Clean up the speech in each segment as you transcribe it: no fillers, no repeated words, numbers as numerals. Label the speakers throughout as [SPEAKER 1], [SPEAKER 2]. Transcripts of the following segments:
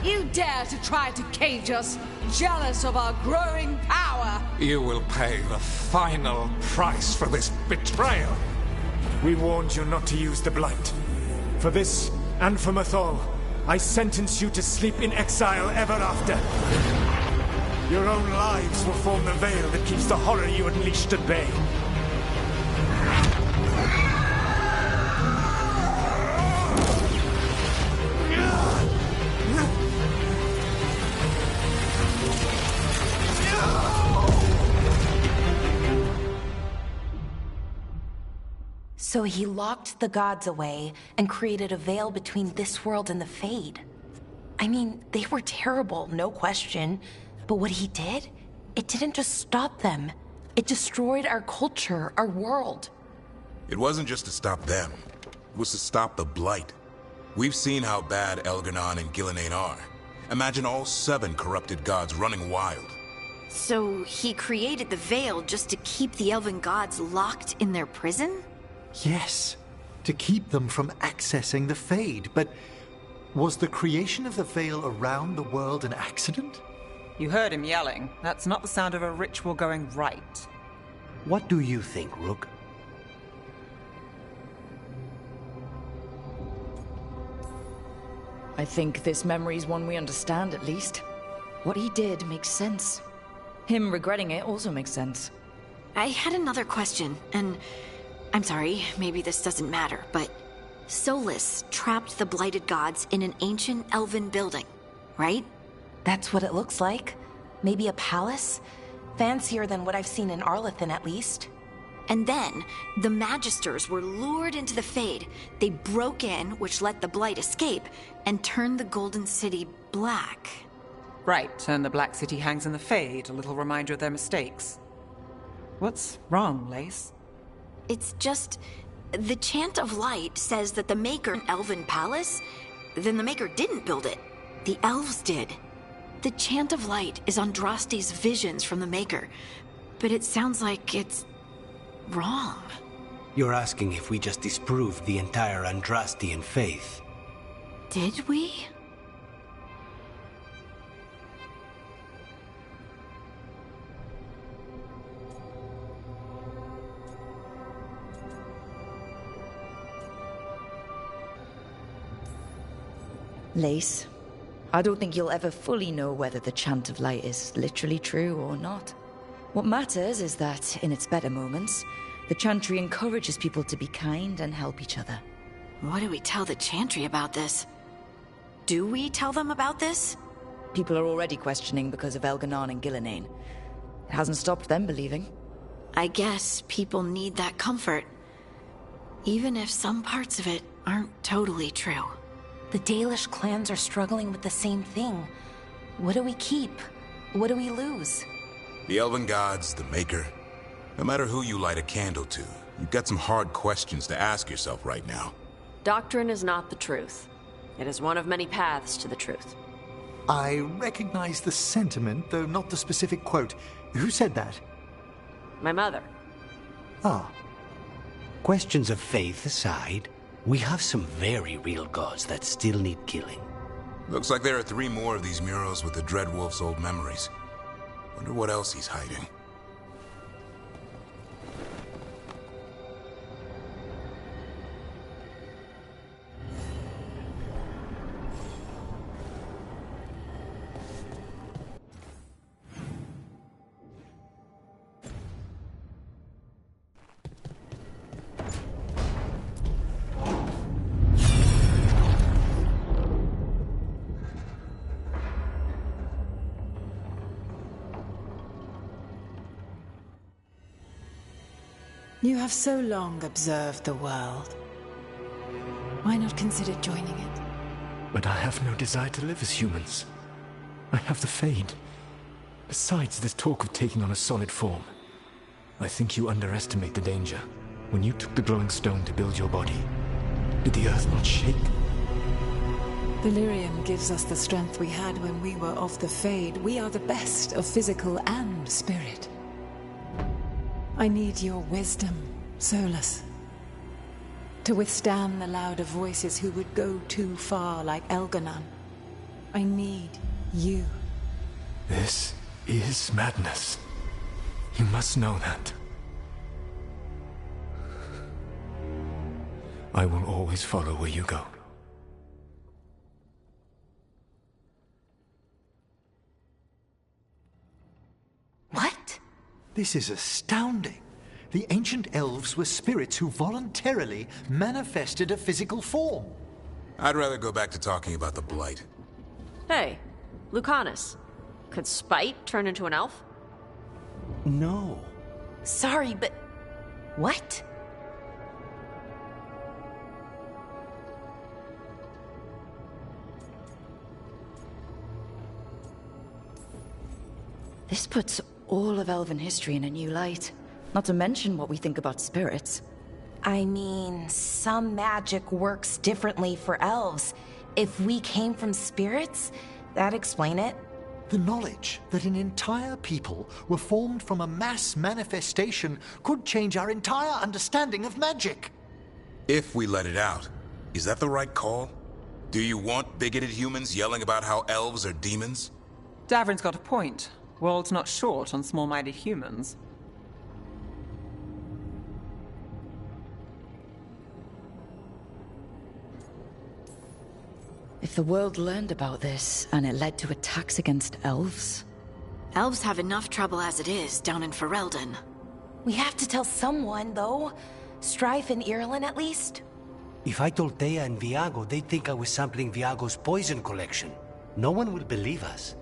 [SPEAKER 1] You dare to try to cage us, jealous of our growing power!
[SPEAKER 2] You will pay the final price for this betrayal!
[SPEAKER 3] We warned you not to use the Blight. For this, and for Mathol, I sentence you to sleep in exile ever after. Your own lives will form the veil that keeps the horror you unleashed at bay.
[SPEAKER 4] So he locked the gods away and created a veil between this world and the Fade. I mean, they were terrible, no question. But what he did, it didn't just stop them. It destroyed our culture, our world.
[SPEAKER 5] It wasn't just to stop them. It was to stop the Blight. We've seen how bad Elganon and Gillenane are. Imagine all 7 corrupted gods running wild.
[SPEAKER 6] So he created the Veil just to keep the elven gods locked in their prison?
[SPEAKER 7] Yes, to keep them from accessing the Fade. But was the creation of the Veil around the world an accident?
[SPEAKER 8] You heard him yelling. That's not the sound of a ritual going right.
[SPEAKER 9] What do you think, Rook?
[SPEAKER 10] I think this memory's one we understand, at least. What he did makes sense. Him regretting it also makes sense.
[SPEAKER 6] I had another question, and I'm sorry, maybe this doesn't matter, but Solus trapped the blighted gods in an ancient elven building, right?
[SPEAKER 4] That's what it looks like. Maybe a palace? Fancier than what I've seen in Arlethan, at least.
[SPEAKER 6] And then, the Magisters were lured into the Fade. They broke in, which let the Blight escape, and turned the Golden City black.
[SPEAKER 8] Right, and the Black City hangs in the Fade, a little reminder of their mistakes. What's wrong, Lace?
[SPEAKER 6] It's just... the Chant of Light says that the Maker Elven Palace? Then the Maker didn't build it. The elves did. The Chant of Light is Andraste's visions from the Maker, but it sounds like it's... wrong.
[SPEAKER 9] You're asking if we just disproved the entire Andrastian faith.
[SPEAKER 6] Did we?
[SPEAKER 10] Lace, I don't think you'll ever fully know whether the Chant of Light is literally true or not. What matters is that, in its better moments, the Chantry encourages people to be kind and help each other.
[SPEAKER 6] What do we tell the Chantry about this? Do we tell them about this?
[SPEAKER 10] People are already questioning because of Elganon and Gillenane. It hasn't stopped them believing.
[SPEAKER 6] I guess people need that comfort, even if some parts of it aren't totally true.
[SPEAKER 4] The Dalish clans are struggling with the same thing. What do we keep? What do we lose?
[SPEAKER 5] The Elven Gods, the Maker. No matter who you light a candle to, you've got some hard questions to ask yourself right now.
[SPEAKER 11] Doctrine is not the truth. It is one of many paths to the truth.
[SPEAKER 7] I recognize the sentiment, though not the specific quote. Who said that?
[SPEAKER 11] My mother.
[SPEAKER 9] Ah. Questions of faith aside, we have some very real gods that still need killing.
[SPEAKER 5] Looks like there are 3 more of these murals with the Dreadwolf's old memories. Wonder what else he's hiding.
[SPEAKER 1] You have so long observed the world. Why not consider joining it?
[SPEAKER 3] But I have no desire to live as humans. I have the Fade. Besides, this talk of taking on a solid form. I think you underestimate the danger. When you took the glowing stone to build your body, did the earth not shake?
[SPEAKER 1] Delirium gives us the strength we had when we were of the Fade. We are the best of physical and spirit. I need your wisdom, Solus, to withstand the louder voices who would go too far like Elganon. I need you.
[SPEAKER 3] This is madness. You must know that. I will always follow where you go.
[SPEAKER 4] What?
[SPEAKER 7] This is astounding. The ancient elves were spirits who voluntarily manifested a physical form.
[SPEAKER 5] I'd rather go back to talking about the Blight.
[SPEAKER 11] Hey, Lucanus. Could Spite turn into an elf?
[SPEAKER 9] No.
[SPEAKER 4] Sorry, but... what?
[SPEAKER 10] This puts all of elven history in a new light. Not to mention what we think about spirits.
[SPEAKER 4] I mean, some magic works differently for elves. If we came from spirits, that'd explain it.
[SPEAKER 7] The knowledge that an entire people were formed from a mass manifestation could change our entire understanding of magic.
[SPEAKER 5] If we let it out, is that the right call? Do you want bigoted humans yelling about how elves are demons?
[SPEAKER 8] Davrin's got a point. World's not short on small-minded humans.
[SPEAKER 10] If the world learned about this, and it led to attacks against elves...
[SPEAKER 6] Elves have enough trouble as it is down in Ferelden.
[SPEAKER 4] We have to tell someone, though. Strife and Irulan, at least.
[SPEAKER 9] If I told Thea and Viago, they'd think I was sampling Viago's poison collection. No one will believe us.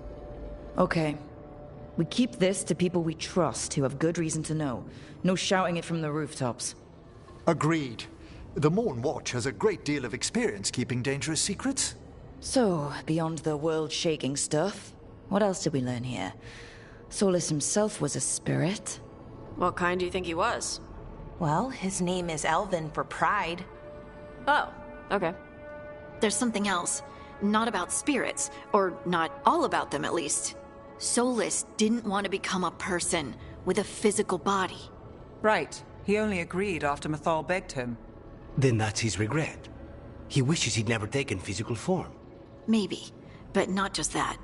[SPEAKER 10] Okay. We keep this to people we trust, who have good reason to know. No shouting it from the rooftops.
[SPEAKER 7] Agreed. The Morn Watch has a great deal of experience keeping dangerous secrets.
[SPEAKER 10] So, beyond the world-shaking stuff, what else did we learn here? Solus himself was a spirit.
[SPEAKER 11] What kind do you think he was?
[SPEAKER 4] Well, his name is Elven for pride.
[SPEAKER 11] Oh, okay.
[SPEAKER 6] There's something else. Not about spirits, or not all about them at least. Solus didn't want to become a person with a physical body.
[SPEAKER 8] Right. He only agreed after Mathal begged him.
[SPEAKER 9] Then that's his regret. He wishes he'd never taken physical form.
[SPEAKER 6] Maybe, but not just that.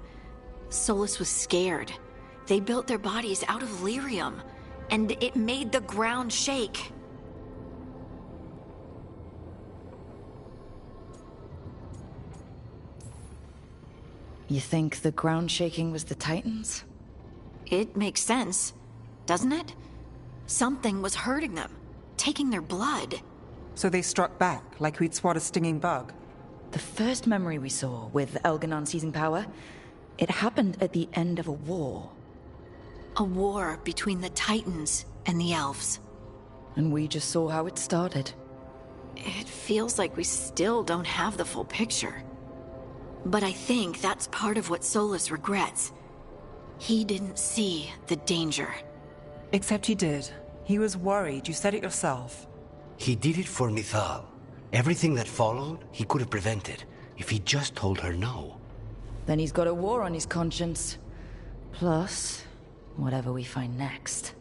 [SPEAKER 6] Solus was scared. They built their bodies out of lyrium, and it made the ground shake.
[SPEAKER 10] You think the ground shaking was the Titans?
[SPEAKER 6] It makes sense, doesn't it? Something was hurting them, taking their blood.
[SPEAKER 8] So they struck back, like we'd swat a stinging bug.
[SPEAKER 10] The first memory we saw, with Elganon seizing power, it happened at the end of a war.
[SPEAKER 6] A war between the Titans and the Elves.
[SPEAKER 10] And we just saw how it started.
[SPEAKER 6] It feels like we still don't have the full picture. But I think that's part of what Solus regrets. He didn't see the danger.
[SPEAKER 8] Except he did. He was worried, you said it yourself.
[SPEAKER 9] He did it for Mithal. Everything that followed, he could have prevented, if he just told her no.
[SPEAKER 10] Then he's got a war on his conscience. Plus, whatever we find next.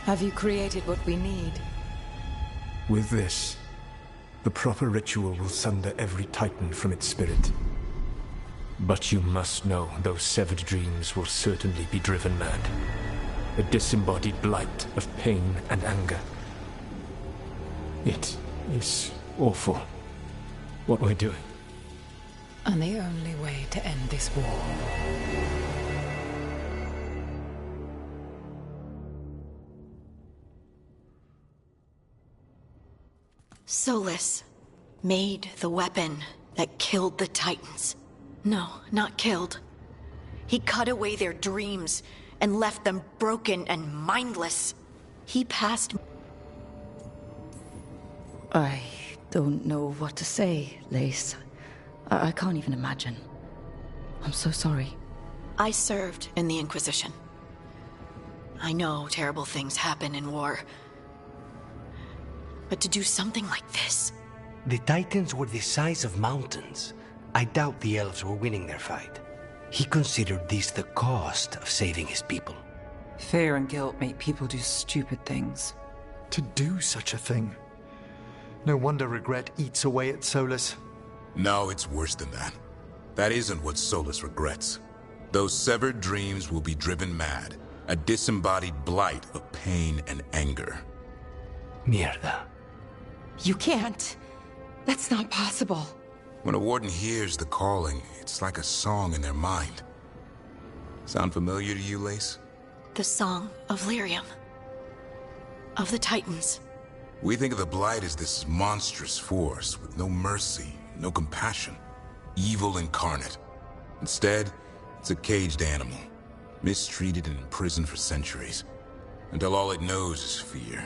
[SPEAKER 1] Have you created what we need?
[SPEAKER 3] With this, the proper ritual will sunder every Titan from its spirit. But you must know those severed dreams will certainly be driven mad. A disembodied blight of pain and anger. It is awful what we're doing.
[SPEAKER 1] And the only way to end this war.
[SPEAKER 6] Solus made the weapon that killed the Titans. No, not killed. He cut away their dreams and left them broken and mindless. He passed...
[SPEAKER 10] I don't know what to say, Lace. I can't even imagine. I'm so sorry.
[SPEAKER 6] I served in the Inquisition. I know terrible things happen in war. But to do something like this...
[SPEAKER 9] The Titans were the size of mountains. I doubt the elves were winning their fight. He considered this the cost of saving his people.
[SPEAKER 8] Fear and guilt make people do stupid things.
[SPEAKER 7] To do such a thing. No wonder regret eats away at Solus.
[SPEAKER 5] No, it's worse than that. That isn't what Solus regrets. Those severed dreams will be driven mad. A disembodied blight of pain and anger.
[SPEAKER 9] Mierda.
[SPEAKER 4] You can't. That's not possible.
[SPEAKER 5] When a warden hears the calling, it's like a song in their mind. Sound familiar to you, Lace?
[SPEAKER 6] The Song of Lyrium. Of the Titans.
[SPEAKER 5] We think of the Blight as this monstrous force with no mercy, no compassion. Evil incarnate. Instead, it's a caged animal. Mistreated and imprisoned for centuries. Until all it knows is fear.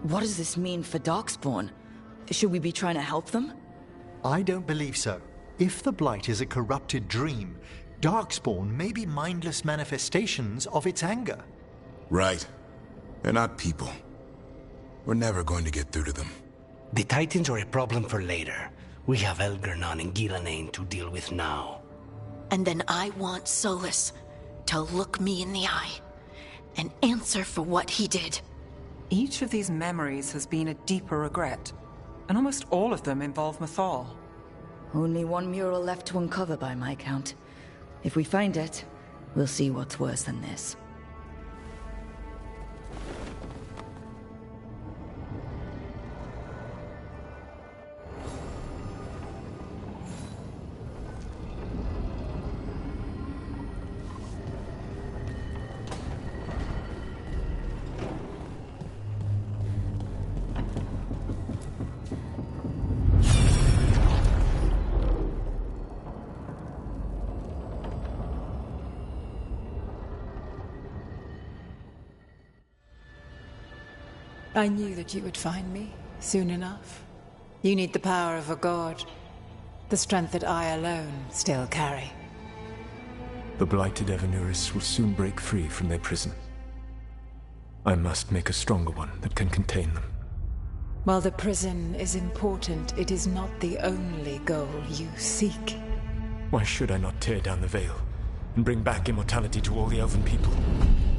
[SPEAKER 10] What does this mean for Darkspawn? Should we be trying to help them?
[SPEAKER 7] I don't believe so. If the Blight is a corrupted dream, Darkspawn may be mindless manifestations of its anger.
[SPEAKER 5] Right. They're not people. We're never going to get through to them.
[SPEAKER 9] The Titans are a problem for later. We have Elgernon and Ghilanane to deal with now.
[SPEAKER 6] And then I want Solus to look me in the eye and answer for what he did.
[SPEAKER 8] Each of these memories has been a deeper regret, and almost all of them involve Mythal.
[SPEAKER 10] Only one mural left to uncover by my count. If we find it, we'll see what's worse than this.
[SPEAKER 1] I knew that you would find me, soon enough. You need the power of a god. The strength that I alone still carry.
[SPEAKER 3] The blighted Evanuris will soon break free from their prison. I must make a stronger one that can contain them.
[SPEAKER 1] While the prison is important, it is not the only goal you seek.
[SPEAKER 3] Why should I not tear down the veil and bring back immortality to all the Elven people?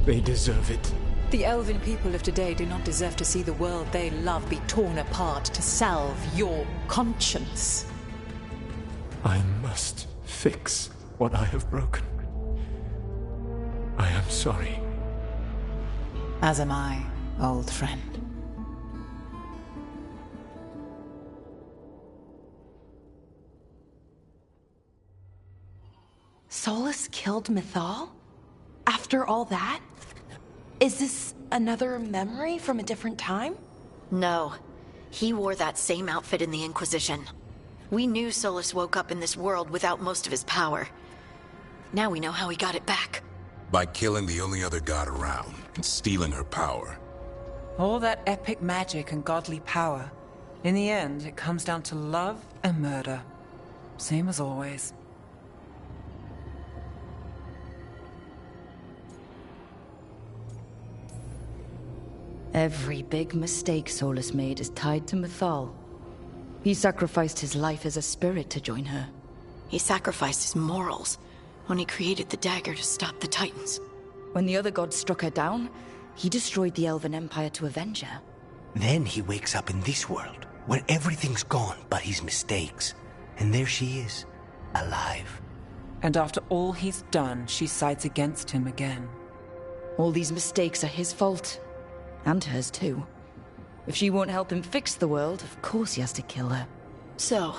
[SPEAKER 3] They deserve it.
[SPEAKER 1] The Elven people of today do not deserve to see the world they love be torn apart to salve your conscience.
[SPEAKER 3] I must fix what I have broken. I am sorry.
[SPEAKER 1] As am I, old friend.
[SPEAKER 4] Solus killed Mythal? After all that? Is this another memory from a different time?
[SPEAKER 6] No. He wore that same outfit in the Inquisition. We knew Solus woke up in this world without most of his power. Now we know how he got it back.
[SPEAKER 5] By killing the only other god around and stealing her power.
[SPEAKER 8] All that epic magic and godly power. In the end, it comes down to love and murder. Same as always.
[SPEAKER 10] Every big mistake Solus made is tied to Mythal. He sacrificed his life as a spirit to join her.
[SPEAKER 6] He sacrificed his morals when he created the dagger to stop the Titans.
[SPEAKER 10] When the other gods struck her down, he destroyed the Elven Empire to avenge her.
[SPEAKER 9] Then he wakes up in this world, where everything's gone but his mistakes. And there she is, alive.
[SPEAKER 8] And after all he's done, she sides against him again.
[SPEAKER 10] All these mistakes are his fault. And hers too. If she won't help him fix the world, of course he has to kill her.
[SPEAKER 6] So,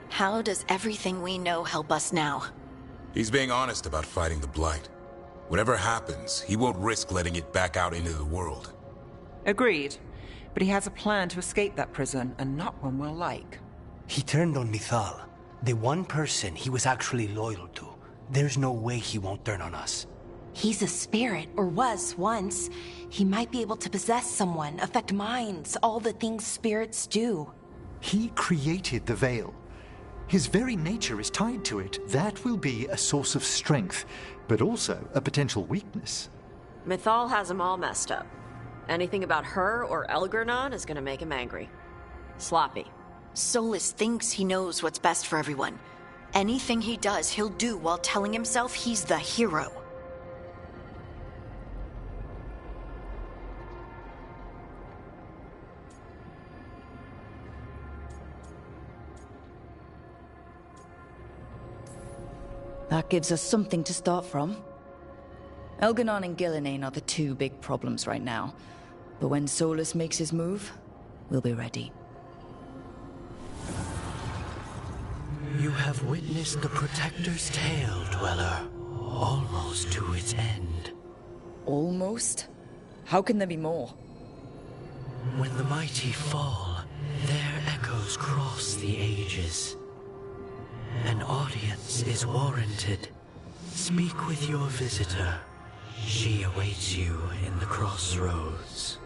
[SPEAKER 6] how does everything we know help us now?
[SPEAKER 5] He's being honest about fighting the Blight. Whatever happens, he won't risk letting it back out into the world.
[SPEAKER 8] Agreed. But he has a plan to escape that prison, and not one we'll like.
[SPEAKER 9] He turned on Mythal, the one person he was actually loyal to. There's no way he won't turn on us.
[SPEAKER 4] He's a spirit, or was once. He might be able to possess someone, affect minds, all the things spirits do.
[SPEAKER 7] He created the Veil. His very nature is tied to it. That will be a source of strength, but also a potential weakness.
[SPEAKER 11] Mythal has him all messed up. Anything about her or Elgernon is gonna make him angry. Sloppy.
[SPEAKER 6] Solus thinks he knows what's best for everyone. Anything he does, he'll do while telling himself he's the hero.
[SPEAKER 10] That gives us something to start from. Elganon and Gillinane are the two big problems right now. But when Solus makes his move, we'll be ready.
[SPEAKER 9] You have witnessed the Protector's tale, Dweller. Almost to its end.
[SPEAKER 10] Almost? How can there be more?
[SPEAKER 9] When the mighty fall, their echoes cross the ages. An audience is warranted. Speak with your visitor. She awaits you in the crossroads.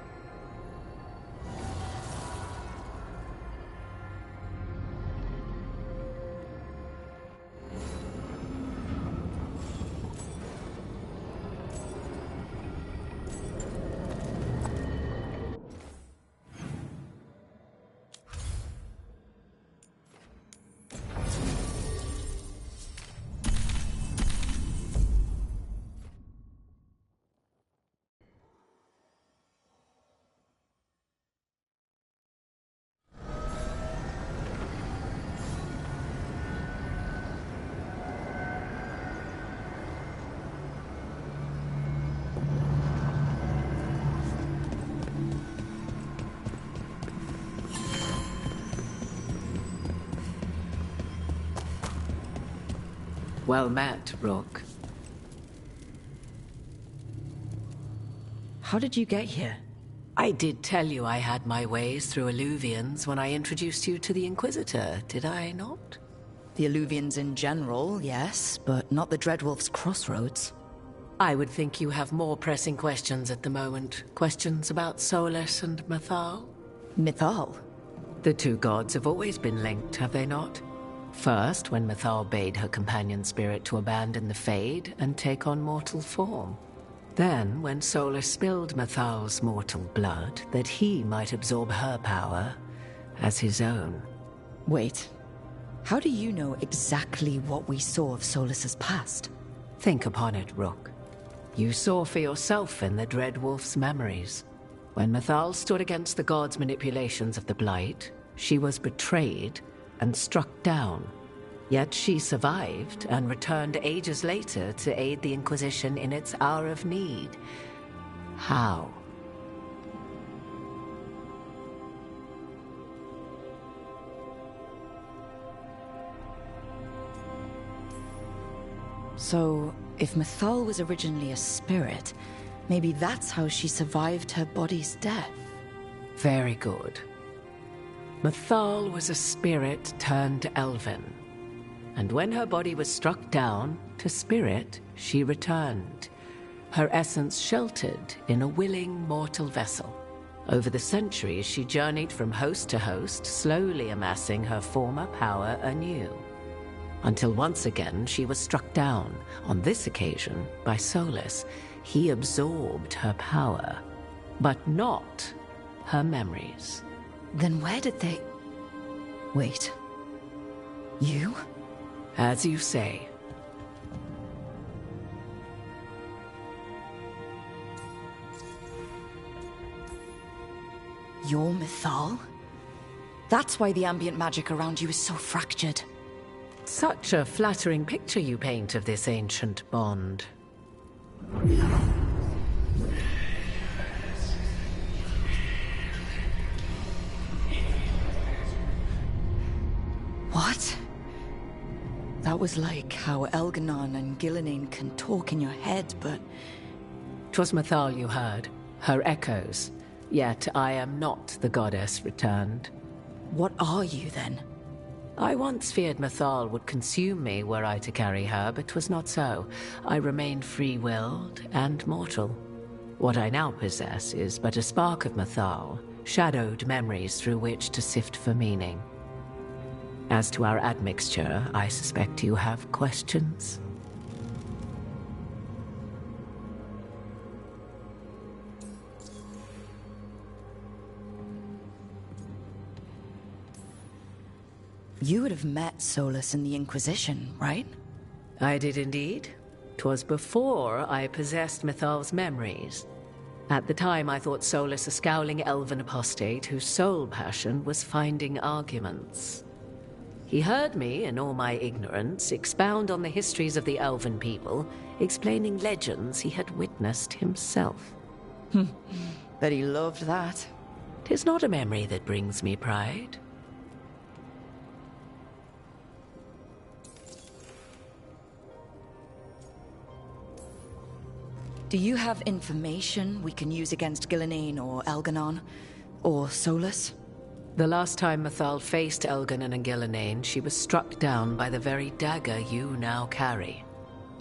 [SPEAKER 12] Well met, Rook.
[SPEAKER 10] How did you get here?
[SPEAKER 12] I did tell you I had my ways through Illuvians when I introduced you to the Inquisitor, did I not?
[SPEAKER 10] The Illuvians in general, yes, but not the Dreadwolf's crossroads.
[SPEAKER 12] I would think you have more pressing questions at the moment. Questions about Solus and Mythal?
[SPEAKER 10] Mythal?
[SPEAKER 12] The two gods have always been linked, have they not? First, when Mythal bade her companion spirit to abandon the Fade and take on mortal form. Then, when Solus spilled Mythal's mortal blood, that he might absorb her power as his own.
[SPEAKER 10] Wait, how do you know exactly what we saw of Solus's past?
[SPEAKER 12] Think upon it, Rook. You saw for yourself in the Dreadwolf's memories. When Mythal stood against the gods' manipulations of the Blight, she was betrayed and struck down. Yet she survived and returned ages later to aid the Inquisition in its hour of need. How?
[SPEAKER 10] So, if Mythal was originally a spirit, maybe that's how she survived her body's death.
[SPEAKER 12] Very good. Mythal was a spirit turned elven. And when her body was struck down, to spirit she returned. Her essence sheltered in a willing mortal vessel. Over the centuries she journeyed from host to host, slowly amassing her former power anew. Until once again she was struck down, on this occasion by Solus. He absorbed her power, but not her memories.
[SPEAKER 10] Then where did they... Wait. You?
[SPEAKER 12] As you say.
[SPEAKER 10] You're Mythal? That's why the ambient magic around you is so fractured.
[SPEAKER 12] Such a flattering picture you paint of this ancient bond.
[SPEAKER 10] What? That was like how Elganon and Gillinane can talk in your head, but...
[SPEAKER 12] 'Twas Mythal you heard, her echoes. Yet I am not the goddess returned.
[SPEAKER 10] What are you, then?
[SPEAKER 12] I once feared Mythal would consume me were I to carry her, but 'twas not so. I remain free-willed and mortal. What I now possess is but a spark of Mythal, shadowed memories through which to sift for meaning. As to our admixture, I suspect you have questions.
[SPEAKER 10] You would have met Solus in the Inquisition, right?
[SPEAKER 12] I did indeed. 'Twas before I possessed Mythal's memories. At the time, I thought Solus a scowling elven apostate whose sole passion was finding arguments. He heard me, in all my ignorance, expound on the histories of the elven people, explaining legends he had witnessed himself.
[SPEAKER 10] Bet he loved that.
[SPEAKER 12] 'Tis not a memory that brings me pride.
[SPEAKER 10] Do you have information we can use against Gillenane or Elganon? Or Solus?
[SPEAKER 12] The last time Mythal faced Elganon and Gillenane, she was struck down by the very dagger you now carry.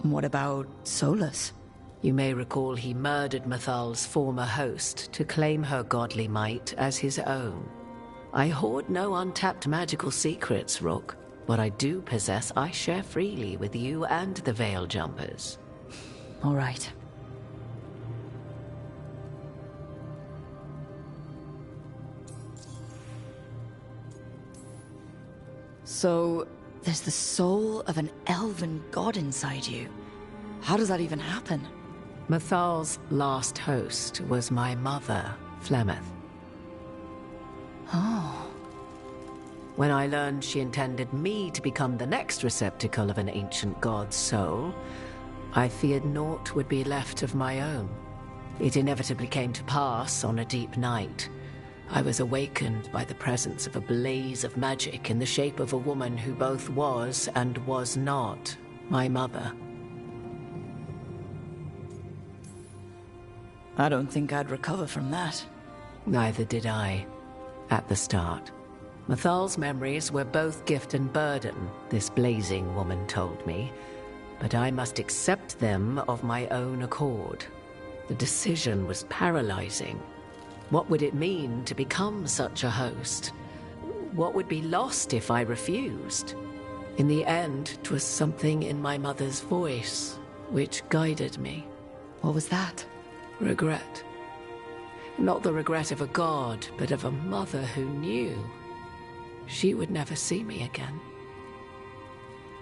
[SPEAKER 10] What about Solus?
[SPEAKER 12] You may recall he murdered Mythal's former host to claim her godly might as his own. I hoard no untapped magical secrets, Rook. What I do possess, I share freely with you and the Veil Jumpers.
[SPEAKER 10] All right. So, there's the soul of an elven god inside you. How does that even happen?
[SPEAKER 12] Mythal's last host was my mother, Flemeth.
[SPEAKER 10] Oh.
[SPEAKER 12] When I learned she intended me to become the next receptacle of an ancient god's soul, I feared naught would be left of my own. It inevitably came to pass on a deep night. I was awakened by the presence of a blaze of magic in the shape of a woman who both was and was not my mother.
[SPEAKER 10] I don't think I'd recover from that.
[SPEAKER 12] Neither did I, at the start. Mythal's memories were both gift and burden, this blazing woman told me, but I must accept them of my own accord. The decision was paralyzing. What would it mean to become such a host? What would be lost if I refused? In the end, 'twas something in my mother's voice which guided me.
[SPEAKER 10] What was that?
[SPEAKER 12] Regret. Not the regret of a god, but of a mother who knew she would never see me again.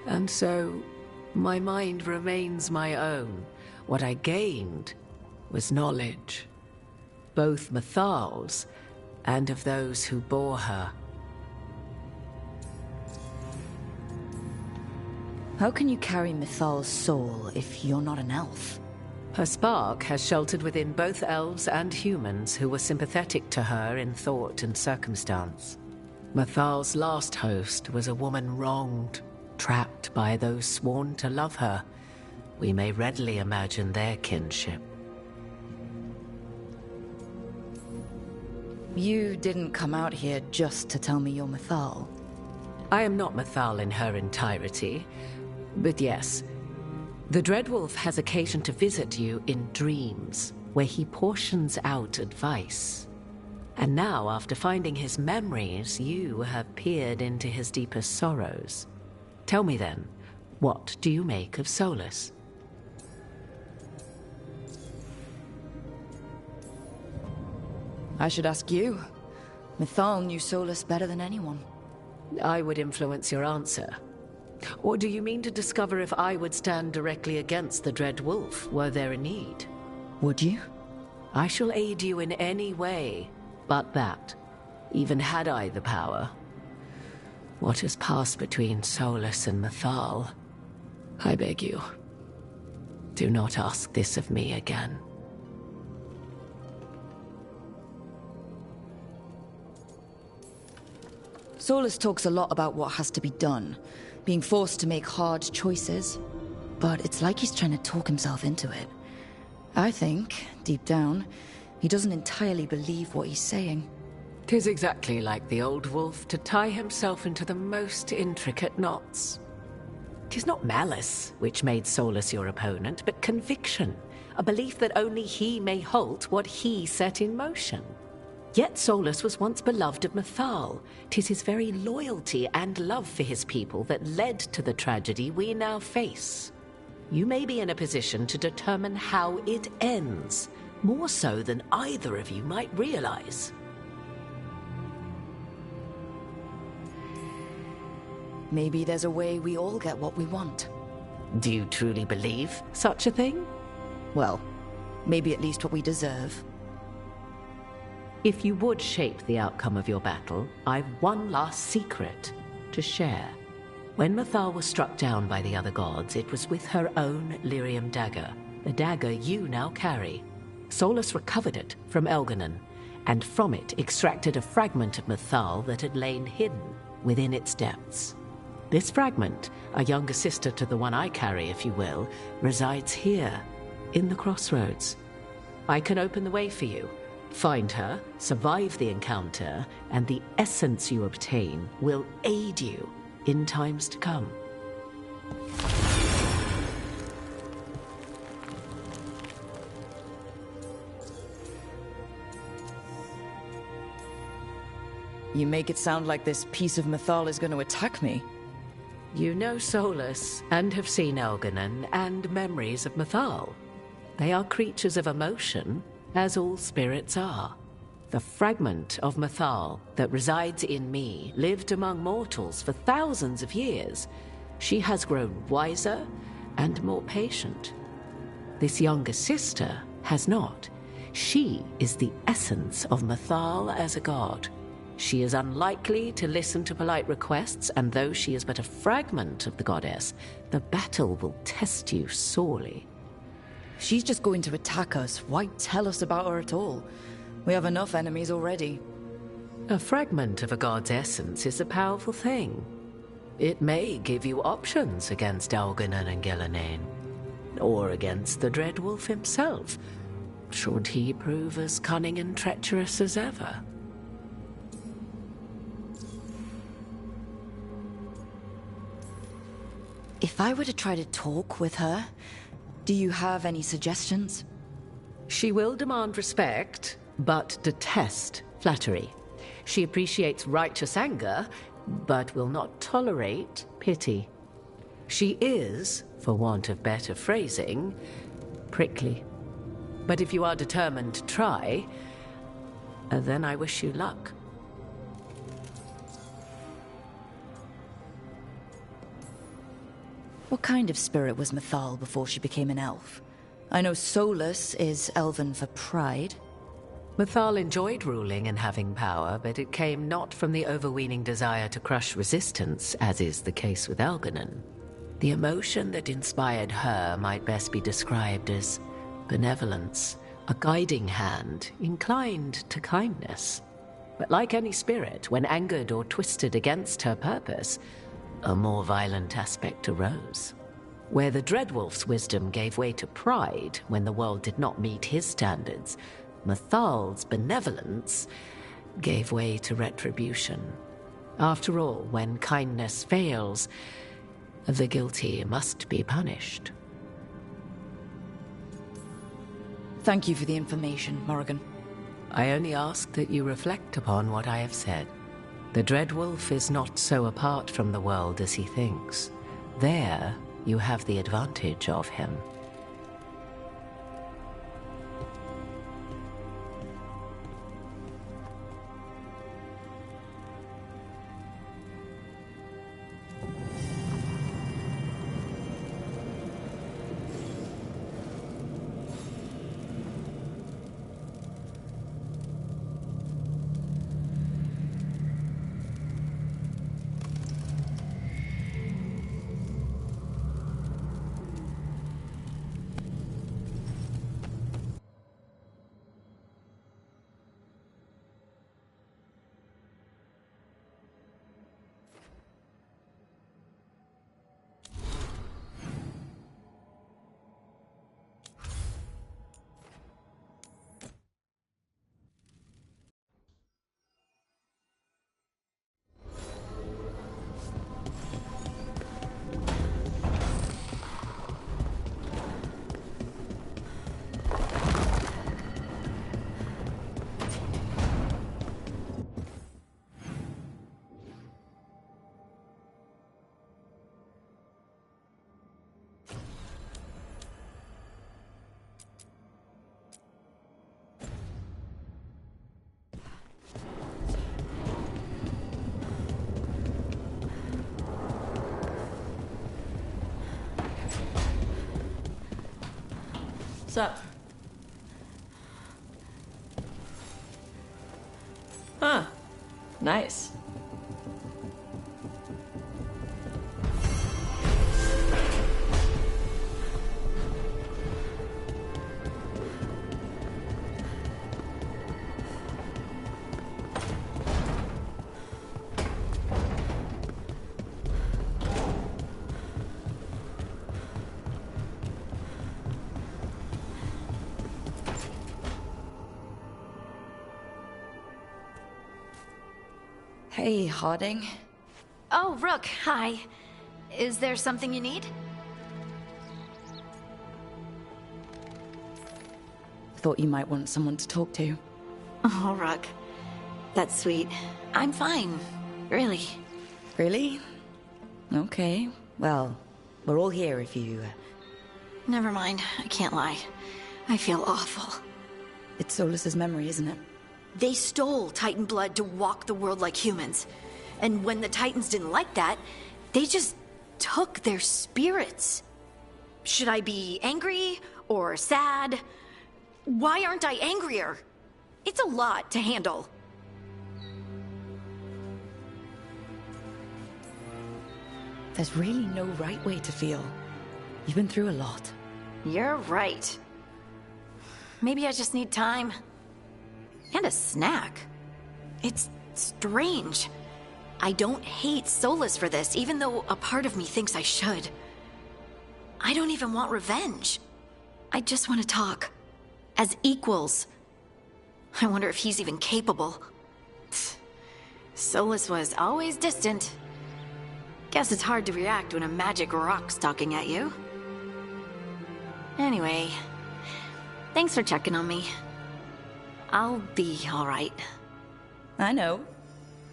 [SPEAKER 12] And so, my mind remains my own. What I gained was knowledge, both Mythal's and of those who bore her.
[SPEAKER 10] How can you carry Mythal's soul if you're not an elf?
[SPEAKER 12] Her spark has sheltered within both elves and humans who were sympathetic to her in thought and circumstance. Mythal's last host was a woman wronged, trapped by those sworn to love her. We may readily imagine their kinship.
[SPEAKER 10] You didn't come out here just to tell me you're Mythal.
[SPEAKER 12] I am not Mythal in her entirety, but yes, the Dreadwolf has occasion to visit you in dreams, where he portions out advice. And now, after finding his memories, you have peered into his deepest sorrows. Tell me then, what do you make of Solus?
[SPEAKER 10] I should ask you. Mythal knew Solus better than anyone.
[SPEAKER 12] I would influence your answer. Or do you mean to discover if I would stand directly against the Dread Wolf, were there a need?
[SPEAKER 10] Would you?
[SPEAKER 12] I shall aid you in any way, but that, even had I the power. What has passed between Solus and Mythal, I beg you, do not ask this of me again.
[SPEAKER 10] Solus talks a lot about what has to be done, being forced to make hard choices. But it's like he's trying to talk himself into it. I think, deep down, he doesn't entirely believe what he's saying.
[SPEAKER 12] 'Tis exactly like the old wolf to tie himself into the most intricate knots. 'Tis not malice which made Solus your opponent, but conviction, a belief that only he may halt what he set in motion. Yet Solus was once beloved of Mythal. 'Tis his very loyalty and love for his people that led to the tragedy we now face. You may be in a position to determine how it ends, more so than either of you might realize.
[SPEAKER 10] Maybe there's a way we all get what we want.
[SPEAKER 12] Do you truly believe such a thing?
[SPEAKER 10] Well, maybe at least what we deserve.
[SPEAKER 12] If you would shape the outcome of your battle, I've one last secret to share. When Mythal was struck down by the other gods, it was with her own lyrium dagger, the dagger you now carry. Solus recovered it from Elganon, and from it extracted a fragment of Mythal that had lain hidden within its depths. This fragment, a younger sister to the one I carry, if you will, resides here, in the crossroads. I can open the way for you. Find her, survive the encounter, and the essence you obtain will aid you in times to come.
[SPEAKER 10] You make it sound like this piece of Mythal is going to attack me.
[SPEAKER 12] You know Solus, and have seen Elganon, and memories of Mythal. They are creatures of emotion, as all spirits are. The fragment of Mythal that resides in me lived among mortals for thousands of years. She has grown wiser and more patient. This younger sister has not. She is the essence of Mythal as a god. She is unlikely to listen to polite requests, and though she is but a fragment of the goddess, the battle will test you sorely.
[SPEAKER 10] She's just going to attack us. Why tell us about her at all? We have enough enemies already.
[SPEAKER 12] A fragment of a god's essence is a powerful thing. It may give you options against Elganon and Gillenane, or against the Dreadwolf himself, should he prove as cunning and treacherous as ever.
[SPEAKER 10] If I were to try to talk with her, do you have any suggestions?
[SPEAKER 12] She will demand respect, but detest flattery. She appreciates righteous anger, but will not tolerate pity. She is, for want of better phrasing, prickly. But if you are determined to try, then I wish you luck.
[SPEAKER 10] What kind of spirit was Mythal before she became an elf? I know Solus is elven for pride.
[SPEAKER 12] Mythal enjoyed ruling and having power, but it came not from the overweening desire to crush resistance, as is the case with Elganon. The emotion that inspired her might best be described as benevolence, a guiding hand, inclined to kindness. But like any spirit, when angered or twisted against her purpose, a more violent aspect arose. Where the Dreadwolf's wisdom gave way to pride when the world did not meet his standards, Mythal's benevolence gave way to retribution. After all, when kindness fails, the guilty must be punished.
[SPEAKER 10] Thank you for the information, Morrigan.
[SPEAKER 12] I only ask that you reflect upon what I have said. The Dreadwolf is not so apart from the world as he thinks. There, you have the advantage of him.
[SPEAKER 11] Sup? Huh. Nice.
[SPEAKER 10] Hey, Harding.
[SPEAKER 6] Oh, Rook, hi. Is there something you need?
[SPEAKER 10] Thought you might want someone to talk to.
[SPEAKER 6] Oh, Rook. That's sweet. I'm fine. Really.
[SPEAKER 10] Really? Okay. Well, we're all here if you...
[SPEAKER 6] Never mind. I can't lie. I feel awful.
[SPEAKER 10] It's Solus's memory, isn't it?
[SPEAKER 6] They stole Titan blood to walk the world like humans. And when the Titans didn't like that, they just took their spirits. Should I be angry or sad? Why aren't I angrier? It's a lot to handle.
[SPEAKER 10] There's really no right way to feel. You've been through a lot.
[SPEAKER 6] You're right. Maybe I just need time. And a snack. It's strange. I don't hate Solus for this, even though a part of me thinks I should. I don't even want revenge. I just want to talk. As equals. I wonder if he's even capable. Solus was always distant. Guess it's hard to react when a magic rock's talking at you. Anyway, thanks for checking on me. I'll be all right.
[SPEAKER 10] I know.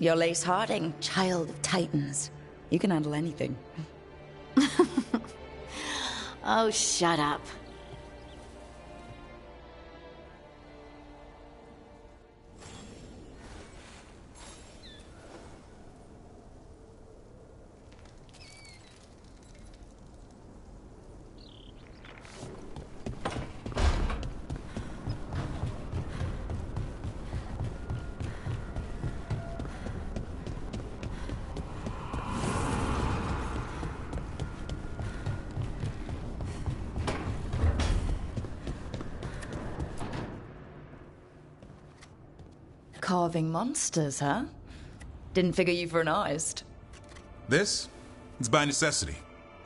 [SPEAKER 10] You're Lace Harding, child of Titans. You can handle anything.
[SPEAKER 6] Oh, shut up.
[SPEAKER 10] Carving monsters, huh? Didn't figure you for an artist.
[SPEAKER 5] This? It's by necessity.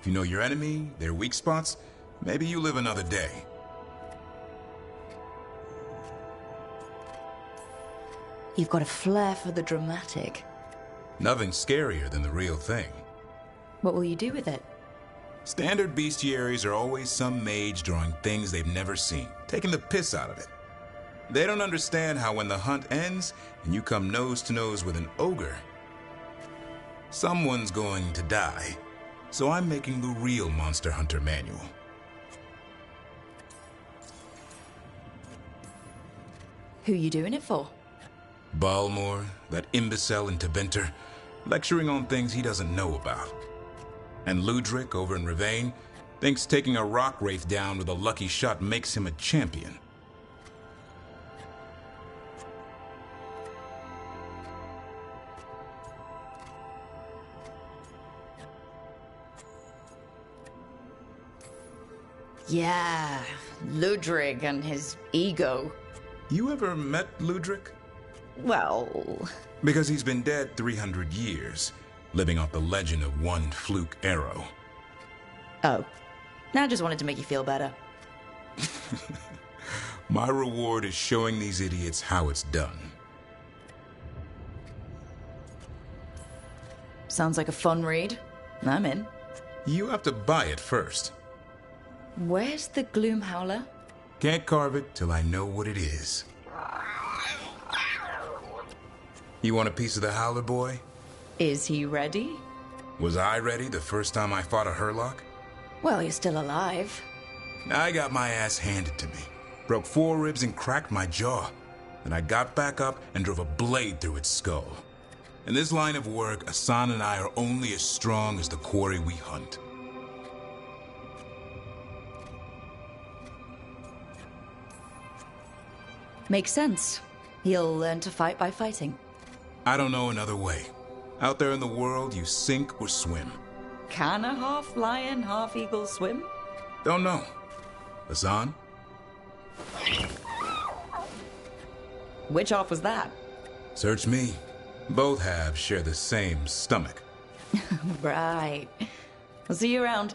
[SPEAKER 5] If you know your enemy, their weak spots, maybe you live another day.
[SPEAKER 10] You've got a flair for the dramatic.
[SPEAKER 5] Nothing scarier than the real thing.
[SPEAKER 10] What will you do with it?
[SPEAKER 5] Standard bestiaries are always some mage drawing things they've never seen, taking the piss out of it. They don't understand how when the hunt ends and you come nose to nose with an ogre, someone's going to die. So I'm making the real Monster Hunter manual.
[SPEAKER 10] Who you doing it for?
[SPEAKER 5] Balmor, that imbecile in Teventer, lecturing on things he doesn't know about. And Ludric over in Rivain thinks taking a rock wraith down with a lucky shot makes him a champion.
[SPEAKER 10] Yeah, Ludrig and his ego.
[SPEAKER 5] You ever met Ludric?
[SPEAKER 10] Well...
[SPEAKER 5] Because he's been dead 300 years, living off the legend of one fluke arrow.
[SPEAKER 10] Oh. I just wanted to make you feel better.
[SPEAKER 5] My reward is showing these idiots how it's done.
[SPEAKER 10] Sounds like a fun read. I'm in.
[SPEAKER 5] You have to buy it first.
[SPEAKER 10] Where's the Gloom Howler?
[SPEAKER 5] Can't carve it till I know what it is. You want a piece of the Howler, boy?
[SPEAKER 10] Is he ready?
[SPEAKER 5] Was I ready the first time I fought a Hurlock?
[SPEAKER 10] Well, you're still alive.
[SPEAKER 5] I got my ass handed to me. Broke 4 ribs and cracked my jaw. Then I got back up and drove a blade through its skull. In this line of work, Asan and I are only as strong as the quarry we hunt.
[SPEAKER 10] Makes sense. He'll learn to fight by fighting.
[SPEAKER 5] I don't know another way. Out there in the world, you sink or swim.
[SPEAKER 10] Can a half-lion, half-eagle swim?
[SPEAKER 5] Don't know. Hassan?
[SPEAKER 10] Which half was that?
[SPEAKER 5] Search me. Both halves share the same stomach.
[SPEAKER 10] Right. I'll see you around.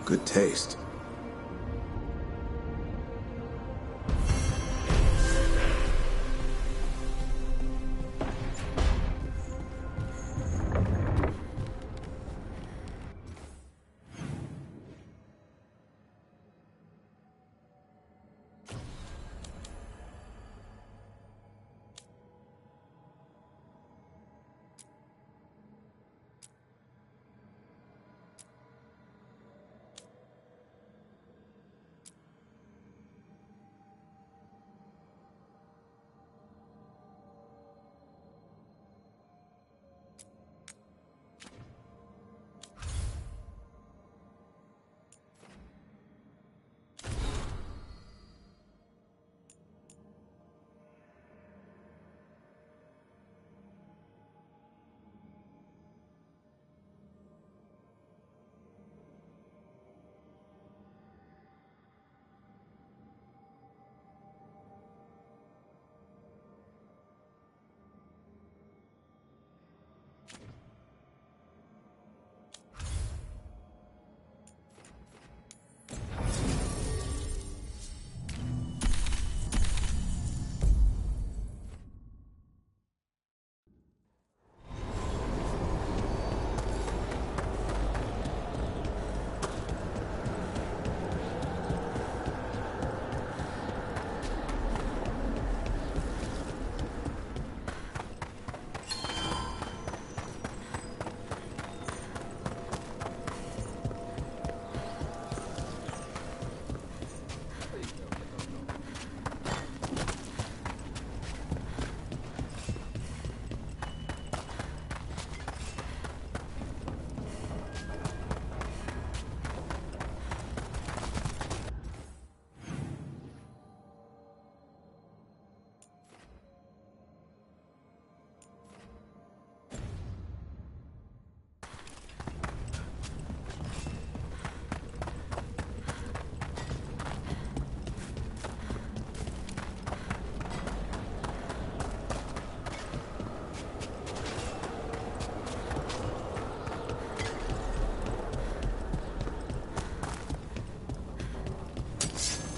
[SPEAKER 5] Good taste.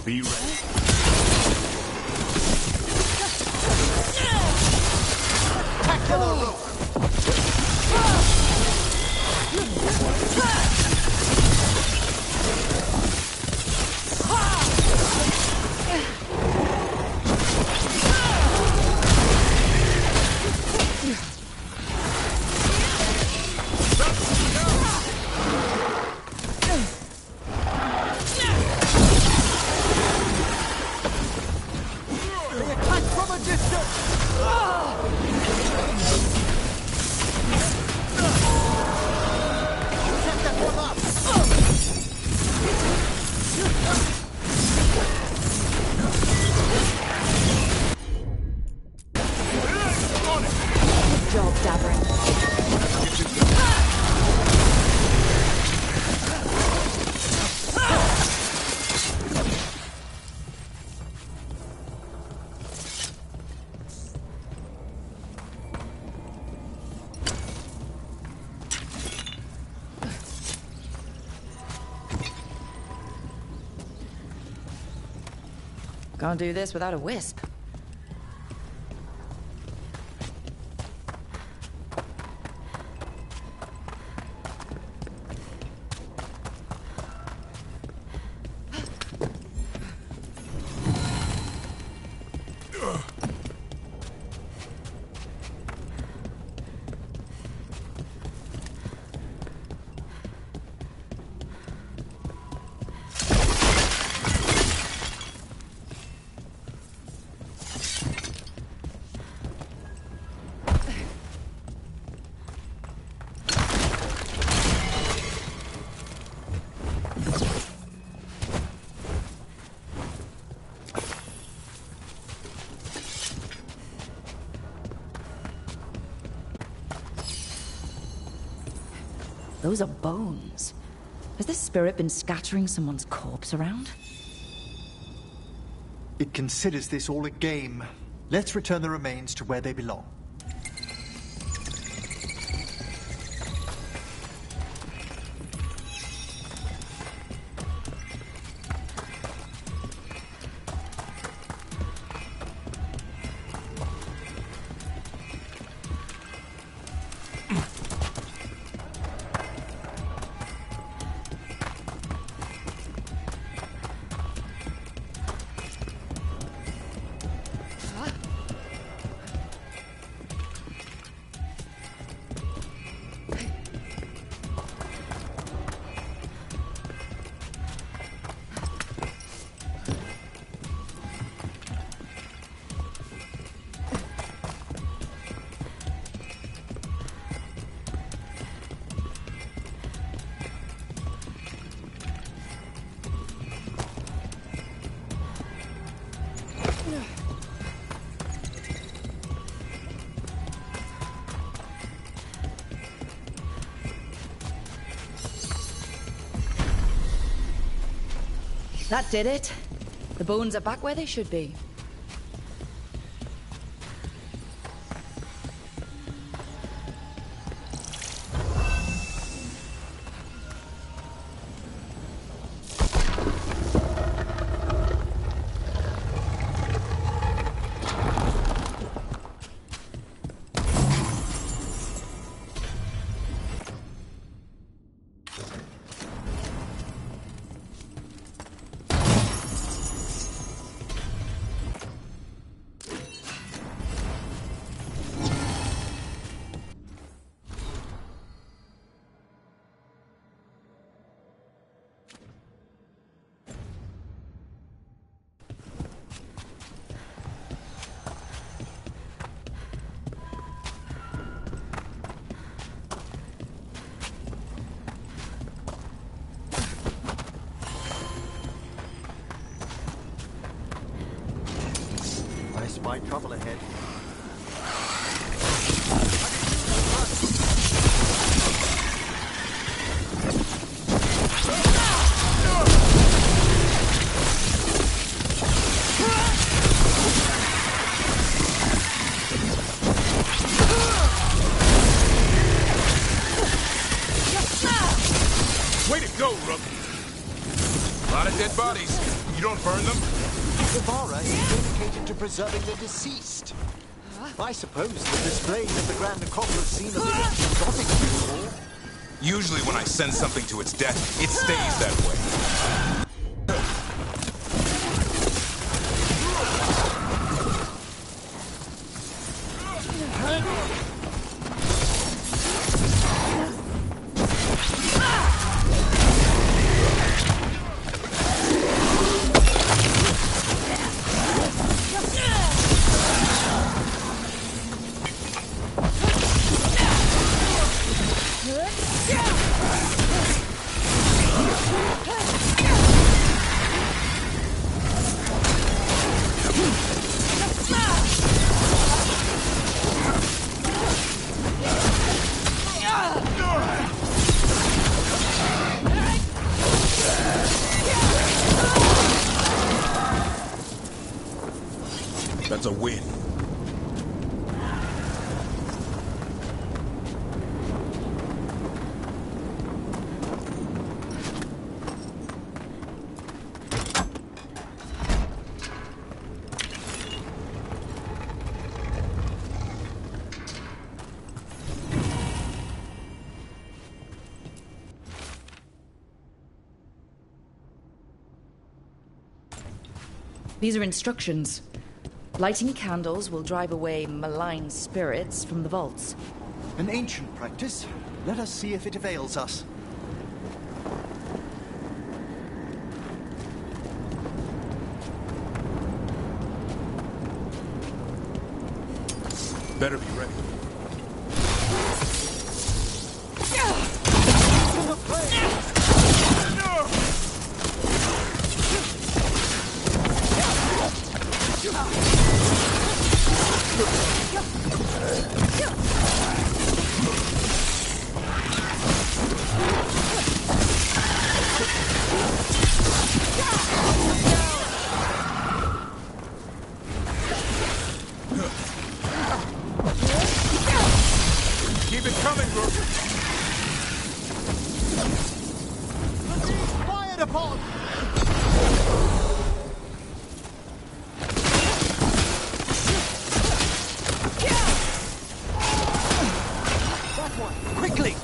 [SPEAKER 13] Be ready.
[SPEAKER 7] Spectacular rope!
[SPEAKER 10] Can't do this without a wisp. Those are bones. Has this spirit been scattering someone's corpse around?
[SPEAKER 7] It considers this all a game. Let's return the remains to where they belong.
[SPEAKER 10] That did it. The bones are back where they should be. I spy trouble ahead.
[SPEAKER 5] Way to go, Rook! A lot of dead bodies. You don't burn them?
[SPEAKER 7] Guevara is dedicated to preserving the deceased. I suppose the displaying of the Grand Necropolis scene a bit exotic before.
[SPEAKER 5] Usually when I send something to its death, it stays that way. That's a win.
[SPEAKER 10] These are instructions. Lighting candles will drive away malign spirits from the vaults.
[SPEAKER 7] An ancient practice. Let us see if it avails us.
[SPEAKER 5] Better be ready.
[SPEAKER 2] Keep it coming, Rook.
[SPEAKER 7] Fired upon! That one! Quickly!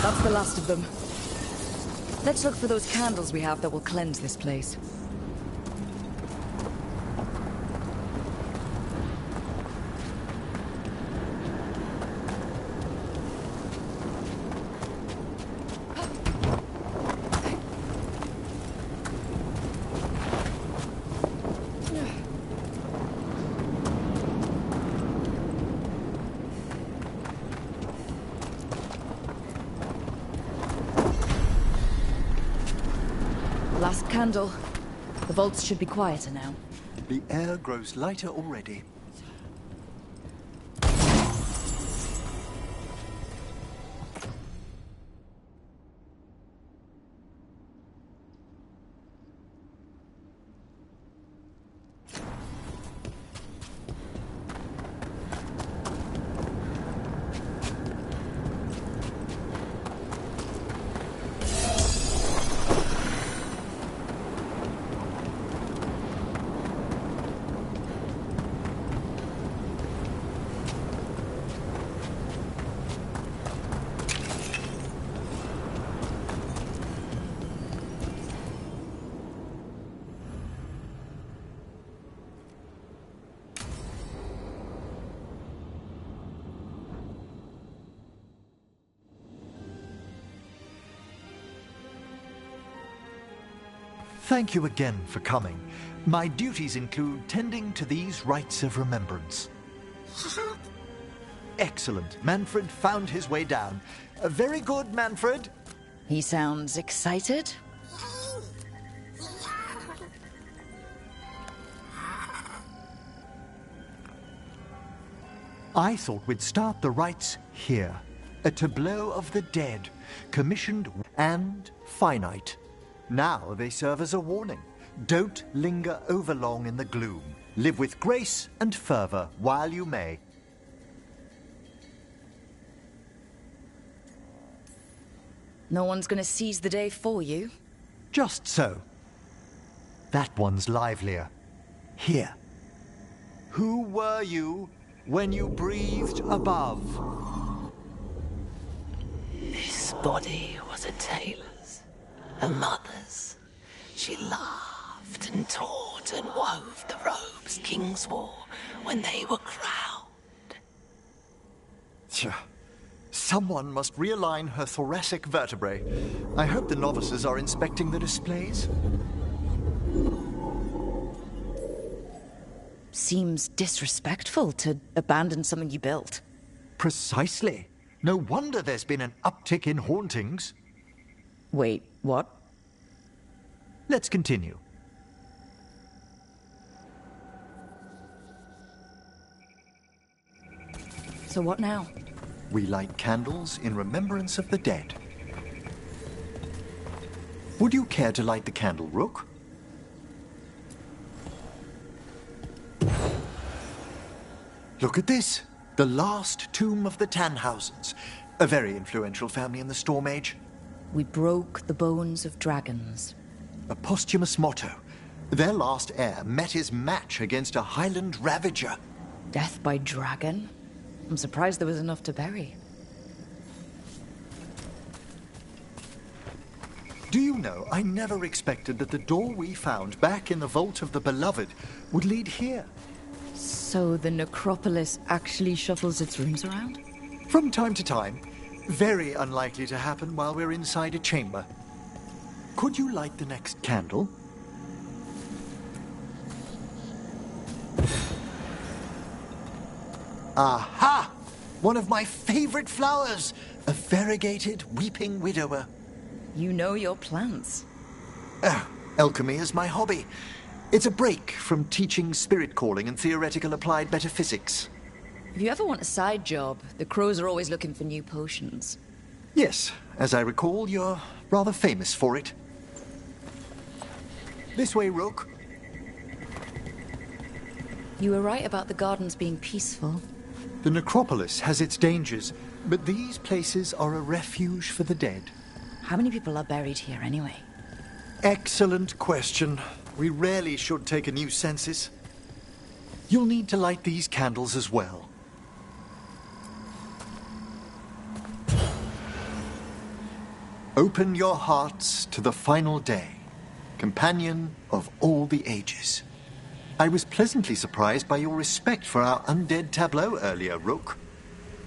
[SPEAKER 10] That's the last of them. Let's look for those candles we have that will cleanse this place. Last candle. The vaults should be quieter now.
[SPEAKER 7] The air grows lighter already. Thank you again for coming. My duties include tending to these rites of remembrance. Excellent. Manfred found his way down. Very good, Manfred.
[SPEAKER 10] He sounds excited.
[SPEAKER 7] I thought we'd start the rites here. A tableau of the dead, commissioned and finite. Now they serve as a warning. Don't linger overlong in the gloom. Live with grace and fervor while you may.
[SPEAKER 10] No one's gonna seize the day for you.
[SPEAKER 7] Just so. That one's livelier. Here. Who were you when you breathed above?
[SPEAKER 12] This body was a tailor's, a mother's. She laughed and taught and wove the robes kings wore when they were crowned.
[SPEAKER 7] Tja. Someone must realign her thoracic vertebrae. I hope the novices are inspecting the displays.
[SPEAKER 10] Seems disrespectful to abandon something you built.
[SPEAKER 7] Precisely. No wonder there's been an uptick in hauntings.
[SPEAKER 10] Wait, what?
[SPEAKER 7] Let's continue.
[SPEAKER 10] So what now?
[SPEAKER 7] We light candles in remembrance of the dead. Would you care to light the candle, Rook? Look at this. The last tomb of the Tannhausens. A very influential family in the Storm Age.
[SPEAKER 10] We broke the bones of dragons.
[SPEAKER 7] A posthumous motto. Their last heir met his match against a Highland Ravager.
[SPEAKER 10] Death by dragon? I'm surprised there was enough to bury.
[SPEAKER 7] Do you know, I never expected that the door we found back in the Vault of the Beloved would lead here.
[SPEAKER 10] So the necropolis actually shuffles its rooms around?
[SPEAKER 7] From time to time. Very unlikely to happen while we're inside a chamber. Could you light the next candle? Aha! One of my favorite flowers! A variegated weeping widower.
[SPEAKER 10] You know your plants.
[SPEAKER 7] Alchemy is my hobby. It's a break from teaching spirit calling and theoretical applied metaphysics.
[SPEAKER 10] If you ever want a side job, the crows are always looking for new potions.
[SPEAKER 7] Yes, as I recall, you're rather famous for it. This way, Rook.
[SPEAKER 10] You were right about the gardens being peaceful.
[SPEAKER 7] The necropolis has its dangers, but these places are a refuge for the dead.
[SPEAKER 10] How many people are buried here, anyway?
[SPEAKER 7] Excellent question. We rarely should take a new census. You'll need to light these candles as well. Open your hearts to the final day, companion of all the ages. I was pleasantly surprised by your respect for our undead tableau earlier, Rook.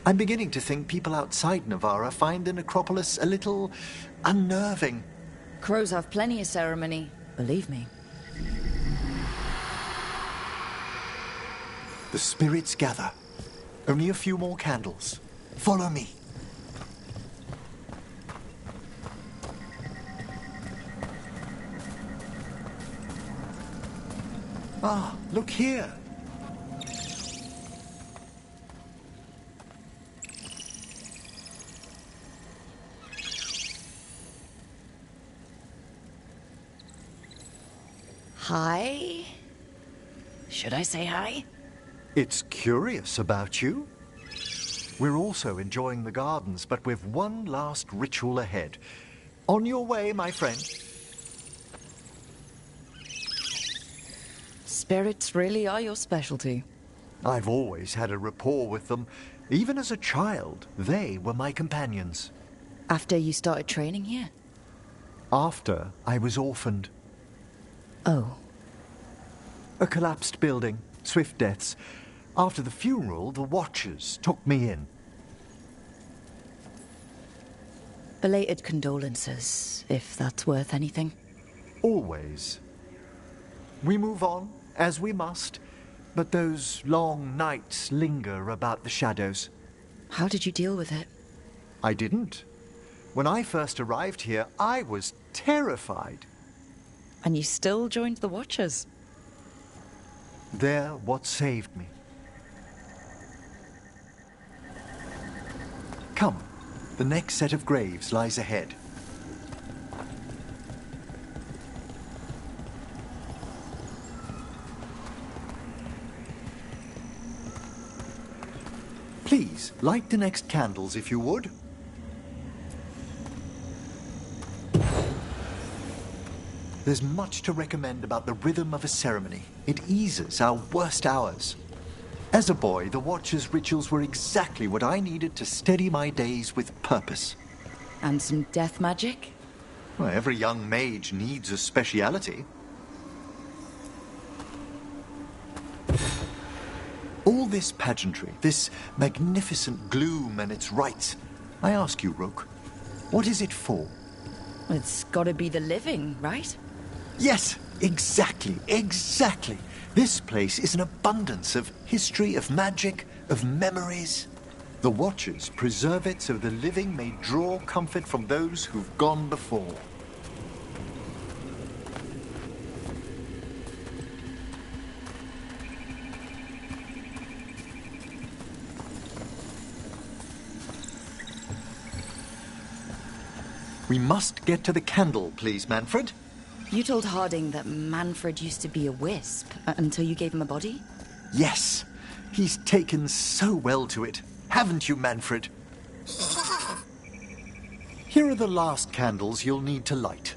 [SPEAKER 7] I'm beginning to think people outside Navarra find the necropolis a little unnerving.
[SPEAKER 10] Crows have plenty of ceremony, believe me.
[SPEAKER 7] The spirits gather. Only a few more candles. Follow me. Ah, look here.
[SPEAKER 10] Hi? Should I say hi?
[SPEAKER 7] It's curious about you. We're also enjoying the gardens, but with one last ritual ahead. On your way, my friend.
[SPEAKER 10] Spirits really are your specialty.
[SPEAKER 7] I've always had a rapport with them. Even as a child, they were my companions.
[SPEAKER 10] After you started training here?
[SPEAKER 7] After I was orphaned.
[SPEAKER 10] Oh.
[SPEAKER 7] A collapsed building, swift deaths. After the funeral, the Watchers took me in.
[SPEAKER 10] Belated condolences, if that's worth anything.
[SPEAKER 7] Always. We move on, as we must, but those long nights linger about the shadows.
[SPEAKER 10] How did you deal with it?
[SPEAKER 7] I didn't. When I first arrived here, I was terrified.
[SPEAKER 10] And you still joined the Watchers?
[SPEAKER 7] They're what saved me. Come, the next set of graves lies ahead. Please, light the next candles if you would. There's much to recommend about the rhythm of a ceremony. It eases our worst hours. As a boy, the Watcher's rituals were exactly what I needed to steady my days with purpose.
[SPEAKER 10] And some death magic?
[SPEAKER 7] Well, every young mage needs a speciality. All this pageantry, this magnificent gloom and its rites, I ask you, Rook, what is it for?
[SPEAKER 10] It's gotta be the living, right?
[SPEAKER 7] Yes, exactly, exactly. This place is an abundance of history, of magic, of memories. The Watchers preserve it so the living may draw comfort from those who've gone before. We must get to the candle, please, Manfred.
[SPEAKER 10] You told Harding that Manfred used to be a wisp until you gave him a body?
[SPEAKER 7] Yes. He's taken so well to it. Haven't you, Manfred? Here are the last candles you'll need to light.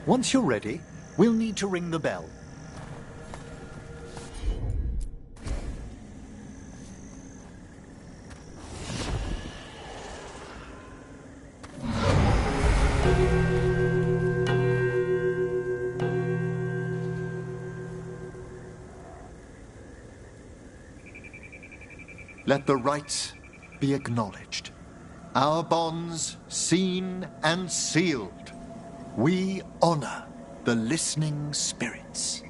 [SPEAKER 7] Once you're ready, we'll need to ring the bell. Let the rites be acknowledged. Our bonds seen and sealed. We honor the listening spirits.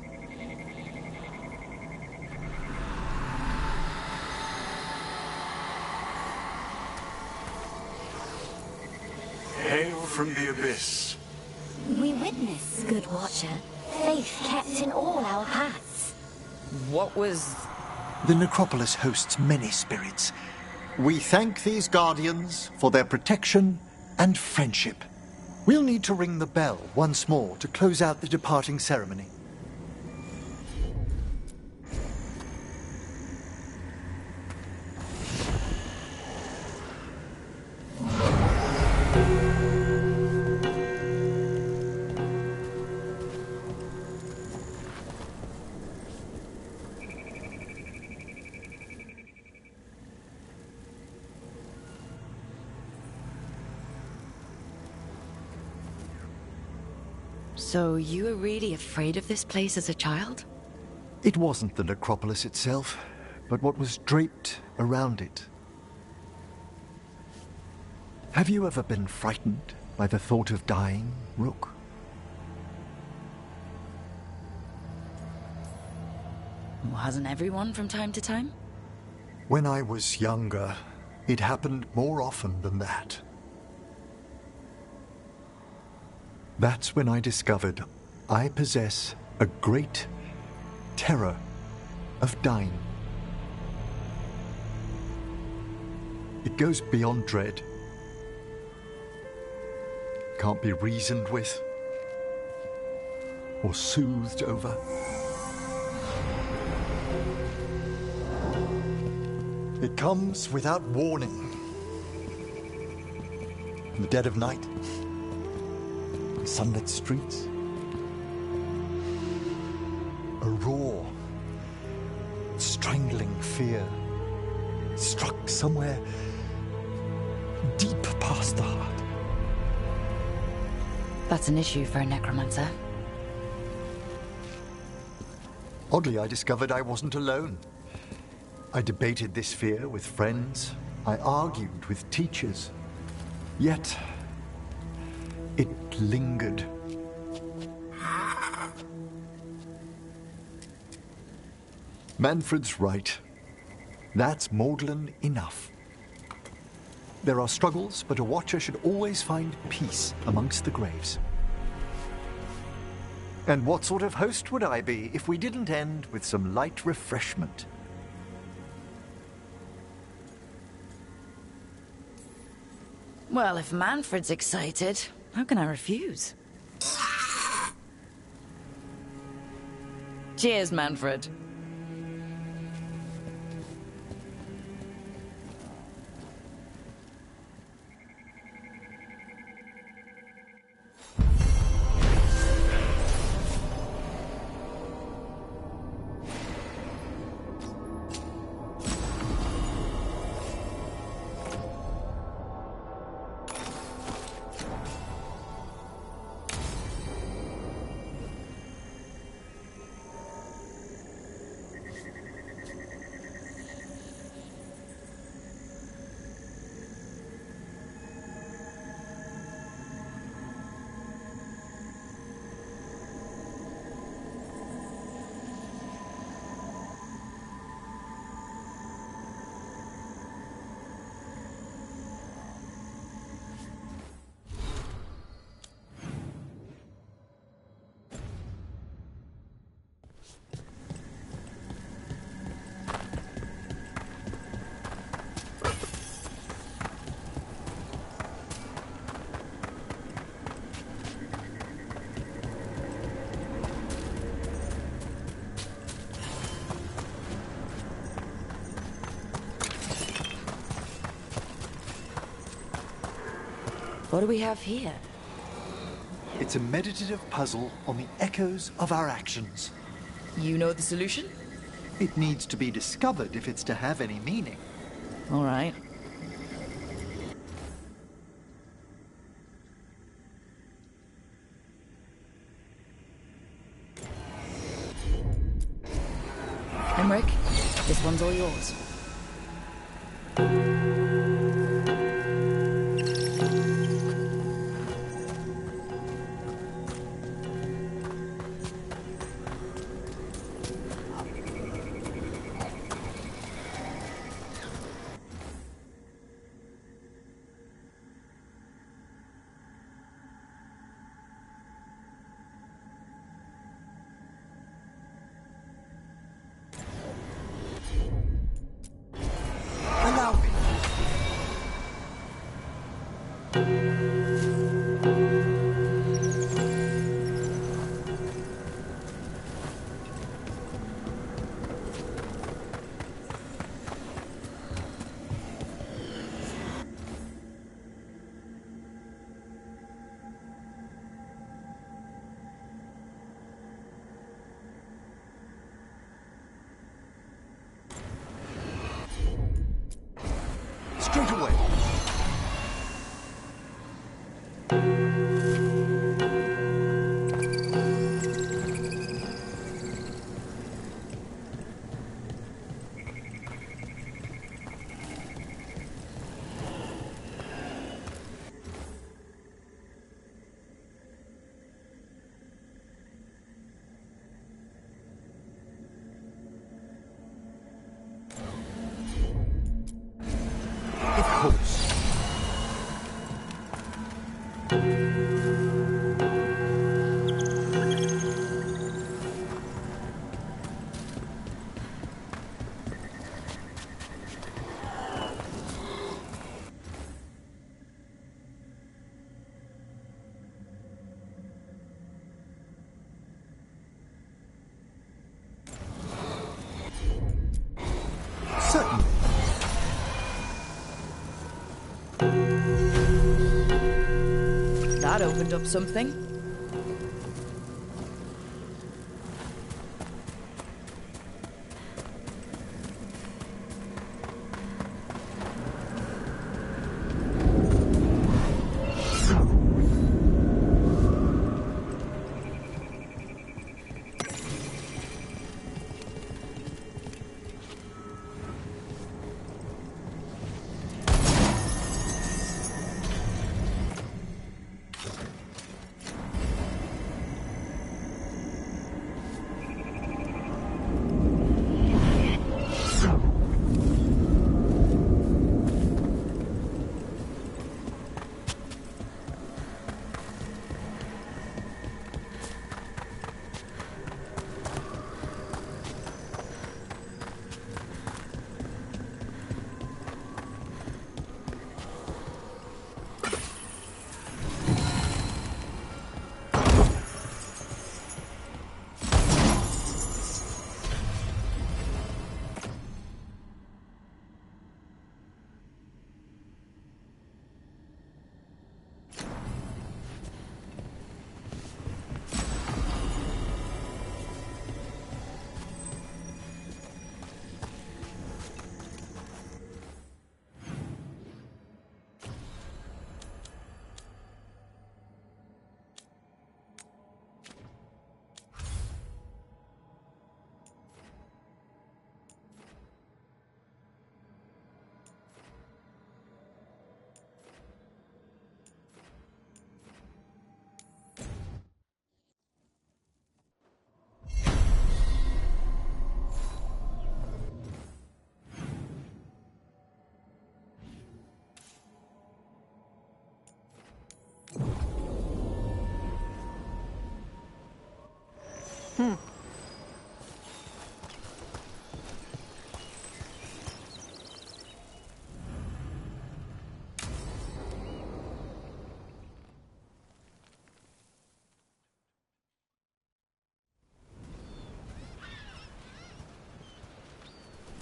[SPEAKER 13] Hail from the abyss.
[SPEAKER 14] We witness, good Watcher, faith kept in all our paths.
[SPEAKER 10] What was...
[SPEAKER 7] The necropolis hosts many spirits. We thank these guardians for their protection and friendship. We'll need to ring the bell once more to close out the departing ceremony.
[SPEAKER 10] So you were really afraid of this place as a child?
[SPEAKER 7] It wasn't the necropolis itself, but what was draped around it. Have you ever been frightened by the thought of dying, Rook?
[SPEAKER 10] Well, hasn't everyone from time to time?
[SPEAKER 7] When I was younger, it happened more often than that. That's when I discovered I possess a great terror of dying. It goes beyond dread. Can't be reasoned with or soothed over. It comes without warning. In the dead of night. Sunlit streets. A raw, strangling fear struck somewhere deep past the heart.
[SPEAKER 10] That's an issue for a necromancer.
[SPEAKER 7] Oddly, I discovered I wasn't alone. I debated this fear with friends. I argued with teachers. Yet, it lingered. Manfred's right. That's maudlin enough. There are struggles, but a Watcher should always find peace amongst the graves. And what sort of host would I be if we didn't end with some light refreshment?
[SPEAKER 10] Well, if Manfred's excited, how can I refuse? Cheers, Manfred. What do we have here?
[SPEAKER 7] It's a meditative puzzle on the echoes of our actions.
[SPEAKER 10] You know the solution?
[SPEAKER 7] It needs to be discovered if it's to have any meaning.
[SPEAKER 10] All right. Emmerich, this one's all yours.
[SPEAKER 7] Allow me. Straight away. Of course. Certainly.
[SPEAKER 10] That opened up something.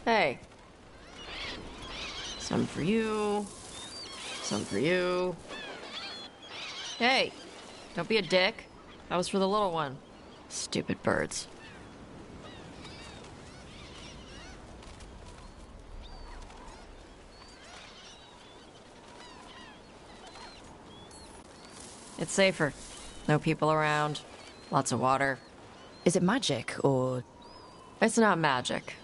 [SPEAKER 11] Hey. Some for you. Some for you. Hey, don't be a dick. That was for the little one. Stupid birds. It's safer. No people around. Lots of water.
[SPEAKER 10] Is it magic, or...?
[SPEAKER 11] It's not magic.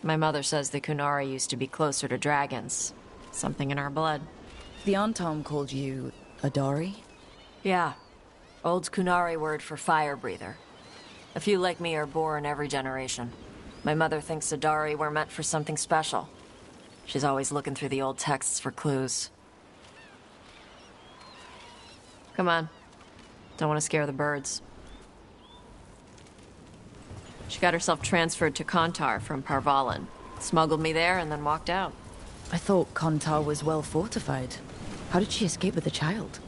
[SPEAKER 11] My mother says the Kunari used to be closer to dragons. Something in our blood.
[SPEAKER 10] The Antom called you a Dari?
[SPEAKER 11] Yeah. Old Kunari word for fire breather. A few like me are born every generation. My mother thinks the Dari were meant for something special. She's always looking through the old texts for clues. Come on. Don't want to scare the birds. She got herself transferred to Kontar from Parvalan. Smuggled me there and then walked out.
[SPEAKER 10] I thought Kontar was well fortified. How did she escape with a child?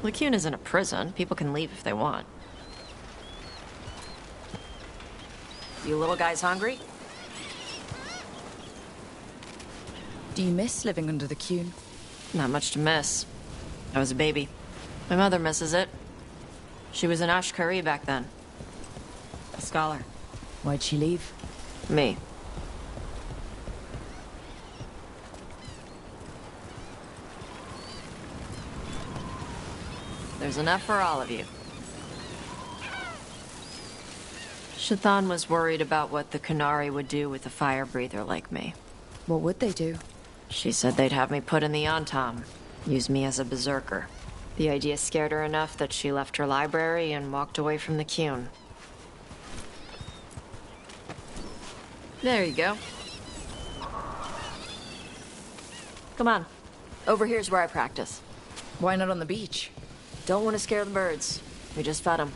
[SPEAKER 11] Lycune isn't a prison. People can leave if they want. You little guys hungry?
[SPEAKER 10] Do you miss living under the Cune?
[SPEAKER 11] Not much to miss. I was a baby. My mother misses it. She was an Ashkari back then. A scholar.
[SPEAKER 10] Why'd she leave?
[SPEAKER 11] Me. There's enough for all of you. Shathan was worried about what the Kunari would do with a fire breather like me.
[SPEAKER 10] What would they do?
[SPEAKER 11] She said they'd have me put in the Antom. Use me as a berserker. The idea scared her enough that she left her library and walked away from the Cune. There you go. Come on. Over here's where I practice.
[SPEAKER 10] Why not on the beach?
[SPEAKER 11] Don't want to scare the birds. We just fed them.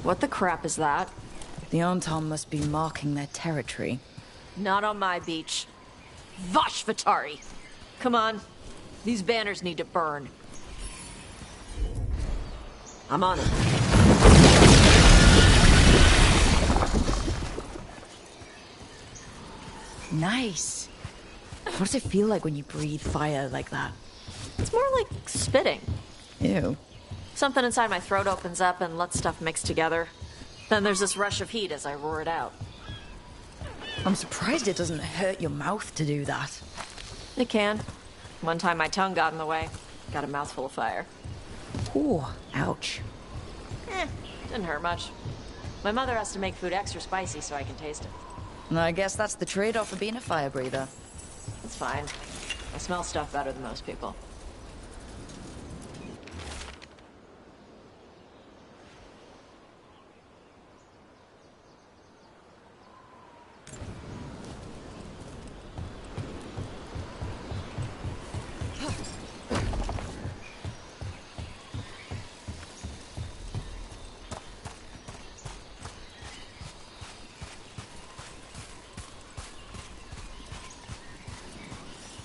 [SPEAKER 11] What the crap is that?
[SPEAKER 10] The Antom must be marking their territory.
[SPEAKER 11] Not on my beach. Vosh Vatari! Come on. These banners need to burn. I'm on it.
[SPEAKER 10] Nice. What does it feel like when you breathe fire like that?
[SPEAKER 11] It's more like spitting.
[SPEAKER 10] Ew.
[SPEAKER 11] Something inside my throat opens up and lets stuff mix together. Then there's this rush of heat as I roar it out.
[SPEAKER 10] I'm surprised it doesn't hurt your mouth to do that.
[SPEAKER 11] It can. One time my tongue got in the way. Got a mouthful of fire.
[SPEAKER 10] Ooh, ouch.
[SPEAKER 11] Didn't hurt much. My mother has to make food extra spicy so I can taste it.
[SPEAKER 10] And I guess that's the trade-off for being a fire breather.
[SPEAKER 11] It's fine. I smell stuff better than most people.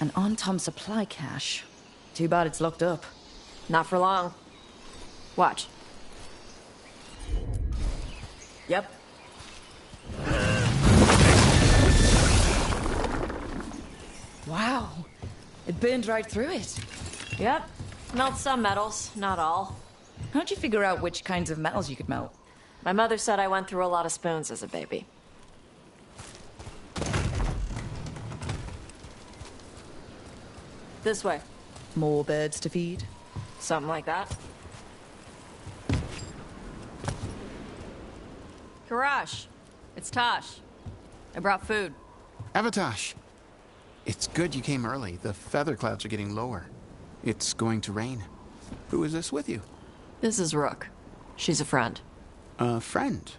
[SPEAKER 10] An Antom supply cache. Too bad it's locked up.
[SPEAKER 11] Not for long. Watch. Yep.
[SPEAKER 10] Wow. It burned right through it.
[SPEAKER 11] Yep. Melts some metals, not all.
[SPEAKER 10] How'd you figure out which kinds of metals you could melt?
[SPEAKER 11] My mother said I went through a lot of spoons as a baby. This way.
[SPEAKER 10] More birds to feed?
[SPEAKER 11] Something like that. Karash, it's Tosh. I brought food.
[SPEAKER 15] Avatosh. It's good you came early. The feather clouds are getting lower. It's going to rain. Who is this with you?
[SPEAKER 11] This is Rook. She's a friend.
[SPEAKER 15] A friend?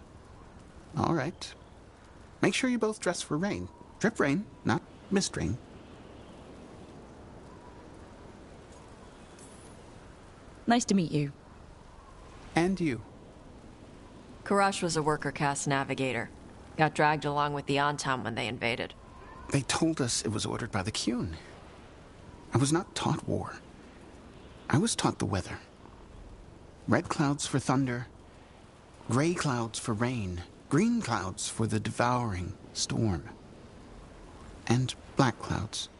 [SPEAKER 15] All right. Make sure you both dress for rain. Drip rain, not mist rain.
[SPEAKER 10] Nice to meet you.
[SPEAKER 15] And you.
[SPEAKER 11] Karash was a worker caste navigator. Got dragged along with the Antom when they invaded.
[SPEAKER 15] They told us it was ordered by the Cune. I was not taught war. I was taught the weather. Red clouds for thunder, Gray clouds for rain, green clouds for the devouring storm, and black clouds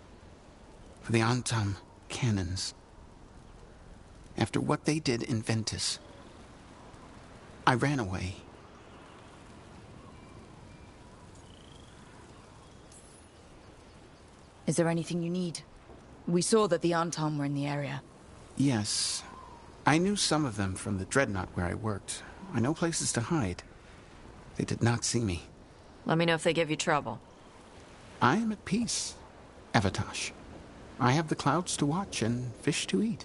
[SPEAKER 15] for the Antam cannons. After what they did in Ventus, I ran away.
[SPEAKER 10] Is there anything you need? We saw that the Antam were in the area.
[SPEAKER 15] Yes. I knew some of them from the dreadnought where I worked. I know places to hide. They did not see me.
[SPEAKER 11] Let me know if they give you trouble.
[SPEAKER 15] I am at peace, Evatosh. I have the clouds to watch and fish to eat.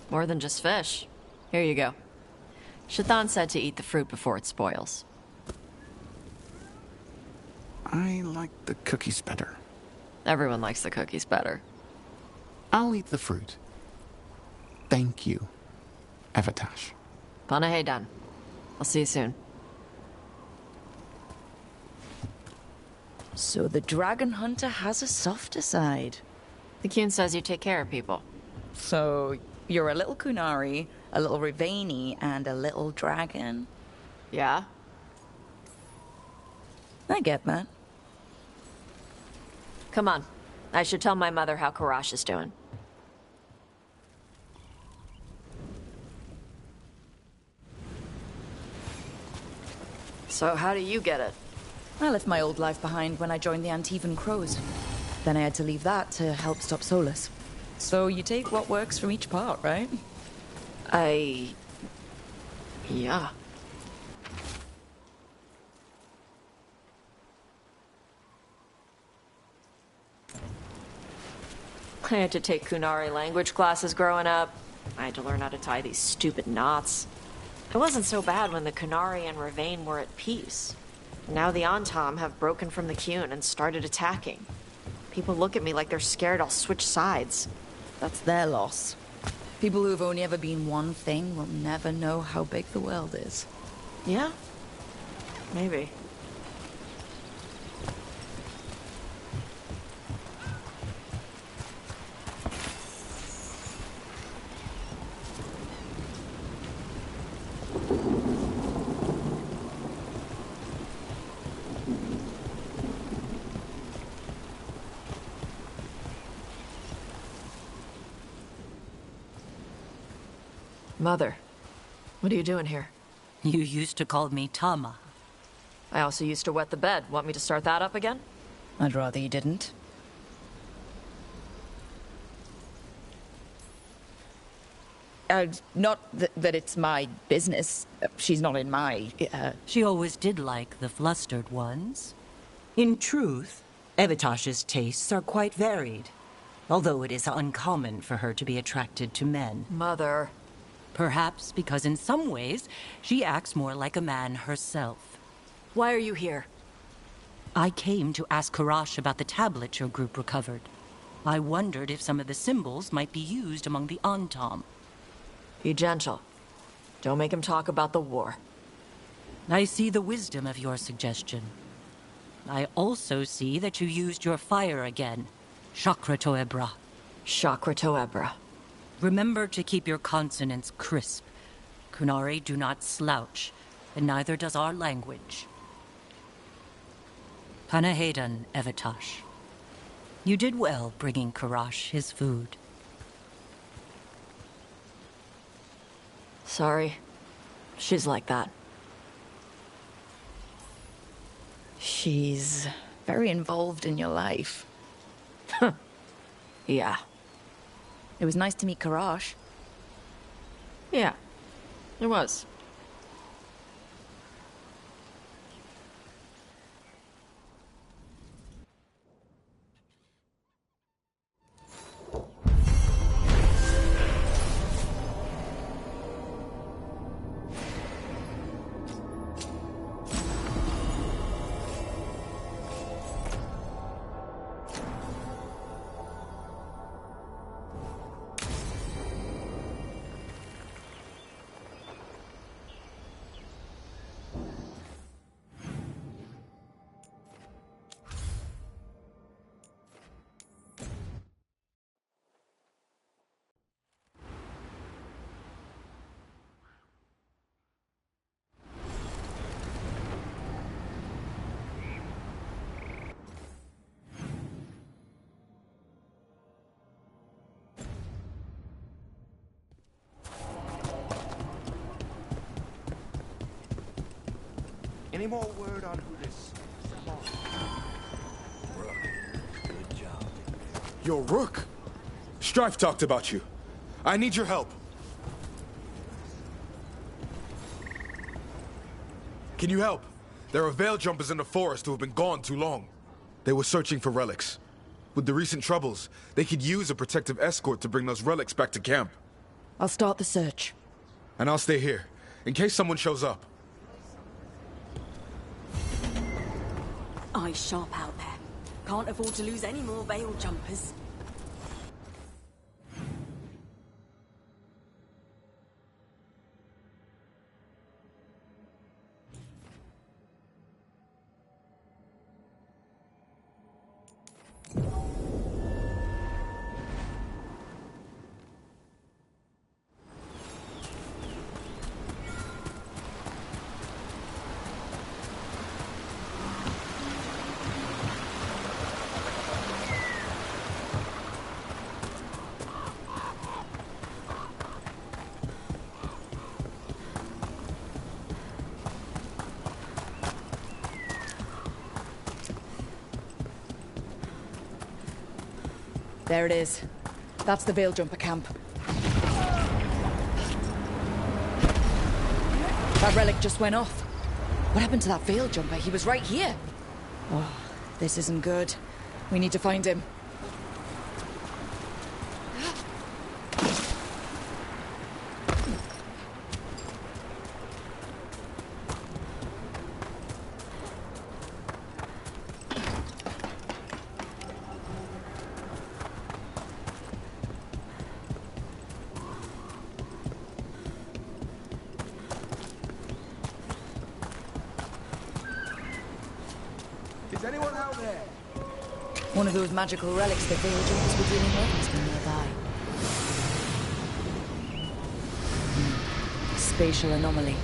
[SPEAKER 11] More than just fish. Here you go. Shathan said to eat the fruit before it spoils.
[SPEAKER 15] I like the cookies better.
[SPEAKER 11] Everyone likes the cookies better.
[SPEAKER 15] I'll eat the fruit. Thank you, Evatosh.
[SPEAKER 11] Panaheydan. I'll see you soon.
[SPEAKER 10] So the dragon hunter has a softer side.
[SPEAKER 11] The Kyun says you take care of people.
[SPEAKER 10] So you're a little Kunari, a little Rivani, and a little dragon?
[SPEAKER 11] Yeah?
[SPEAKER 10] I get that.
[SPEAKER 11] Come on. I should tell my mother how Karash is doing. So how do you get it?
[SPEAKER 10] I left my old life behind when I joined the Antivan Crows. Then I had to leave that to help stop Solus. So you take what works from each part, right?
[SPEAKER 11] Yeah. I had to take Kunari language classes growing up. I had to learn how to tie these stupid knots. It wasn't so bad when the Kunari and Ravain were at peace. Now the Antam have broken from the Kyun and started attacking. People look at me like they're scared I'll switch sides.
[SPEAKER 10] That's their loss. People who've only ever been one thing will never know how big the world is.
[SPEAKER 11] Yeah? Maybe. Mother, what are you doing here?
[SPEAKER 16] You used to call me Tama.
[SPEAKER 11] I also used to wet the bed. Want me to start that up again?
[SPEAKER 10] I'd rather you didn't. Not that it's my business. She's not in my...
[SPEAKER 16] She always did like the flustered ones. In truth, Evatosh's tastes are quite varied, although it is uncommon for her to be attracted to men.
[SPEAKER 11] Mother...
[SPEAKER 16] Perhaps because in some ways, she acts more like a man herself.
[SPEAKER 11] Why are you here?
[SPEAKER 16] I came to ask Karash about the tablet your group recovered. I wondered if some of the symbols might be used among the Antam.
[SPEAKER 11] Be gentle. Don't make him talk about the war.
[SPEAKER 16] I see the wisdom of your suggestion. I also see that you used your fire again. Chakra Toebra.
[SPEAKER 11] Chakra Toebra.
[SPEAKER 16] Remember to keep your consonants crisp. Kunari do not slouch, and neither does our language. Panaheydan, Evatosh. You did well bringing Karash his food.
[SPEAKER 11] Sorry. She's like that.
[SPEAKER 10] She's very involved in your life.
[SPEAKER 11] Yeah.
[SPEAKER 10] It was nice to meet Karash.
[SPEAKER 11] Yeah, it was.
[SPEAKER 17] Any more word on who this...
[SPEAKER 18] Good job.
[SPEAKER 19] Yo, Rook! Strife talked about you. I need your help. Can you help? There are veil jumpers in the forest who have been gone too long. They were searching for relics. With the recent troubles, they could use a protective escort to bring those relics back to camp.
[SPEAKER 10] I'll start the search.
[SPEAKER 19] And I'll stay here, in case someone shows up.
[SPEAKER 6] Eyes sharp out there. Can't afford to lose any more veil jumpers.
[SPEAKER 10] There it is. That's the Veil Jumper camp. That relic just went off. What happened to that Veil Jumper? He was right here. Oh, this isn't good. We need to find him.
[SPEAKER 17] Is anyone out there?
[SPEAKER 10] One of those magical relics the Veil Jumpers were dealing with must be nearby. Spatial anomaly.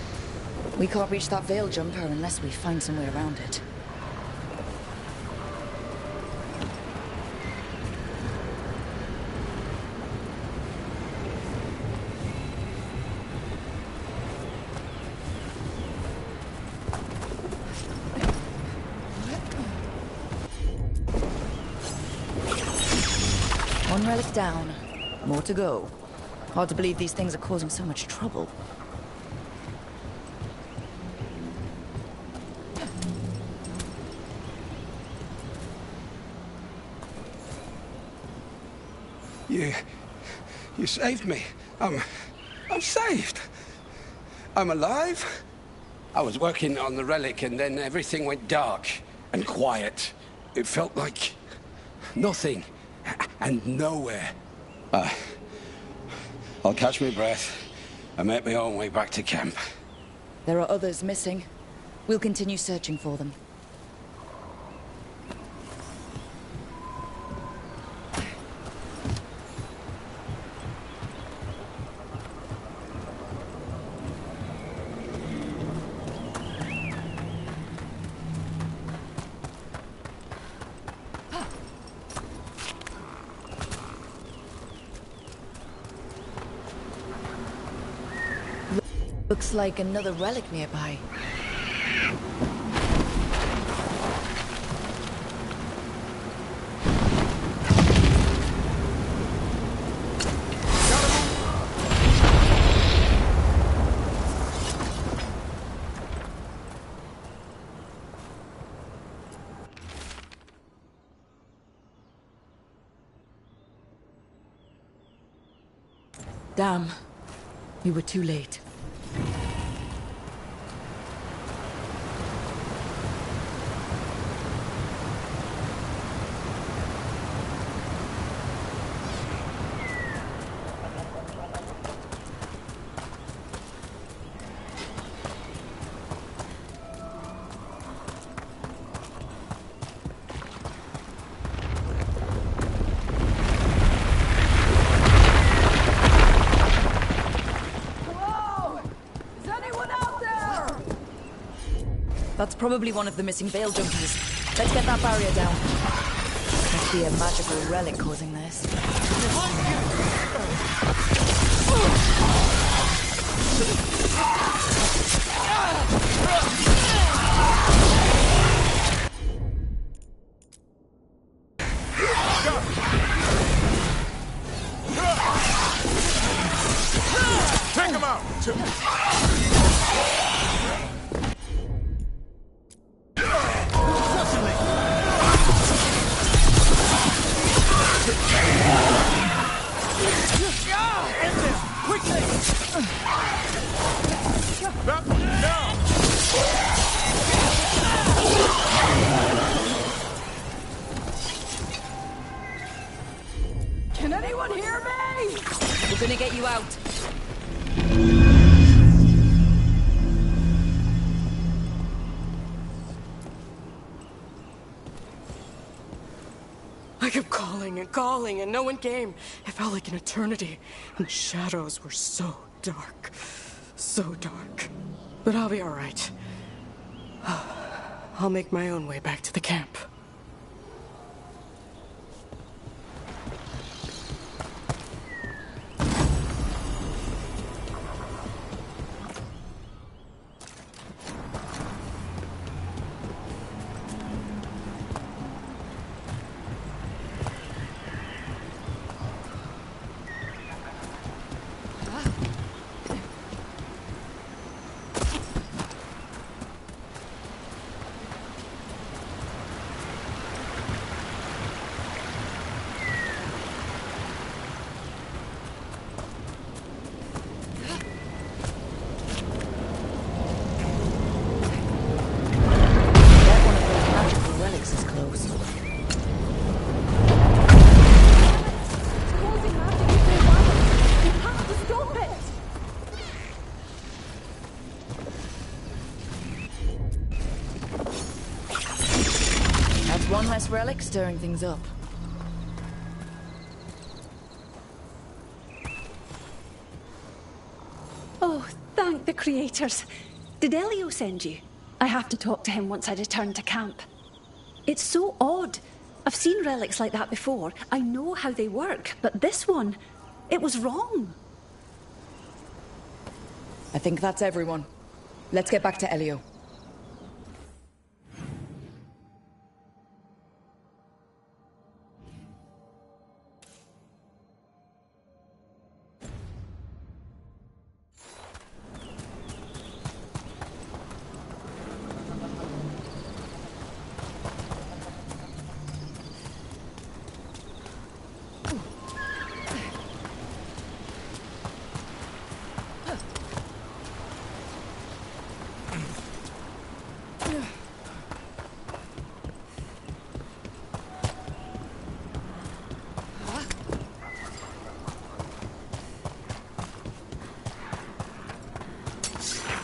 [SPEAKER 10] We can't reach that Veil Jumper unless we find some way around it. One relic down. More to go. Hard to believe these things are causing so much trouble.
[SPEAKER 17] You saved me. I'm saved. I'm alive. I was working on the relic and then everything went dark and quiet. It felt like nothing and nowhere. I'll catch my breath and make my own way back to camp.
[SPEAKER 10] There are others missing. We'll continue searching for them. Looks like another relic nearby. Damn. We were too late. That's probably one of the missing Veil Jumpers. Let's get that barrier down. Must be a magical relic causing this.
[SPEAKER 19] Take him out!
[SPEAKER 20] Can anyone hear me?
[SPEAKER 10] We're gonna get you out.
[SPEAKER 20] I kept calling and no one came. It felt like an eternity, and the shadows were so dark. So dark. But I'll be alright. I'll make my own way back to the camp.
[SPEAKER 10] One less relic stirring things up.
[SPEAKER 21] Oh, thank the creators. Did Elio send you? I have to talk to him once I return to camp. It's so odd. I've seen relics like that before. I know how they work, but this one, it was wrong.
[SPEAKER 10] I think that's everyone. Let's get back to Elio.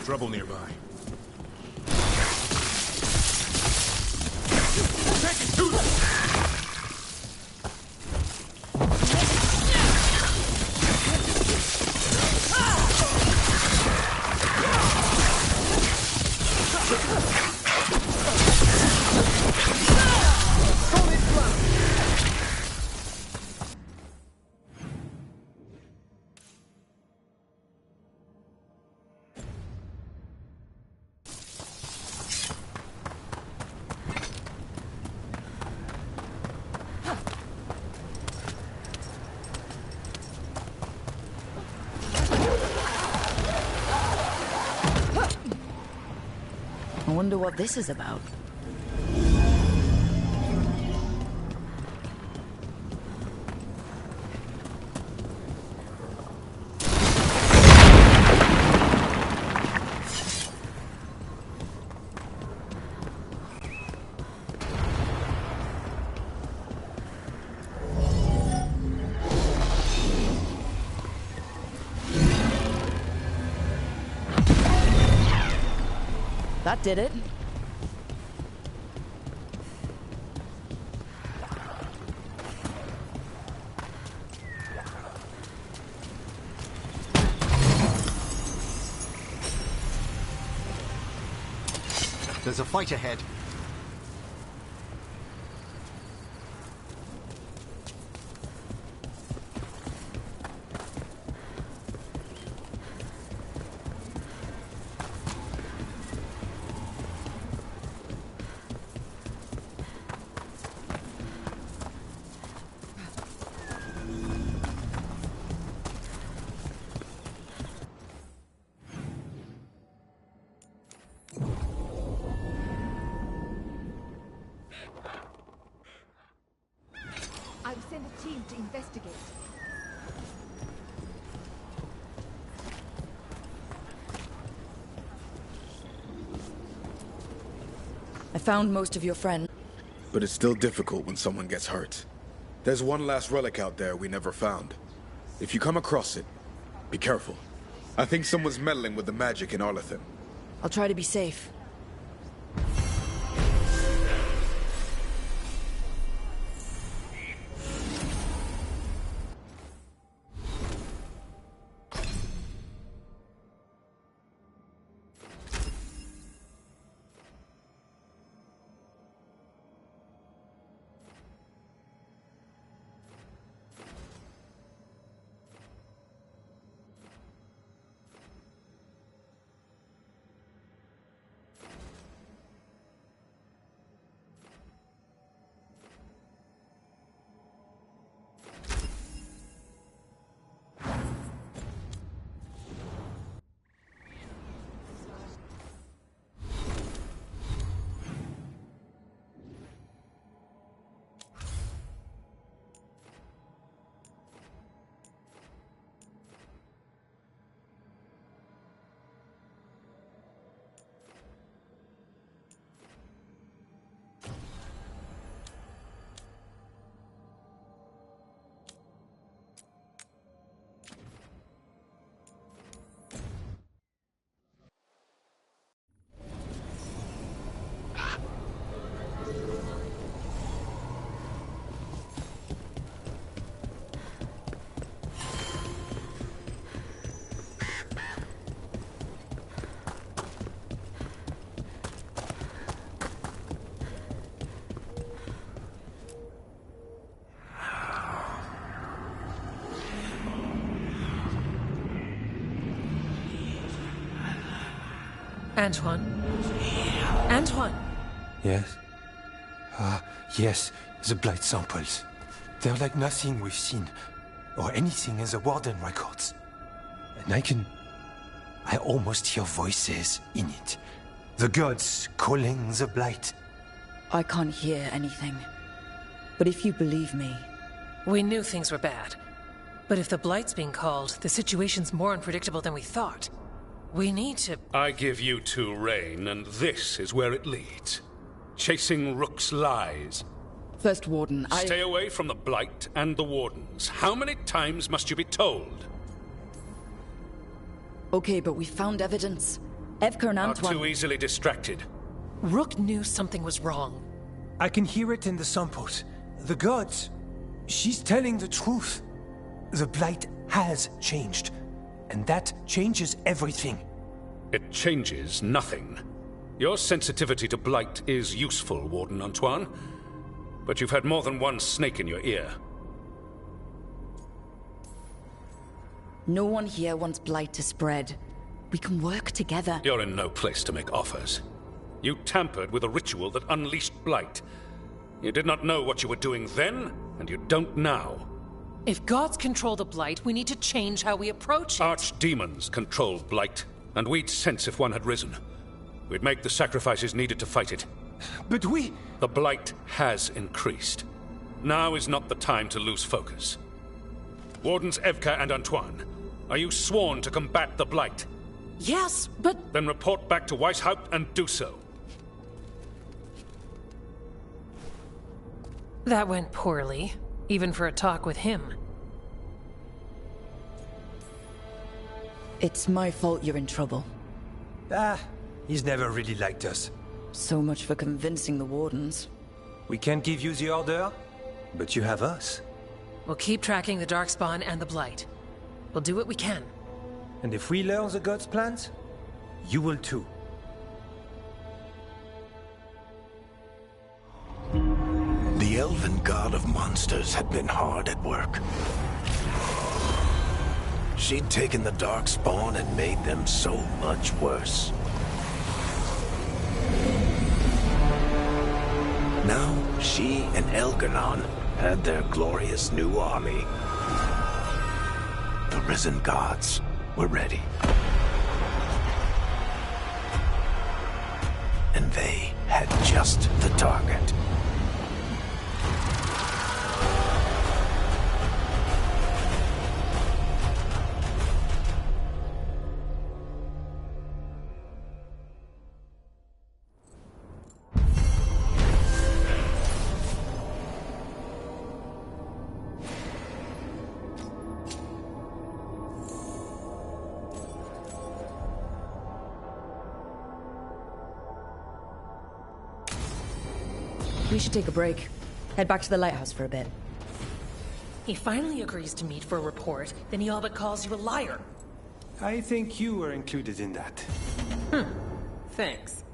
[SPEAKER 19] Trouble nearby. Take it to them!
[SPEAKER 10] I wonder what this is about. That did it.
[SPEAKER 7] There's a fight ahead.
[SPEAKER 3] team to investigate.
[SPEAKER 10] I found most of your friends.
[SPEAKER 19] But it's still difficult when someone gets hurt. There's one last relic out there we never found. If you come across it, be careful. I think someone's meddling with the magic in Arlethan.
[SPEAKER 10] I'll try to be safe.
[SPEAKER 22] Antoine? Antoine!
[SPEAKER 23] Yes? Yes, the blight samples. They're like nothing we've seen, or anything in the Warden records. And I almost hear voices in it. The gods calling the blight.
[SPEAKER 10] I can't hear anything. But if you believe me...
[SPEAKER 22] We knew things were bad. But if the blight's being called, the situation's more unpredictable than we thought. We need to...
[SPEAKER 13] I give you two Rain, and this is where it leads. Chasing Rook's lies.
[SPEAKER 10] First Warden,
[SPEAKER 13] Stay away from the Blight and the Wardens. How many times must you be told?
[SPEAKER 10] Okay, but we found evidence. Evka and Antoine...
[SPEAKER 13] Not too easily distracted.
[SPEAKER 22] Rook knew something was wrong.
[SPEAKER 23] I can hear it in the samples. The gods. She's telling the truth. The blight has changed. And that changes everything.
[SPEAKER 13] It changes nothing. Your sensitivity to blight is useful, Warden Antoine. But you've had more than one snake in your ear.
[SPEAKER 10] No one here wants blight to spread. We can work together.
[SPEAKER 13] You're in no place to make offers. You tampered with a ritual that unleashed blight. You did not know what you were doing then, and you don't now.
[SPEAKER 22] If gods control the blight, we need to change how we approach it.
[SPEAKER 13] Archdemons control blight, and we'd sense if one had risen. We'd make the sacrifices needed to fight it.
[SPEAKER 23] But we...
[SPEAKER 13] The blight has increased. Now is not the time to lose focus. Wardens Evka and Antoine, are you sworn to combat the blight?
[SPEAKER 22] Yes, but...
[SPEAKER 13] Then report back to Weishaupt and do so.
[SPEAKER 22] That went poorly, even for a talk with him.
[SPEAKER 10] It's my fault you're in trouble.
[SPEAKER 23] He's never really liked us.
[SPEAKER 10] So much for convincing the Wardens.
[SPEAKER 23] We can't give you the order, but you have us.
[SPEAKER 22] We'll keep tracking the Darkspawn and the Blight. We'll do what we can.
[SPEAKER 23] And if we learn the gods' plans, you will too.
[SPEAKER 24] The elven god of monsters had been hard at work. She'd taken the Darkspawn and made them so much worse. Now, she and Elgar'nan had their glorious new army. The risen gods were ready. And they had just the target.
[SPEAKER 10] We should take a break. Head back to the lighthouse for a bit.
[SPEAKER 22] He finally agrees to meet for a report, then he all but calls you a liar.
[SPEAKER 23] I think you were included in that.
[SPEAKER 22] Thanks.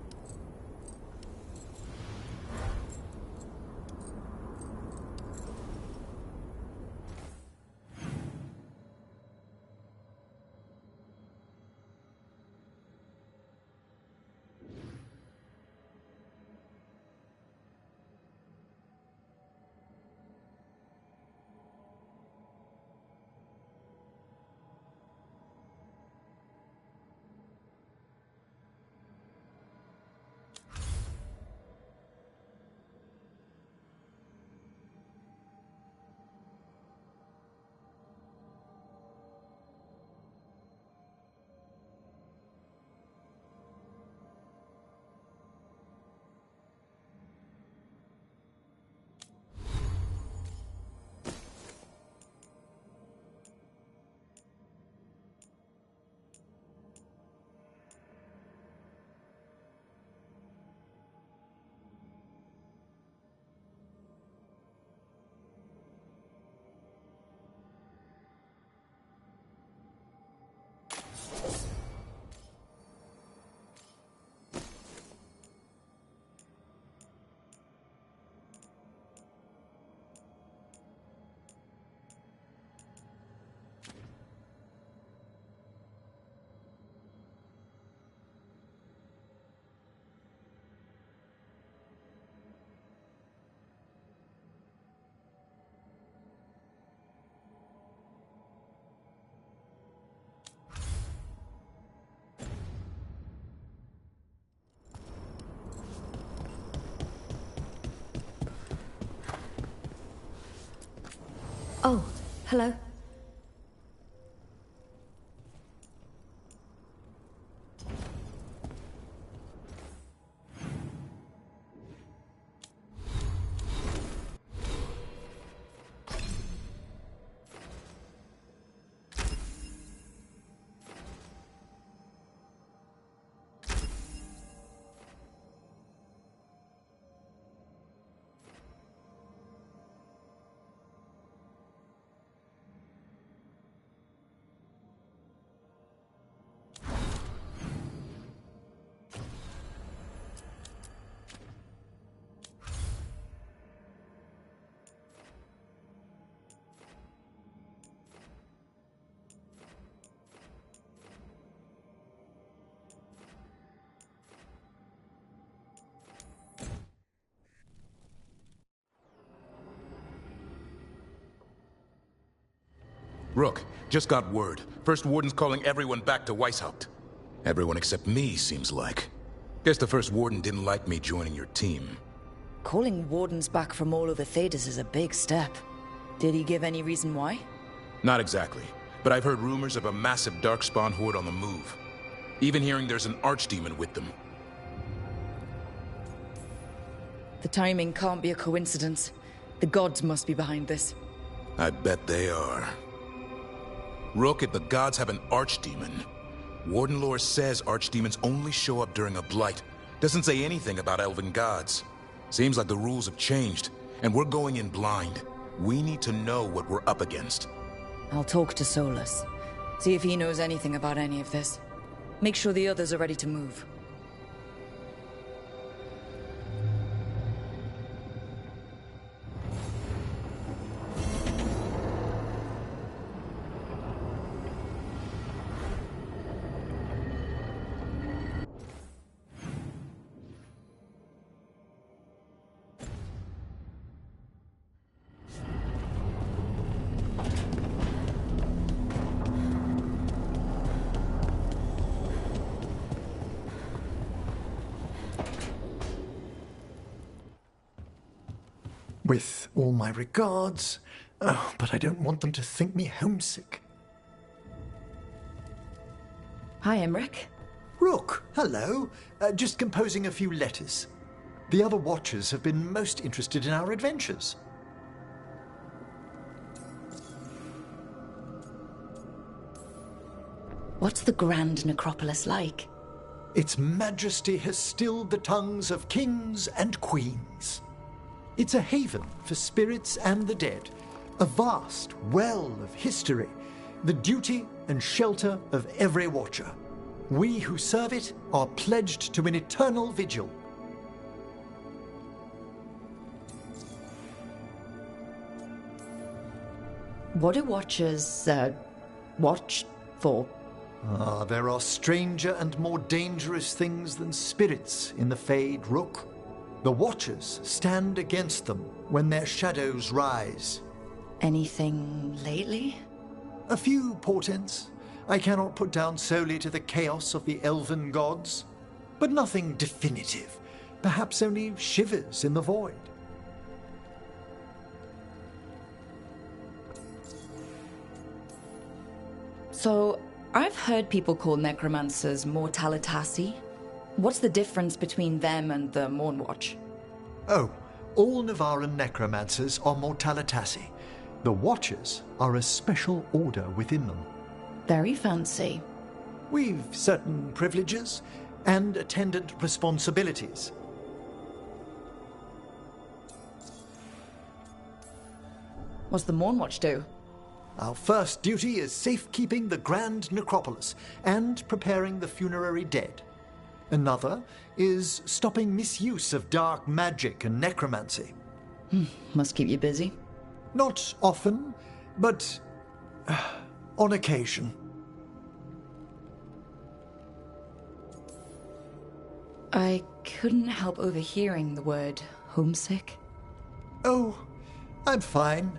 [SPEAKER 10] Oh, hello.
[SPEAKER 5] Rook, just got word. First Warden's calling everyone back to Weishaupt. Everyone except me, seems like. Guess the First Warden didn't like me joining your team.
[SPEAKER 10] Calling wardens back from all over Thedas is a big step. Did he give any reason why?
[SPEAKER 5] Not exactly, but I've heard rumors of a massive Darkspawn horde on the move. Even hearing there's an archdemon with them.
[SPEAKER 10] The timing can't be a coincidence. The gods must be behind this.
[SPEAKER 5] I bet they are. Rook, if the gods have an archdemon, Warden lore says archdemons only show up during a blight. Doesn't say anything about elven gods. Seems like the rules have changed, and we're going in blind. We need to know what we're up against.
[SPEAKER 10] I'll talk to Solus. See if he knows anything about any of this. Make sure the others are ready to move.
[SPEAKER 7] With all my regards. Oh, but I don't want them to think me homesick.
[SPEAKER 10] Hi, Emmerich.
[SPEAKER 7] Rook, hello. Just composing a few letters. The other Watchers have been most interested in our adventures.
[SPEAKER 10] What's the Grand Necropolis like?
[SPEAKER 7] Its majesty has stilled the tongues of kings and queens. It's a haven for spirits and the dead, a vast well of history, the duty and shelter of every watcher. We who serve it are pledged to an eternal vigil.
[SPEAKER 10] What do watchers, watch for?
[SPEAKER 7] There are stranger and more dangerous things than spirits in the Fade Rook. The Watchers stand against them when their shadows rise.
[SPEAKER 10] Anything lately?
[SPEAKER 7] A few portents I cannot put down solely to the chaos of the elven gods, but nothing definitive. Perhaps only shivers in the void.
[SPEAKER 10] So, I've heard people call necromancers mortalitasi. What's the difference between them and the Mornwatch?
[SPEAKER 7] Oh, all Navaran necromancers are mortalitasi. The Watchers are a special order within them.
[SPEAKER 10] Very fancy.
[SPEAKER 7] We've certain privileges and attendant responsibilities.
[SPEAKER 10] What's the Mornwatch do?
[SPEAKER 7] Our first duty is safekeeping the Grand Necropolis and preparing the funerary dead. Another is stopping misuse of dark magic and necromancy.
[SPEAKER 10] Must keep you busy.
[SPEAKER 7] Not often, but on occasion.
[SPEAKER 10] I couldn't help overhearing the word homesick.
[SPEAKER 7] Oh, I'm fine.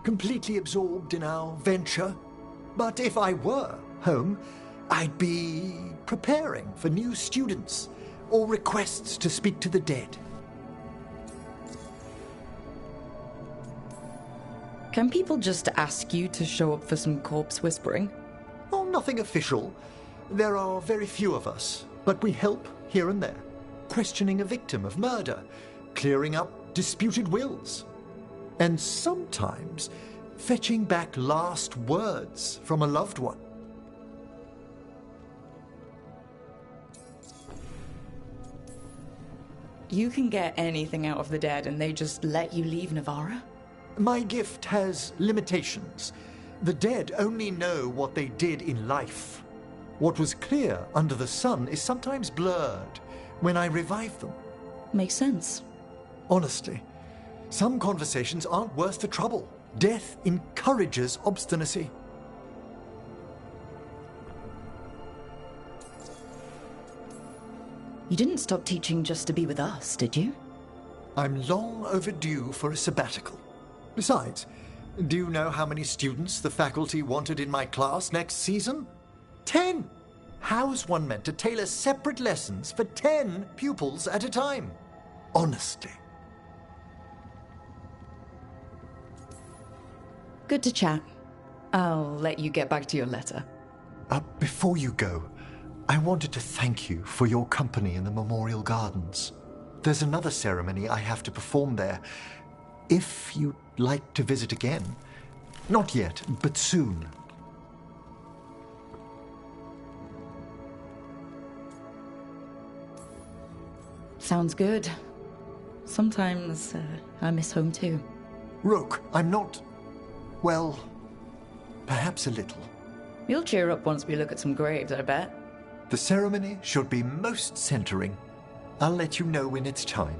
[SPEAKER 7] Completely absorbed in our venture. But if I were home, I'd be preparing for new students or requests to speak to the dead.
[SPEAKER 10] Can people just ask you to show up for some corpse whispering?
[SPEAKER 7] Oh, nothing official. There are very few of us, but we help here and there, questioning a victim of murder, clearing up disputed wills, and sometimes fetching back last words from a loved one.
[SPEAKER 10] You can get anything out of the dead and they just let you leave Navarra?
[SPEAKER 7] My gift has limitations. The dead only know what they did in life. What was clear under the sun is sometimes blurred when I revive them.
[SPEAKER 10] Makes sense.
[SPEAKER 7] Honestly, some conversations aren't worth the trouble. Death encourages obstinacy.
[SPEAKER 10] You didn't stop teaching just to be with us, did you?
[SPEAKER 7] I'm long overdue for a sabbatical. Besides, do you know how many students the faculty wanted in my class next season? 10! How's one meant to tailor separate lessons for 10 pupils at a time? Honestly.
[SPEAKER 10] Good to chat. I'll let you get back to your letter.
[SPEAKER 7] Before you go, I wanted to thank you for your company in the Memorial Gardens. There's another ceremony I have to perform there. If you'd like to visit again. Not yet, but soon.
[SPEAKER 10] Sounds good. Sometimes I miss home too.
[SPEAKER 7] Rook, I'm not... well, perhaps a little.
[SPEAKER 10] You'll cheer up once we look at some graves, I bet.
[SPEAKER 7] The ceremony should be most centering. I'll let you know when it's time.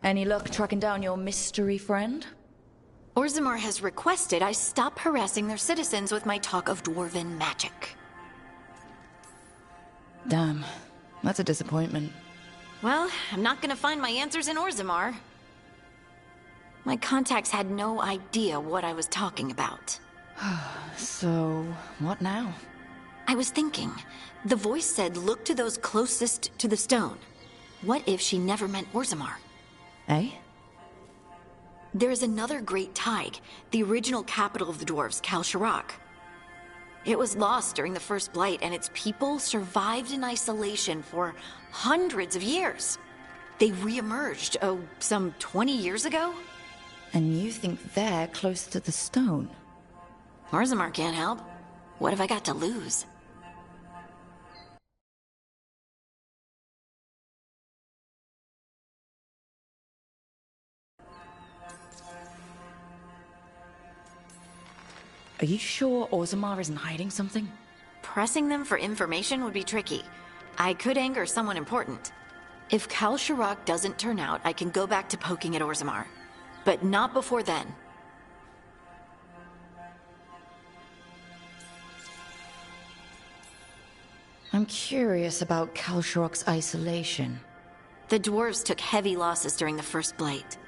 [SPEAKER 10] Any luck tracking down your mystery friend?
[SPEAKER 6] Orzammar has requested I stop harassing their citizens with my talk of dwarven magic.
[SPEAKER 10] Damn, that's a disappointment.
[SPEAKER 6] Well, I'm not gonna find my answers in Orzammar. My contacts had no idea what I was talking about.
[SPEAKER 10] So, what now?
[SPEAKER 6] I was thinking. The voice said look to those closest to the stone. What if she never meant Orzammar?
[SPEAKER 10] Eh?
[SPEAKER 6] There is another great tide, the original capital of the dwarves, Kalsharak. It was lost during the First Blight, and its people survived in isolation for hundreds of years. They re-emerged, some 20 years ago?
[SPEAKER 10] And you think they're close to the stone?
[SPEAKER 6] Orzammar can't help. What have I got to lose?
[SPEAKER 10] Are you sure Orzammar isn't hiding something?
[SPEAKER 6] Pressing them for information would be tricky. I could anger someone important. If Kalsharak doesn't turn out, I can go back to poking at Orzammar. But not before then.
[SPEAKER 10] I'm curious about Kalsharak's isolation.
[SPEAKER 6] The dwarves took heavy losses during the First Blight.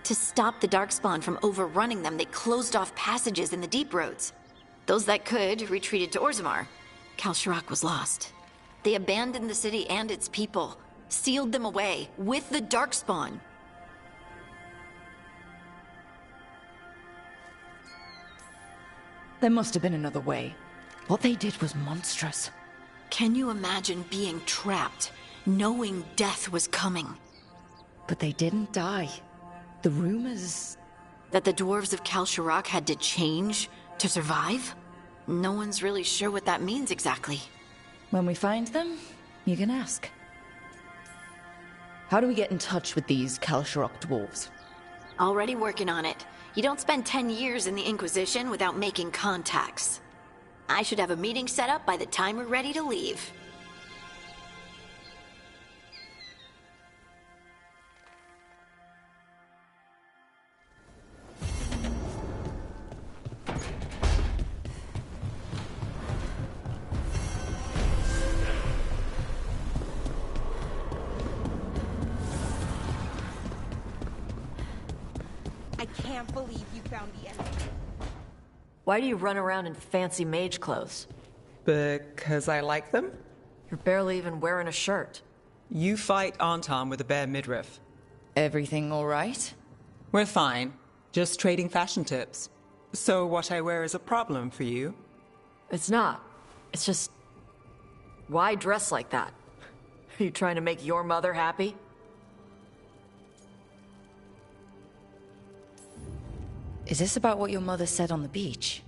[SPEAKER 6] To stop the Darkspawn from overrunning them, they closed off passages in the deep roads. Those that could retreated to Orzammar. Kalsharak was lost. They abandoned the city and its people, sealed them away with the Darkspawn.
[SPEAKER 10] There must have been another way. What they did was monstrous.
[SPEAKER 6] Can you imagine being trapped, knowing death was coming?
[SPEAKER 10] But they didn't die. The rumors...
[SPEAKER 6] That the dwarves of Kalsharak had to change to survive? No one's really sure what that means exactly.
[SPEAKER 10] When we find them, you can ask. How do we get in touch with these Kalsharak dwarves?
[SPEAKER 6] Already working on it. You don't spend 10 years in the Inquisition without making contacts. I should have a meeting set up by the time we're ready to leave.
[SPEAKER 1] I can't believe you found the enemy.
[SPEAKER 11] Why do you run around in fancy mage clothes?
[SPEAKER 3] Because I like them?
[SPEAKER 11] You're barely even wearing a shirt.
[SPEAKER 3] You fight Anton with a bare midriff.
[SPEAKER 10] Everything all right?
[SPEAKER 3] We're fine. Just trading fashion tips. So what I wear is a problem for you?
[SPEAKER 11] It's not. It's just... Why dress like that? Are you trying to make your mother happy?
[SPEAKER 10] Is this about what your mother said on the beach?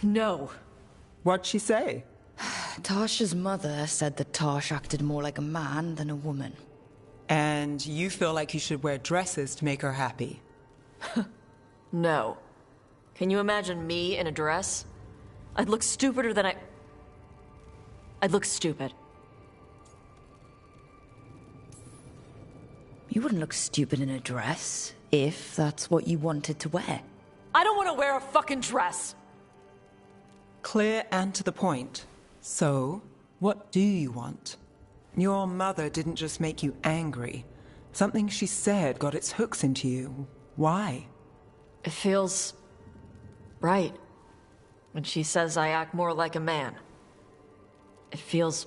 [SPEAKER 11] No.
[SPEAKER 3] What'd she say?
[SPEAKER 10] Tasha's mother said that Tash acted more like a man than a woman.
[SPEAKER 3] And you feel like you should wear dresses to make her happy?
[SPEAKER 11] No. Can you imagine me in a dress? I'd look stupider than I'd look stupid.
[SPEAKER 10] You wouldn't look stupid in a dress, if that's what you wanted to wear.
[SPEAKER 11] I don't want to wear a fucking dress!
[SPEAKER 3] Clear and to the point. So, what do you want? Your mother didn't just make you angry. Something she said got its hooks into you. Why?
[SPEAKER 11] It feels... right. When she says I act more like a man. It feels...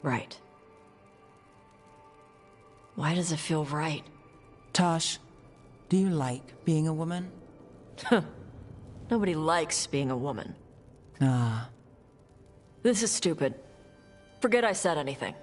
[SPEAKER 11] right. Why does it feel right?
[SPEAKER 3] Tosh, do you like being a woman?
[SPEAKER 11] Nobody likes being a woman.
[SPEAKER 3] Ah.
[SPEAKER 11] This is stupid. Forget I said anything.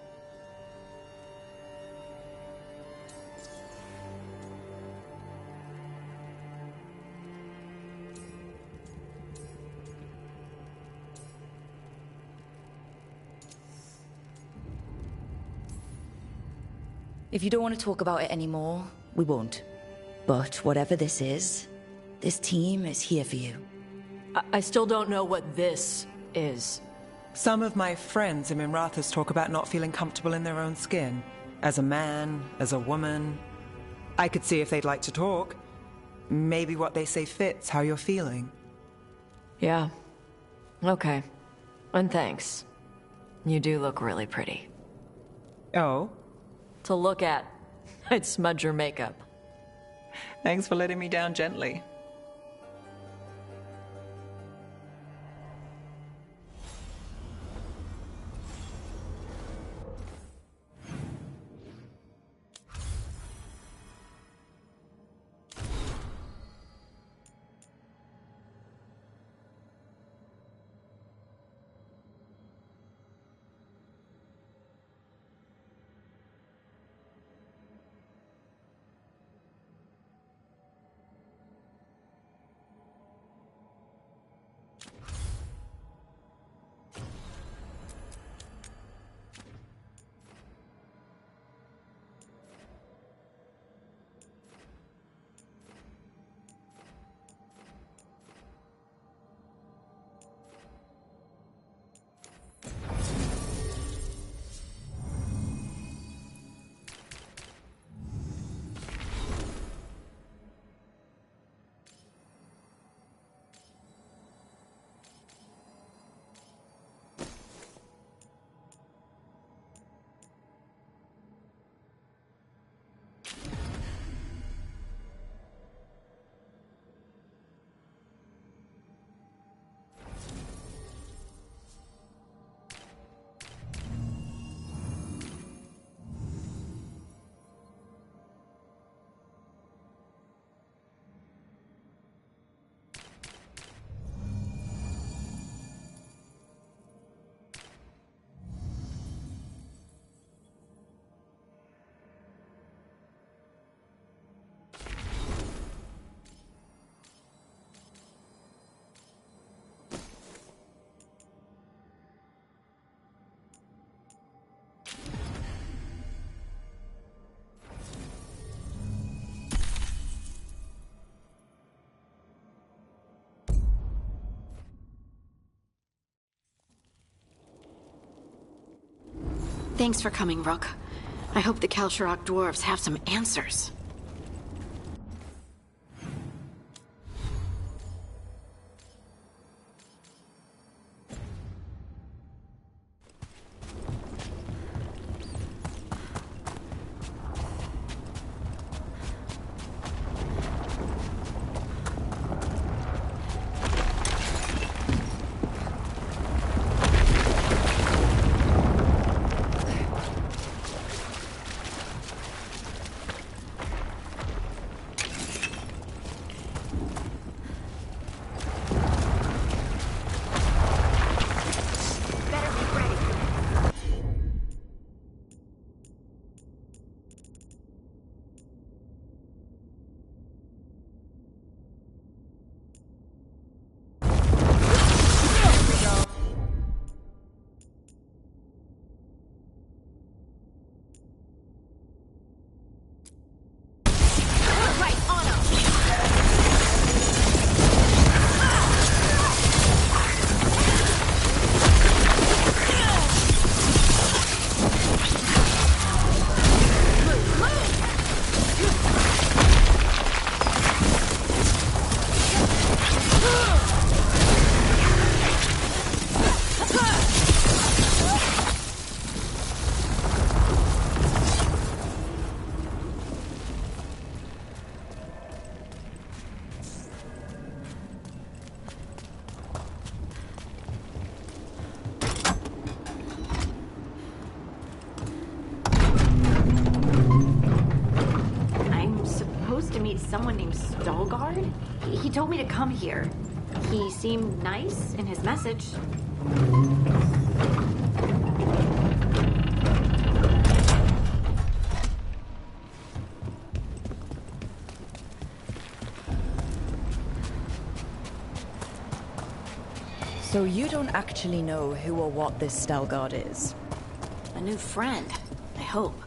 [SPEAKER 10] If you don't want to talk about it anymore, we won't. But whatever this team is here for you.
[SPEAKER 11] I still don't know what this is.
[SPEAKER 3] Some of my friends in Minrathous talk about not feeling comfortable in their own skin. As a man, as a woman. I could see if they'd like to talk. Maybe what they say fits how you're feeling.
[SPEAKER 11] Yeah. Okay. And thanks. You do look really pretty.
[SPEAKER 3] Oh?
[SPEAKER 11] To look at. I'd smudge your makeup.
[SPEAKER 3] Thanks for letting me down gently.
[SPEAKER 6] Thanks for coming, Rook. I hope the Kalsharok dwarves have some answers. Someone named Veilguard? He told me to come here. He seemed nice in his message.
[SPEAKER 10] So you don't actually know who or what this Veilguard is?
[SPEAKER 6] A new friend, I hope.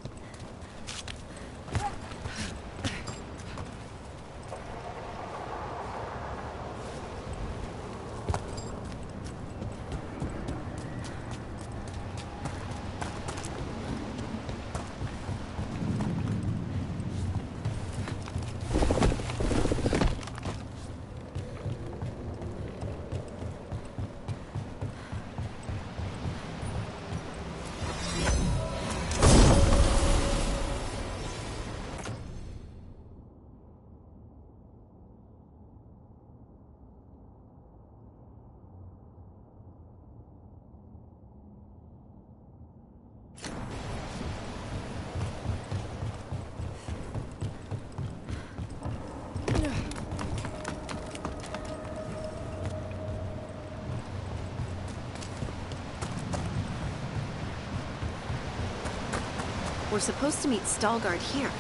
[SPEAKER 6] We're supposed to meet Veilguard here.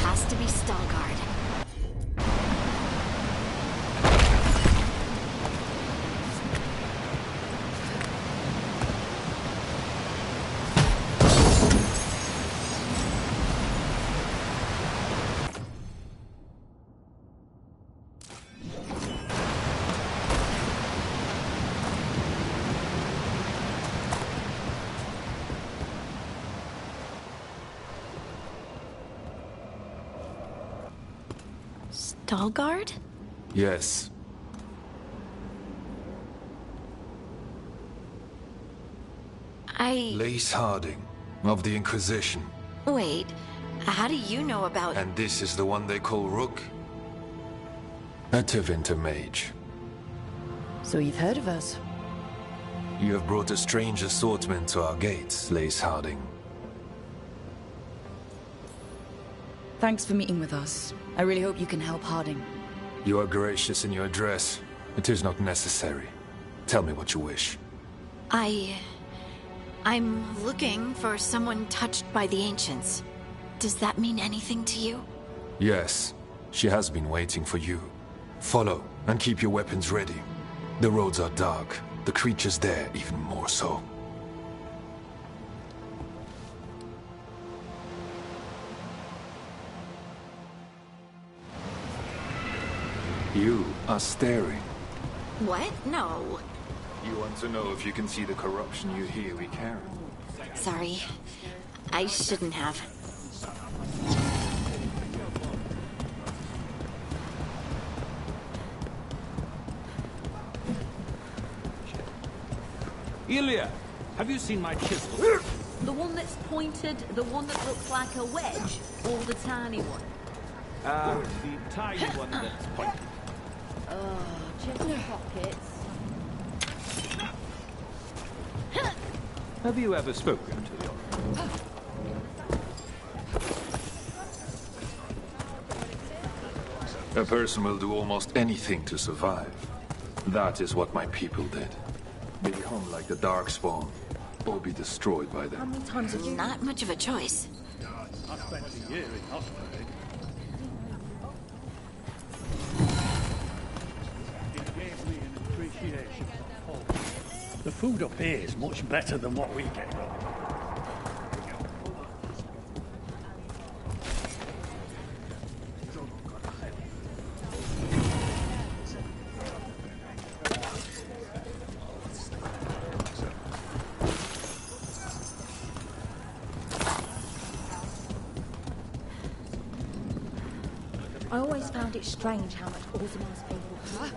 [SPEAKER 6] Has to be Veilguard. Veilguard?
[SPEAKER 23] Yes. Lace Harding, of the Inquisition.
[SPEAKER 6] Wait, how do you know about...
[SPEAKER 23] And this is the one they call Rook? A Tevinter mage.
[SPEAKER 10] So you've heard of us?
[SPEAKER 23] You have brought a strange assortment to our gates, Lace Harding.
[SPEAKER 10] Thanks for meeting with us. I really hope you can help Harding.
[SPEAKER 23] You are gracious in your address. It is not necessary. Tell me what you wish.
[SPEAKER 6] I'm looking for someone touched by the Ancients. Does that mean anything to you?
[SPEAKER 23] Yes, she has been waiting for you. Follow, and keep your weapons ready. The roads are dark. The creatures there even more so. You are staring.
[SPEAKER 6] What? No.
[SPEAKER 23] You want to know if you can see the corruption you hear we carry?
[SPEAKER 6] Sorry. I shouldn't have.
[SPEAKER 2] Ilya, have you seen my chisel?
[SPEAKER 4] The one that's pointed, the one that looks like a wedge, or the tiny one?
[SPEAKER 2] The tiny one that's pointed.
[SPEAKER 4] Oh, check your pockets.
[SPEAKER 2] Have you ever spoken to the Oracle?
[SPEAKER 23] A person will do almost anything to survive. That is what my people did. Become like the Darkspawn, or be destroyed by them.
[SPEAKER 6] How many times have you... Not much of a choice.
[SPEAKER 2] I spent a year in Osprey. It gave me an appreciation for home. The food up here is much better than what we get.
[SPEAKER 14] I always found it strange how much Orzamar's people have.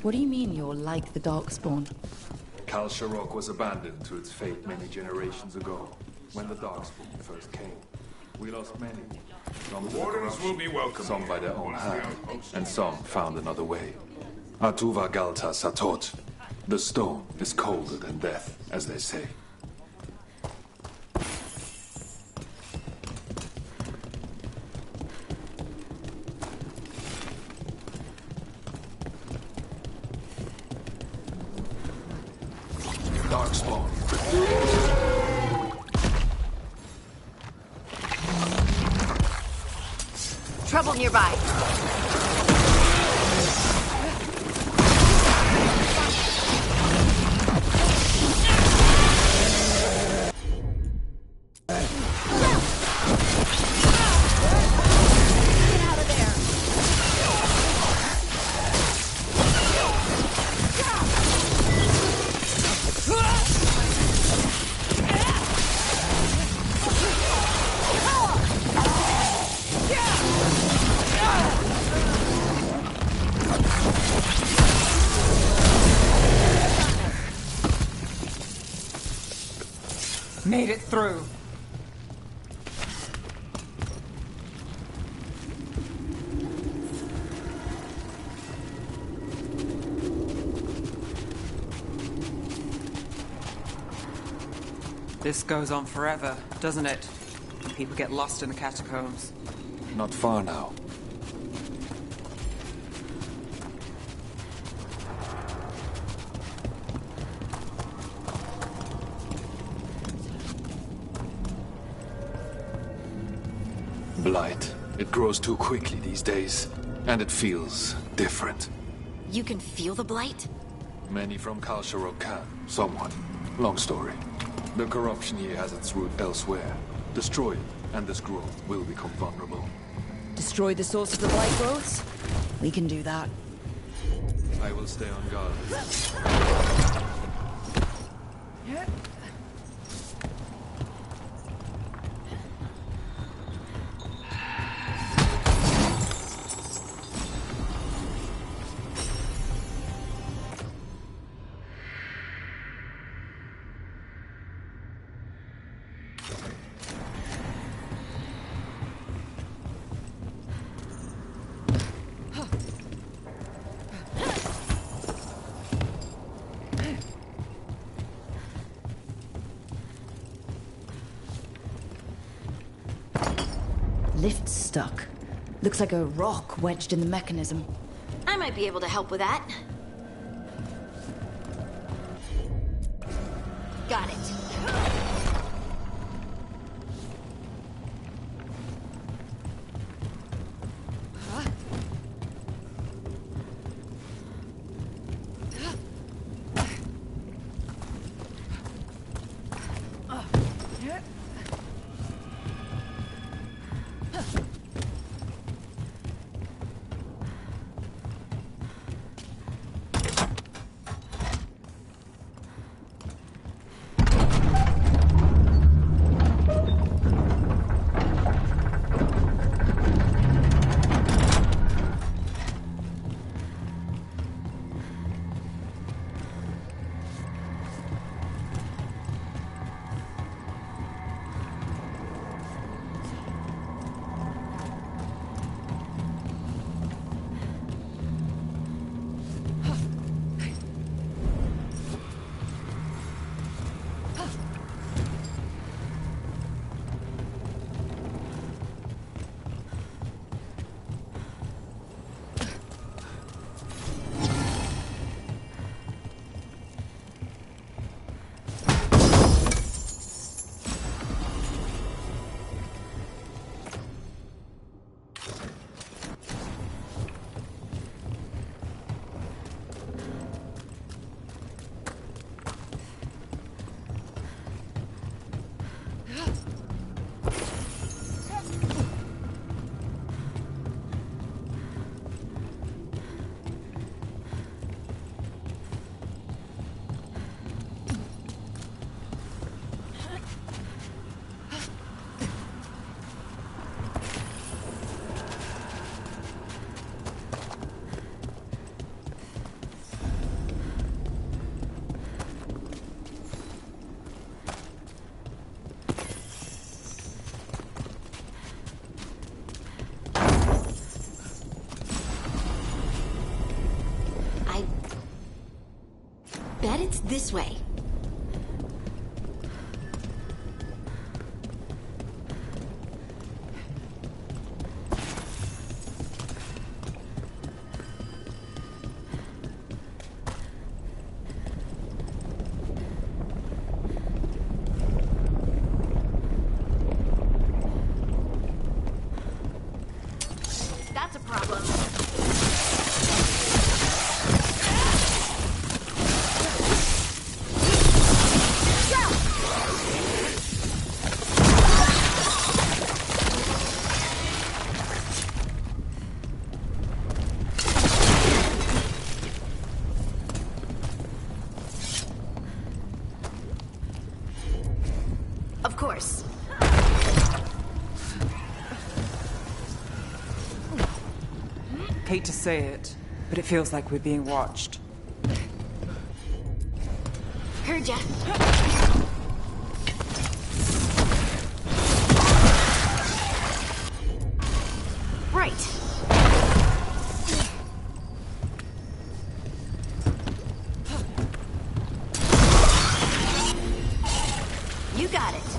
[SPEAKER 10] What do you mean you're like the Darkspawn?
[SPEAKER 23] Kal Sharok was abandoned to its fate many generations ago, when the Darkspawn first came. We lost many. Some to
[SPEAKER 5] Wardens will be welcome.
[SPEAKER 23] some by their own hand, and some found another way. Atuva Galta Satot. The stone is colder than death, as they say. Darkspawn.
[SPEAKER 6] Trouble nearby.
[SPEAKER 3] Made it through. This goes on forever, doesn't it? People get lost in the catacombs.
[SPEAKER 8] Not far now. Blight. It grows too quickly these days, and it feels different.
[SPEAKER 6] You can feel the blight?
[SPEAKER 8] Many from Kalsharok can, somewhat. Long story. The corruption here has its root elsewhere. Destroy it, and this growth will become vulnerable.
[SPEAKER 10] Destroy the source of the blight growths? We can do that.
[SPEAKER 8] I will stay on guard.
[SPEAKER 10] Lift's stuck. Looks like a rock wedged in the mechanism.
[SPEAKER 6] I might be able to help with that. Got it. Bet it's this way. That's a problem. Of course.
[SPEAKER 3] Hate to say it, but it feels like we're being watched.
[SPEAKER 6] Heard ya. You got it.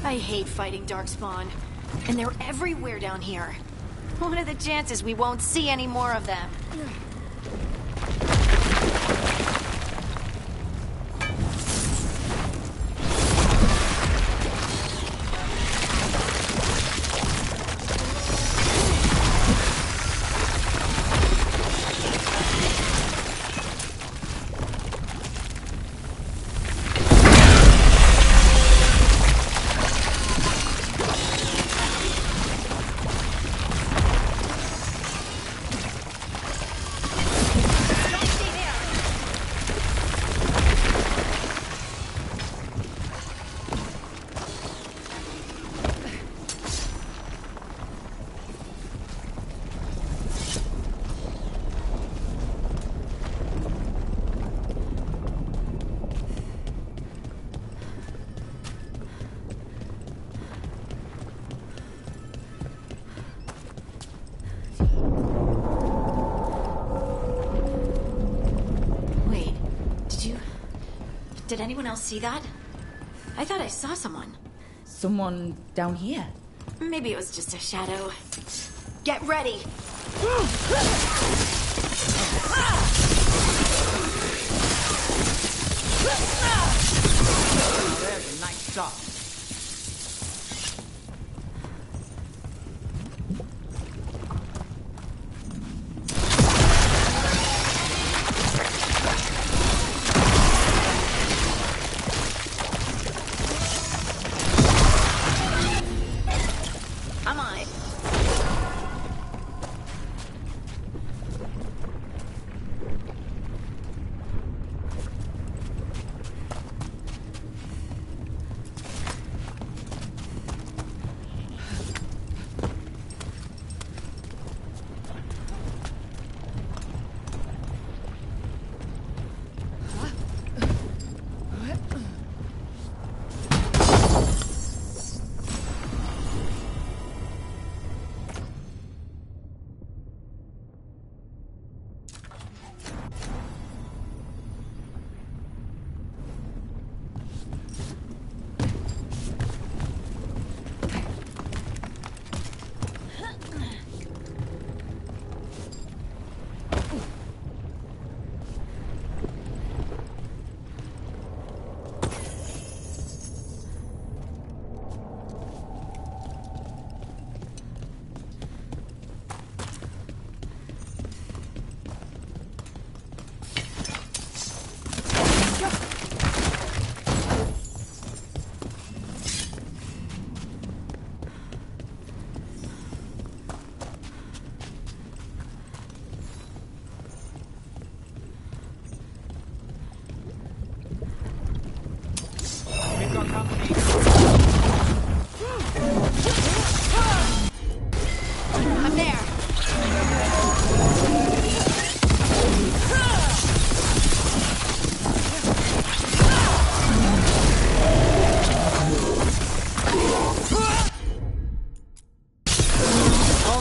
[SPEAKER 6] I hate fighting Darkspawn. And they're everywhere down here. What are the chances we won't see any more of them? Did anyone else see that? I thought I saw someone.
[SPEAKER 10] Someone down here?
[SPEAKER 6] Maybe it was just a shadow. Get ready!
[SPEAKER 9] There's a nice shot.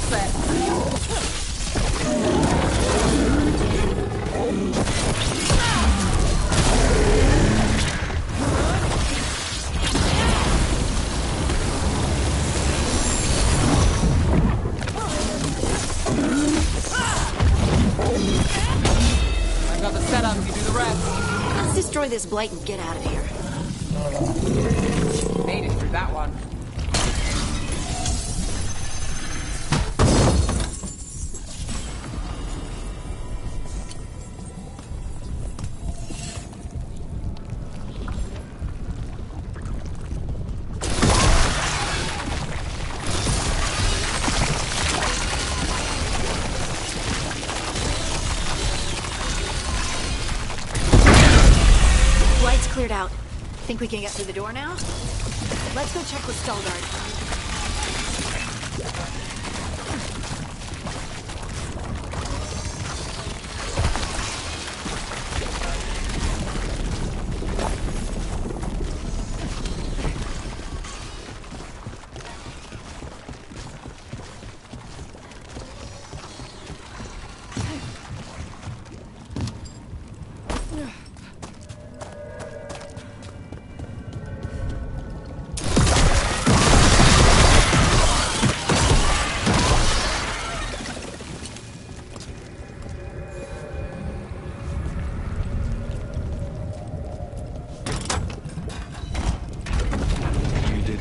[SPEAKER 22] set. I've got the setup, you do the rest.
[SPEAKER 6] Let's destroy this blight and get out of here.
[SPEAKER 22] Made it through that one.
[SPEAKER 6] Light's cleared out. Think we can get through the door now? Let's go check with Veilguard.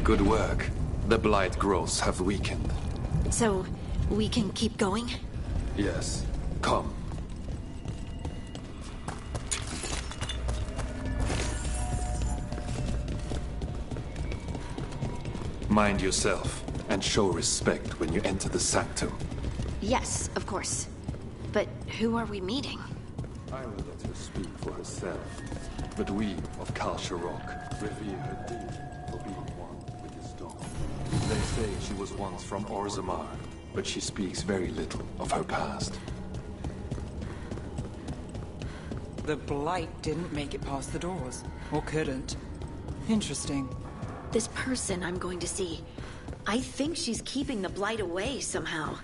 [SPEAKER 8] Good work. The blight growths have weakened.
[SPEAKER 6] So, we can keep going?
[SPEAKER 8] Yes. Come. Mind yourself, and show respect when you enter the sanctum.
[SPEAKER 6] Yes, of course. But who are we meeting?
[SPEAKER 8] I will let her speak for herself. But we of Kalsha Rock revere her deeply for being one with the stone. They say she was once from Orzammar, but she speaks very little of her past.
[SPEAKER 3] The blight didn't make it past the doors. Or couldn't. Interesting.
[SPEAKER 6] This person I'm going to see. I think she's keeping the blight away somehow.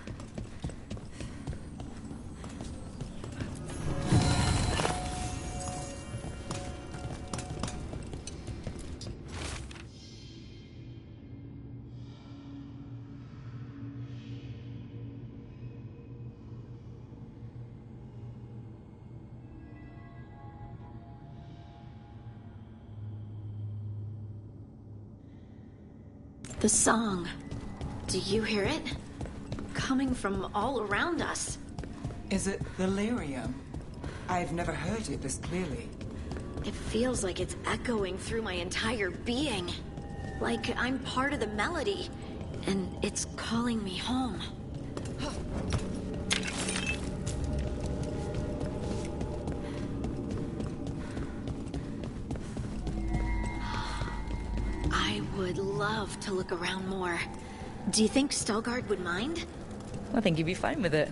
[SPEAKER 6] The song. Do you hear it? Coming from all around us.
[SPEAKER 3] Is it the lyrium? I've never heard it this clearly.
[SPEAKER 6] It feels like it's echoing through my entire being. Like I'm part of the melody, and it's calling me home. I would love to look around more. Do you think Veilguard would mind?
[SPEAKER 10] I think he'd be fine with it.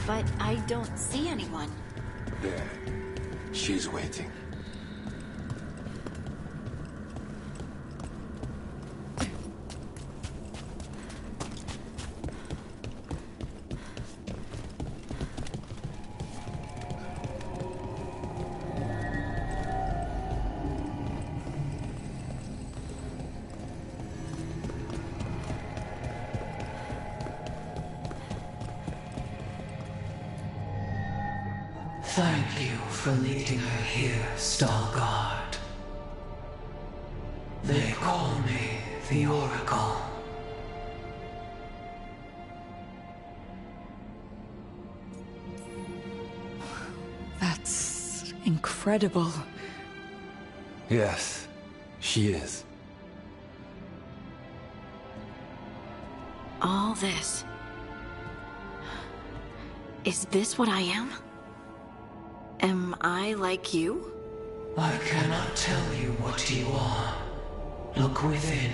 [SPEAKER 6] but I don't see anyone.
[SPEAKER 8] There. She's waiting.
[SPEAKER 9] Thank you for leading her here, Veilguard. They call me the Oracle.
[SPEAKER 20] That's incredible.
[SPEAKER 8] Yes, she is.
[SPEAKER 6] All this. Is this what I am? Am I like you?
[SPEAKER 9] I cannot tell you what you are. Look within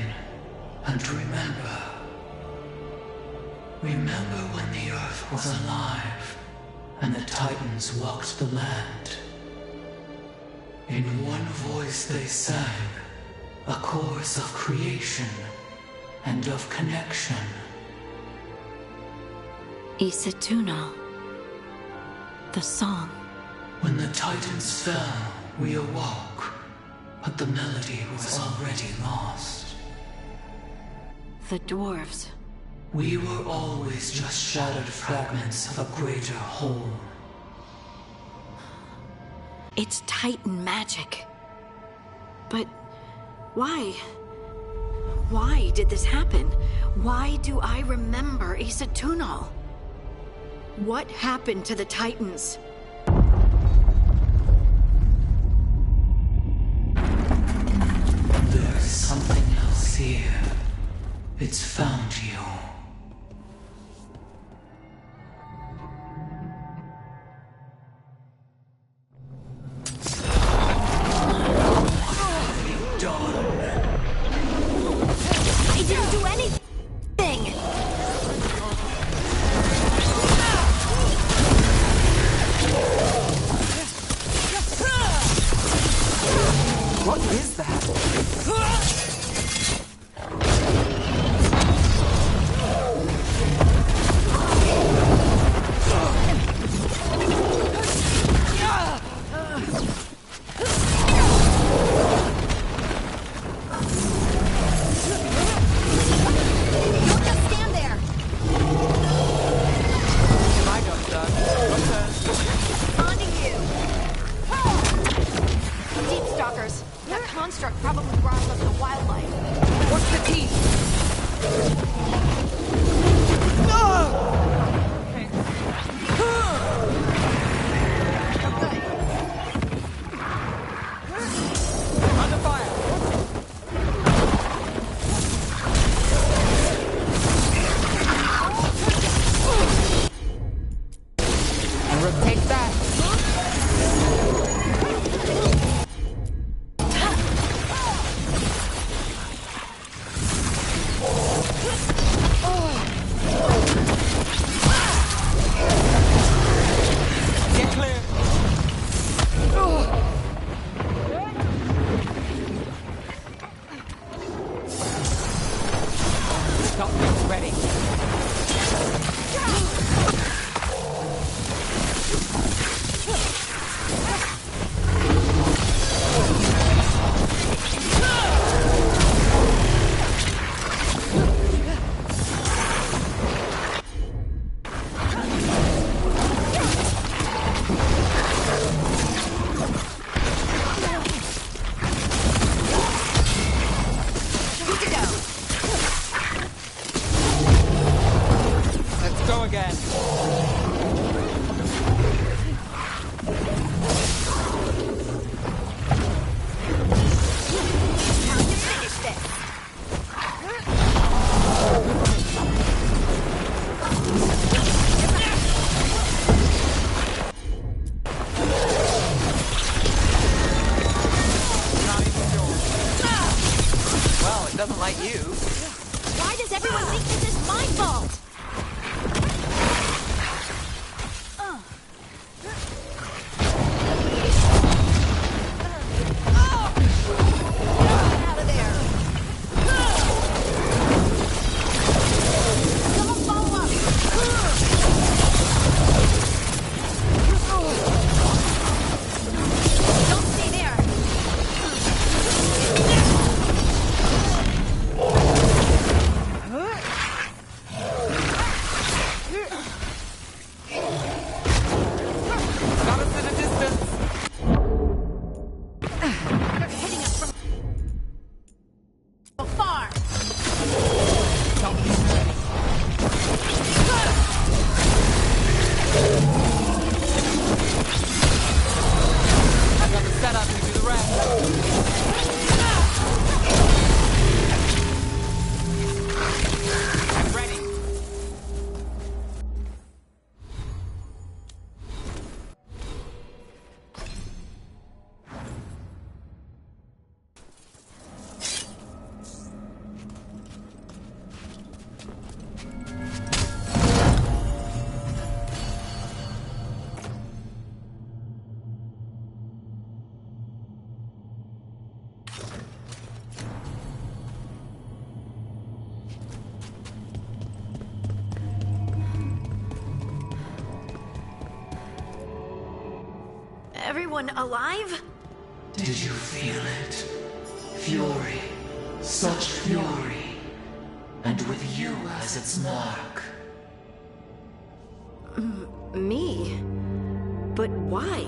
[SPEAKER 9] and remember. Remember when the Earth was alive and the Titans walked the land. In one voice they sang a chorus of creation and of connection.
[SPEAKER 6] Isatuno. The song.
[SPEAKER 9] When the Titans fell, we awoke, but the melody was already lost.
[SPEAKER 6] The dwarves.
[SPEAKER 9] We were always just shattered fragments of a greater whole.
[SPEAKER 6] It's Titan magic. But why? Why did this happen? Why do I remember Isatuno? What happened to the Titans?
[SPEAKER 9] There's something else here. It's found you.
[SPEAKER 6] I didn't do anything!
[SPEAKER 3] What is that? doesn't like you.
[SPEAKER 6] Why does everyone think this is my fault? everyone alive?
[SPEAKER 9] Did you feel it? Fury. Such fury. And with you as its mark.
[SPEAKER 6] Me? But why?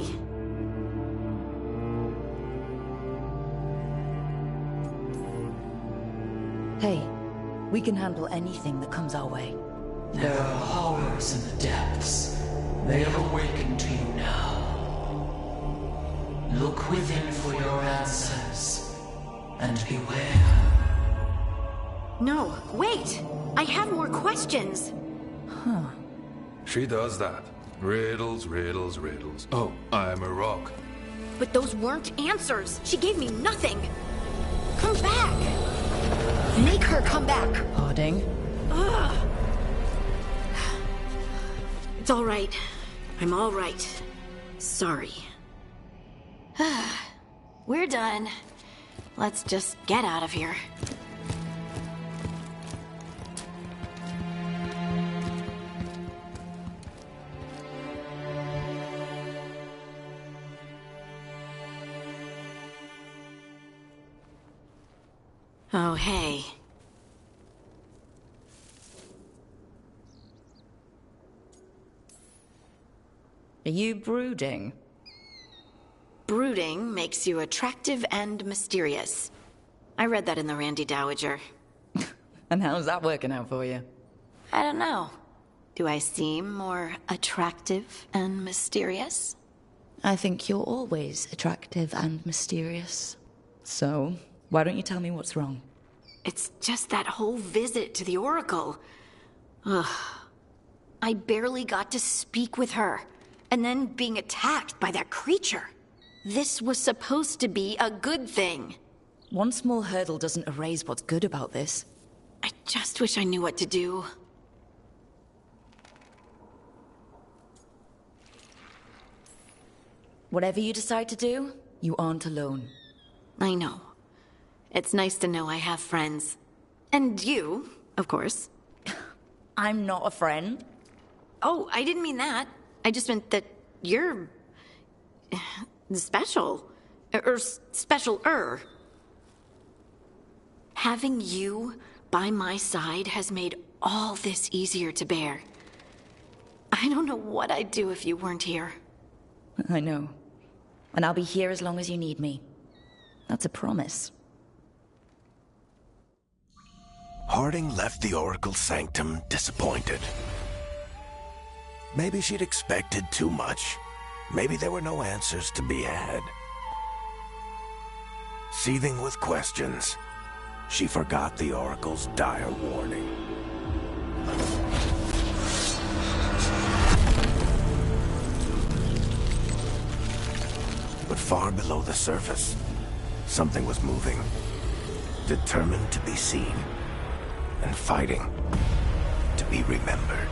[SPEAKER 10] Hey, we can handle anything that comes our way.
[SPEAKER 9] There are horrors in the depths. They have awakened to you now. Look within for your answers. And beware.
[SPEAKER 6] No, wait! I have more questions!
[SPEAKER 10] Huh.
[SPEAKER 8] She does that. Riddles, riddles, riddles. Oh, I'm a rock.
[SPEAKER 6] But those weren't answers! She gave me nothing! Come back! Make her come back!
[SPEAKER 10] Harding?
[SPEAKER 6] Ugh. It's all right. I'm all right. Sorry. We're done. Let's just get out of here. Oh, hey.
[SPEAKER 10] Are you brooding?
[SPEAKER 6] Brooding makes you attractive and mysterious. I read that in the Randy Dowager.
[SPEAKER 10] And how's that working out for you?
[SPEAKER 6] I don't know. Do I seem more attractive and mysterious?
[SPEAKER 10] I think you're always attractive and mysterious. So, why don't you tell me what's wrong?
[SPEAKER 6] It's just that whole visit to the Oracle. Ugh. I barely got to speak with her. And then being attacked by that creature. This was supposed to be a good thing.
[SPEAKER 10] One small hurdle doesn't erase what's good about this.
[SPEAKER 6] I just wish I knew what to do.
[SPEAKER 10] Whatever you decide to do, you aren't alone.
[SPEAKER 6] I know. It's nice to know I have friends. And you, of course.
[SPEAKER 10] I'm not a friend.
[SPEAKER 6] Oh, I didn't mean that. I just meant that you're... special. Or special-er. Having you by my side has made all this easier to bear. I don't know what I'd do if you weren't here.
[SPEAKER 10] I know. And I'll be here as long as you need me. That's a promise.
[SPEAKER 24] Harding left the Oracle's sanctum disappointed. Maybe she'd expected too much. Maybe there were no answers to be had. Seething with questions, she forgot the Oracle's dire warning. But far below the surface, something was moving. Determined to be seen. And fighting to be remembered.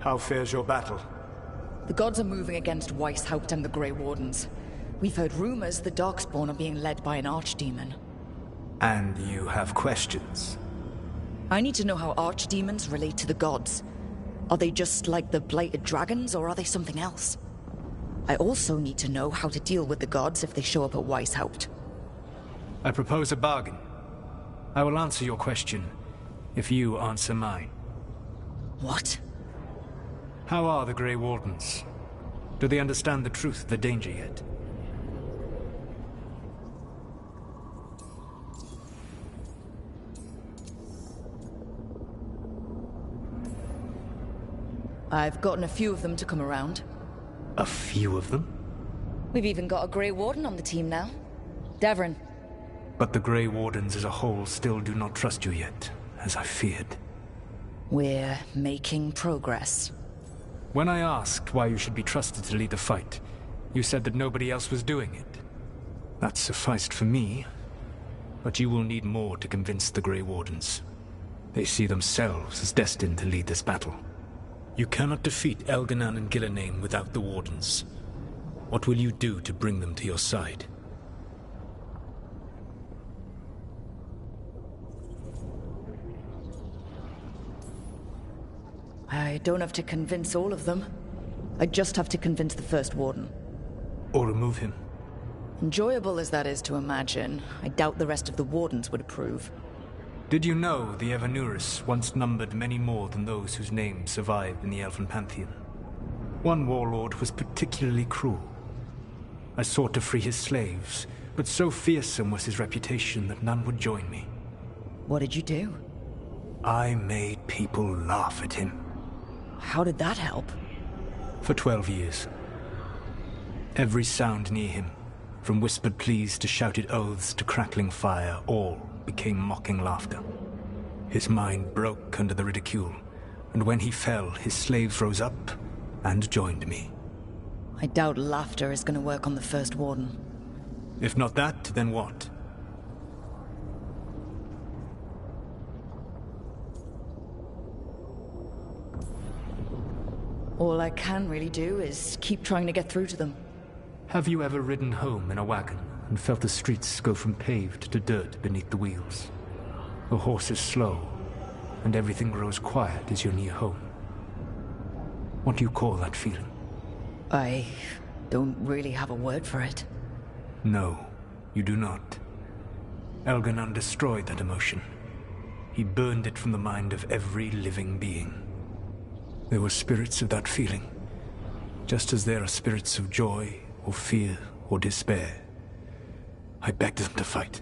[SPEAKER 12] How fares your battle?
[SPEAKER 10] The gods are moving against Weishaupt and the Grey Wardens. We've heard rumors the Darkspawn are being led by an archdemon.
[SPEAKER 12] And you have questions?
[SPEAKER 10] I need to know how archdemons relate to the gods. Are they just like the blighted dragons, or are they something else? I also need to know how to deal with the gods if they show up at Weishaupt.
[SPEAKER 12] I propose a bargain. I will answer your question if you answer mine.
[SPEAKER 10] What?
[SPEAKER 12] How are the Grey Wardens? Do they understand the truth of the danger yet?
[SPEAKER 10] I've gotten a few of them to come around.
[SPEAKER 12] A few of them?
[SPEAKER 10] We've even got a Grey Warden on the team now. Devrin.
[SPEAKER 12] But the Grey Wardens as a whole still do not trust you yet, as I feared.
[SPEAKER 10] We're making progress.
[SPEAKER 12] When I asked why you should be trusted to lead the fight, you said that nobody else was doing it. That sufficed for me, but you will need more to convince the Grey Wardens. They see themselves as destined to lead this battle. You cannot defeat Elganan and Gillenane without the Wardens. What will you do to bring them to your side?
[SPEAKER 10] I don't have to convince all of them. I just have to convince the First Warden.
[SPEAKER 12] Or remove him.
[SPEAKER 10] Enjoyable as that is to imagine, I doubt the rest of the Wardens would approve.
[SPEAKER 12] Did you know the Evanurus once numbered many more than those whose names survived in the Elven Pantheon? One warlord was particularly cruel. I sought to free his slaves, but so fearsome was his reputation that none would join me.
[SPEAKER 10] What did you do?
[SPEAKER 12] I made people laugh at him.
[SPEAKER 10] How did that help?
[SPEAKER 12] For 12 years. Every sound near him, from whispered pleas to shouted oaths to crackling fire, all became mocking laughter. His mind broke under the ridicule, and when he fell, his slaves rose up and joined me.
[SPEAKER 10] I doubt laughter is going to work on the First Warden.
[SPEAKER 12] If not that, then what?
[SPEAKER 10] All I can really do is keep trying to get through to them.
[SPEAKER 12] Have you ever ridden home in a wagon and felt the streets go from paved to dirt beneath the wheels? The horse is slow, and everything grows quiet as you're near home. What do you call that feeling?
[SPEAKER 10] I don't really have a word for it.
[SPEAKER 12] No, you do not. Elganan destroyed that emotion. He burned it from the mind of every living being. There were spirits of that feeling, just as there are spirits of joy, or fear, or despair. I begged them to fight.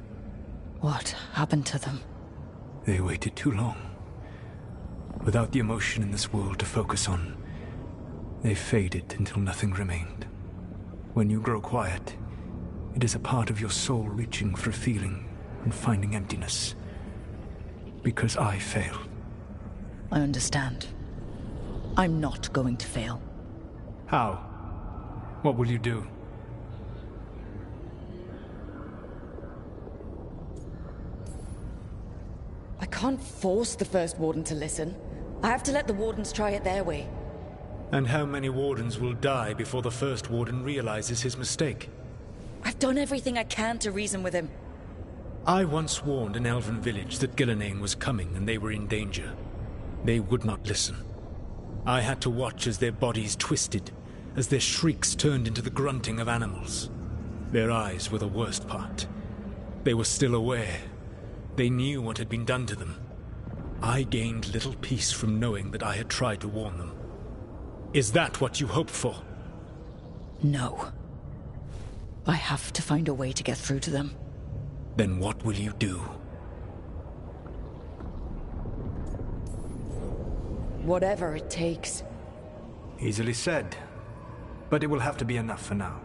[SPEAKER 10] What happened to them?
[SPEAKER 12] They waited too long. Without the emotion in this world to focus on, they faded until nothing remained. When you grow quiet, it is a part of your soul reaching for a feeling and finding emptiness. Because I failed.
[SPEAKER 10] I understand. I'm not going to fail.
[SPEAKER 12] How? What will you do?
[SPEAKER 10] I can't force the First Warden to listen. I have to let the Wardens try it their way.
[SPEAKER 12] And how many Wardens will die before the First Warden realizes his mistake?
[SPEAKER 10] I've done everything I can to reason with him.
[SPEAKER 12] I once warned an elven village that Gillenane was coming and they were in danger. They would not listen. I had to watch as their bodies twisted, as their shrieks turned into the grunting of animals. Their eyes were the worst part. They were still aware. They knew what had been done to them. I gained little peace from knowing that I had tried to warn them. Is that what you hope for?
[SPEAKER 10] No. I have to find a way to get through to them.
[SPEAKER 12] Then what will you do?
[SPEAKER 10] Whatever it takes.
[SPEAKER 12] Easily said. But it will have to be enough for now.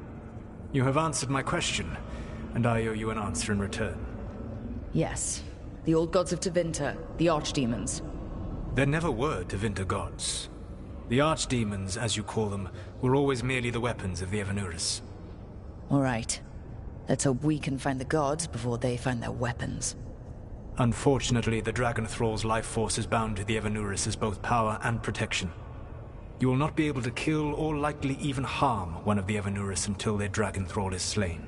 [SPEAKER 12] You have answered my question, and I owe you an answer in return.
[SPEAKER 10] Yes. The old gods of Tevinter, the archdemons.
[SPEAKER 12] There never were Tevinter gods. The archdemons, as you call them, were always merely the weapons of the Evanurus.
[SPEAKER 10] All right. Let's hope we can find the gods before they find their weapons.
[SPEAKER 12] Unfortunately, the Dragon Thrall's life force is bound to the Evanurus as both power and protection. You will not be able to kill or likely even harm one of the Evanuris until their dragon thrall is slain.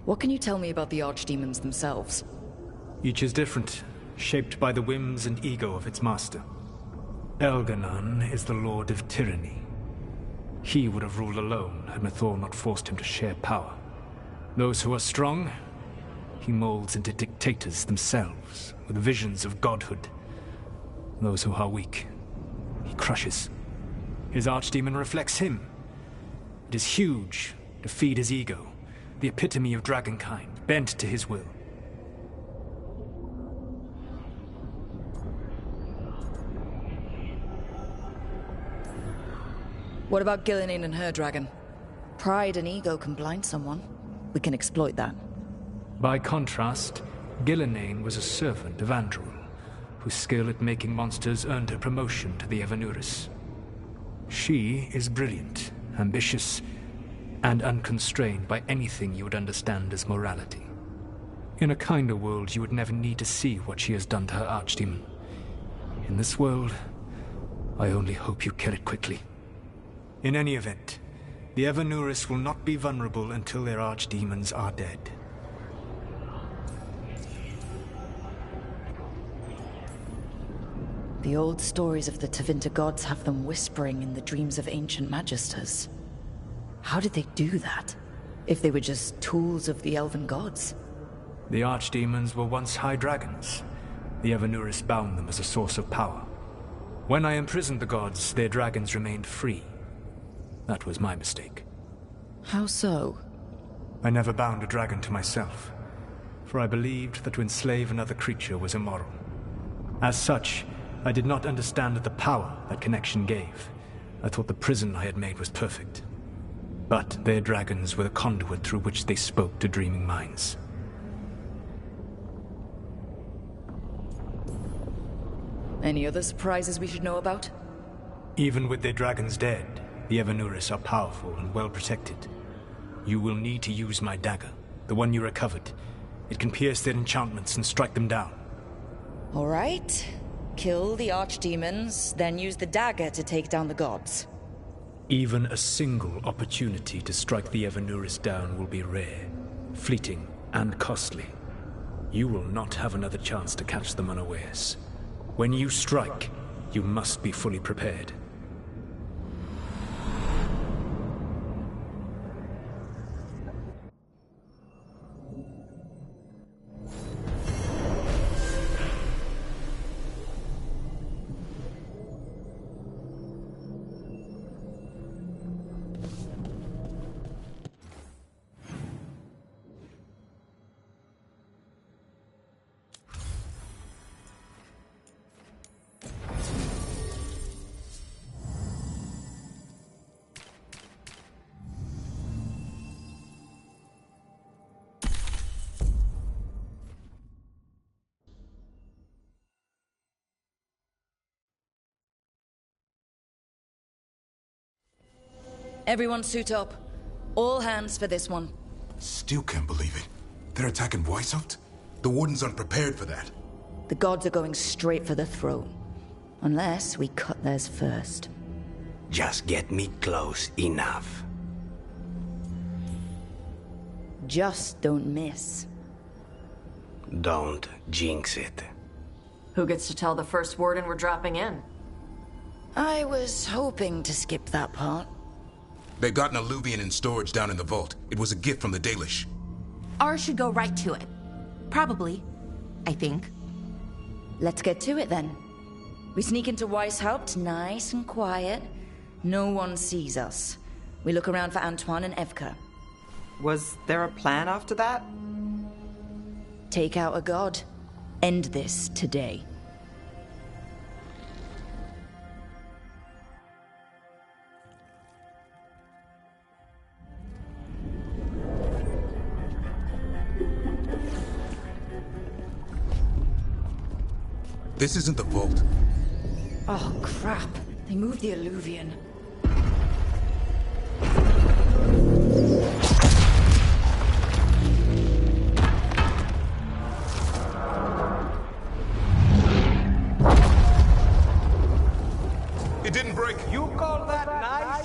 [SPEAKER 10] What can you tell me about the archdemons themselves?
[SPEAKER 12] Each is different, shaped by the whims and ego of its master. Elganon is the Lord of Tyranny. He would have ruled alone had Mythor not forced him to share power. Those who are strong, he molds into dictators themselves, with visions of godhood. Those who are weak, he crushes. His archdemon reflects him. It is huge, to feed his ego, the epitome of dragonkind, bent to his will.
[SPEAKER 10] What about Gillenane and her dragon? Pride and ego can blind someone. We can exploit that.
[SPEAKER 12] By contrast, Gillenane was a servant of Andrul, whose skill at making monsters earned her promotion to the Evanuris. She is brilliant, ambitious, and unconstrained by anything you would understand as morality. In a kinder world, you would never need to see what she has done to her archdemon. In this world, I only hope you kill it quickly. In any event, the Evanuris will not be vulnerable until their archdemons are dead.
[SPEAKER 10] The old stories of the Tevinter gods have them whispering in the dreams of ancient magisters. How did they do that, if they were just tools of the elven gods?
[SPEAKER 12] The archdemons were once high dragons. The Evanuris bound them as a source of power. When I imprisoned the gods, their dragons remained free. That was my mistake.
[SPEAKER 10] How so?
[SPEAKER 12] I never bound a dragon to myself, for I believed that to enslave another creature was immoral. As such, I did not understand the power that connection gave. I thought the prison I had made was perfect. But their dragons were the conduit through which they spoke to dreaming minds.
[SPEAKER 10] Any other surprises we should know about?
[SPEAKER 12] Even with their dragons dead, the Evanuris are powerful and well protected. You will need to use my dagger, the one you recovered. It can pierce their enchantments and strike them down.
[SPEAKER 10] All right. Kill the archdemons, then use the dagger to take down the gods.
[SPEAKER 12] Even a single opportunity to strike the Evanuris down will be rare, fleeting, and costly. You will not have another chance to catch them unawares. When you strike, you must be fully prepared.
[SPEAKER 10] Everyone suit up. All hands for this one.
[SPEAKER 5] Still can't believe it. They're attacking Weishaupt? The Warden's unprepared for that.
[SPEAKER 10] The gods are going straight for the throne. Unless we cut theirs first.
[SPEAKER 24] Just get me close enough.
[SPEAKER 10] Just don't miss.
[SPEAKER 24] Don't jinx it.
[SPEAKER 11] Who gets to tell the first warden we're dropping in?
[SPEAKER 10] I was hoping to skip that part.
[SPEAKER 5] They've got an Alluvian in storage down in the vault. It was a gift from the Dalish.
[SPEAKER 1] Ours should go right to it. Probably. I think.
[SPEAKER 10] Let's get to it then. We sneak into Weishaupt nice and quiet. No one sees us. We look around for Antoine and Evka.
[SPEAKER 3] Was there a plan after that?
[SPEAKER 10] Take out a god. End this today.
[SPEAKER 5] This isn't the vault.
[SPEAKER 10] Oh, crap. They moved the Alluvian.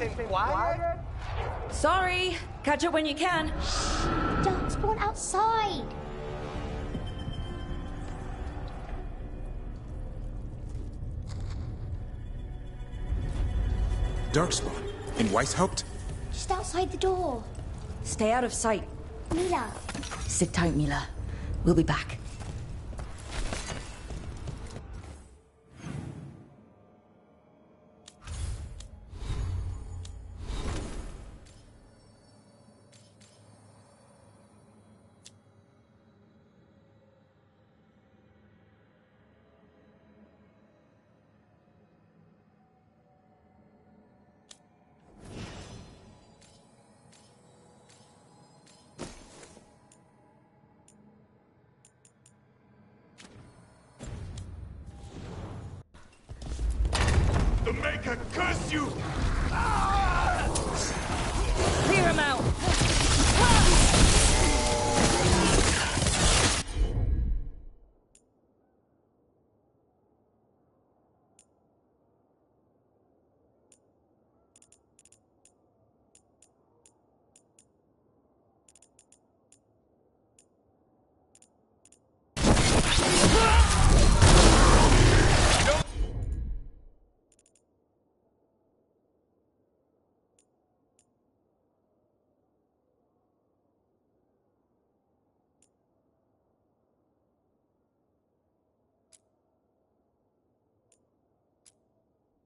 [SPEAKER 15] and quiet.
[SPEAKER 10] Sorry. Catch up when you can.
[SPEAKER 14] Darkspawn outside.
[SPEAKER 5] Darkspawn. And Weiss helped?
[SPEAKER 14] Just outside the door.
[SPEAKER 10] Stay out of sight.
[SPEAKER 14] Mila.
[SPEAKER 10] Sit tight, Mila. We'll be back.
[SPEAKER 15] The Maker curse you!
[SPEAKER 10] Clear him out!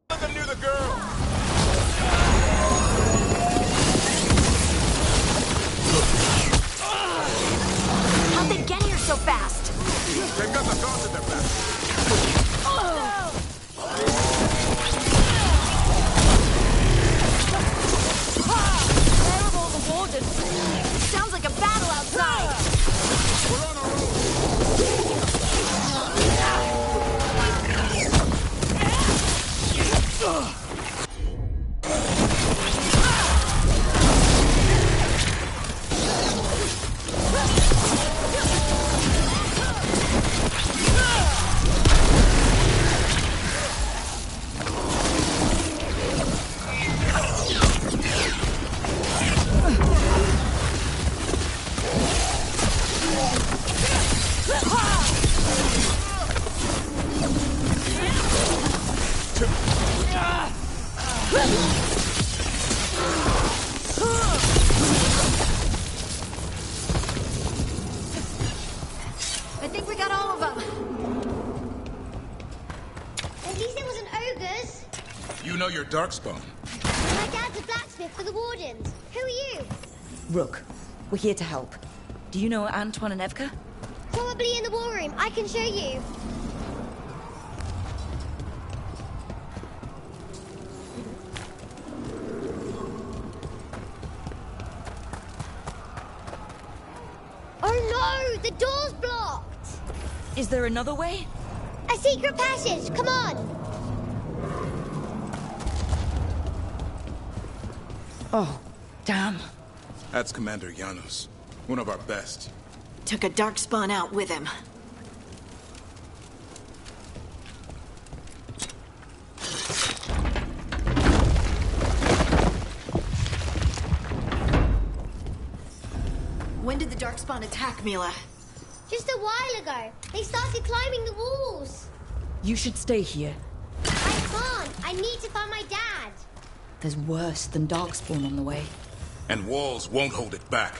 [SPEAKER 15] None of them knew the girl!
[SPEAKER 6] How'd they get here so fast?
[SPEAKER 15] They've got the guards in their back.
[SPEAKER 6] Terrible, the warden. Sounds like a battle outside.
[SPEAKER 15] We're on our own.
[SPEAKER 6] I think we got all of them.
[SPEAKER 14] At least it wasn't ogres.
[SPEAKER 5] You know your Darkspawn.
[SPEAKER 14] My dad's a blacksmith for the Wardens. Who are you?
[SPEAKER 10] Rook, we're here to help. Do you know Antoine and Evka?
[SPEAKER 14] Probably in the war room. I can show you. Oh no! The door's blocked!
[SPEAKER 10] Is there another way?
[SPEAKER 14] A secret passage! Come on!
[SPEAKER 10] Oh, damn.
[SPEAKER 5] That's Commander Janos. One of our best.
[SPEAKER 6] Took a darkspawn out with him. When did the darkspawn attack, Mila?
[SPEAKER 14] Just a while ago. They started climbing the walls.
[SPEAKER 10] You should stay here.
[SPEAKER 14] I can't. I need to find my dad.
[SPEAKER 10] There's worse than Darkspawn on the way.
[SPEAKER 5] And walls won't hold it back.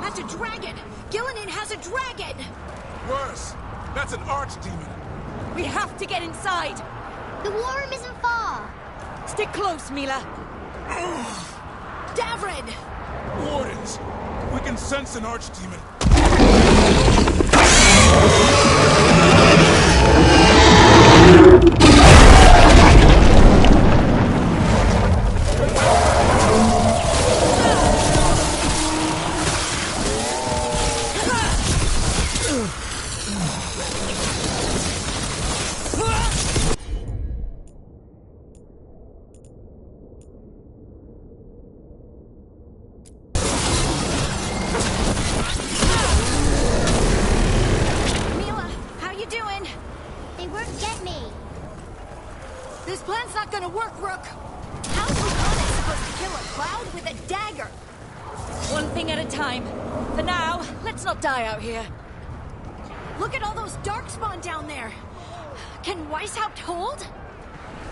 [SPEAKER 6] That's a dragon! Gillinan has a dragon!
[SPEAKER 19] Worse! That's an archdemon!
[SPEAKER 10] We have to get inside!
[SPEAKER 14] The war room isn't far.
[SPEAKER 10] Stick close, Mila.
[SPEAKER 6] Davrin!
[SPEAKER 19] Warden!
[SPEAKER 15] sense an archdemon.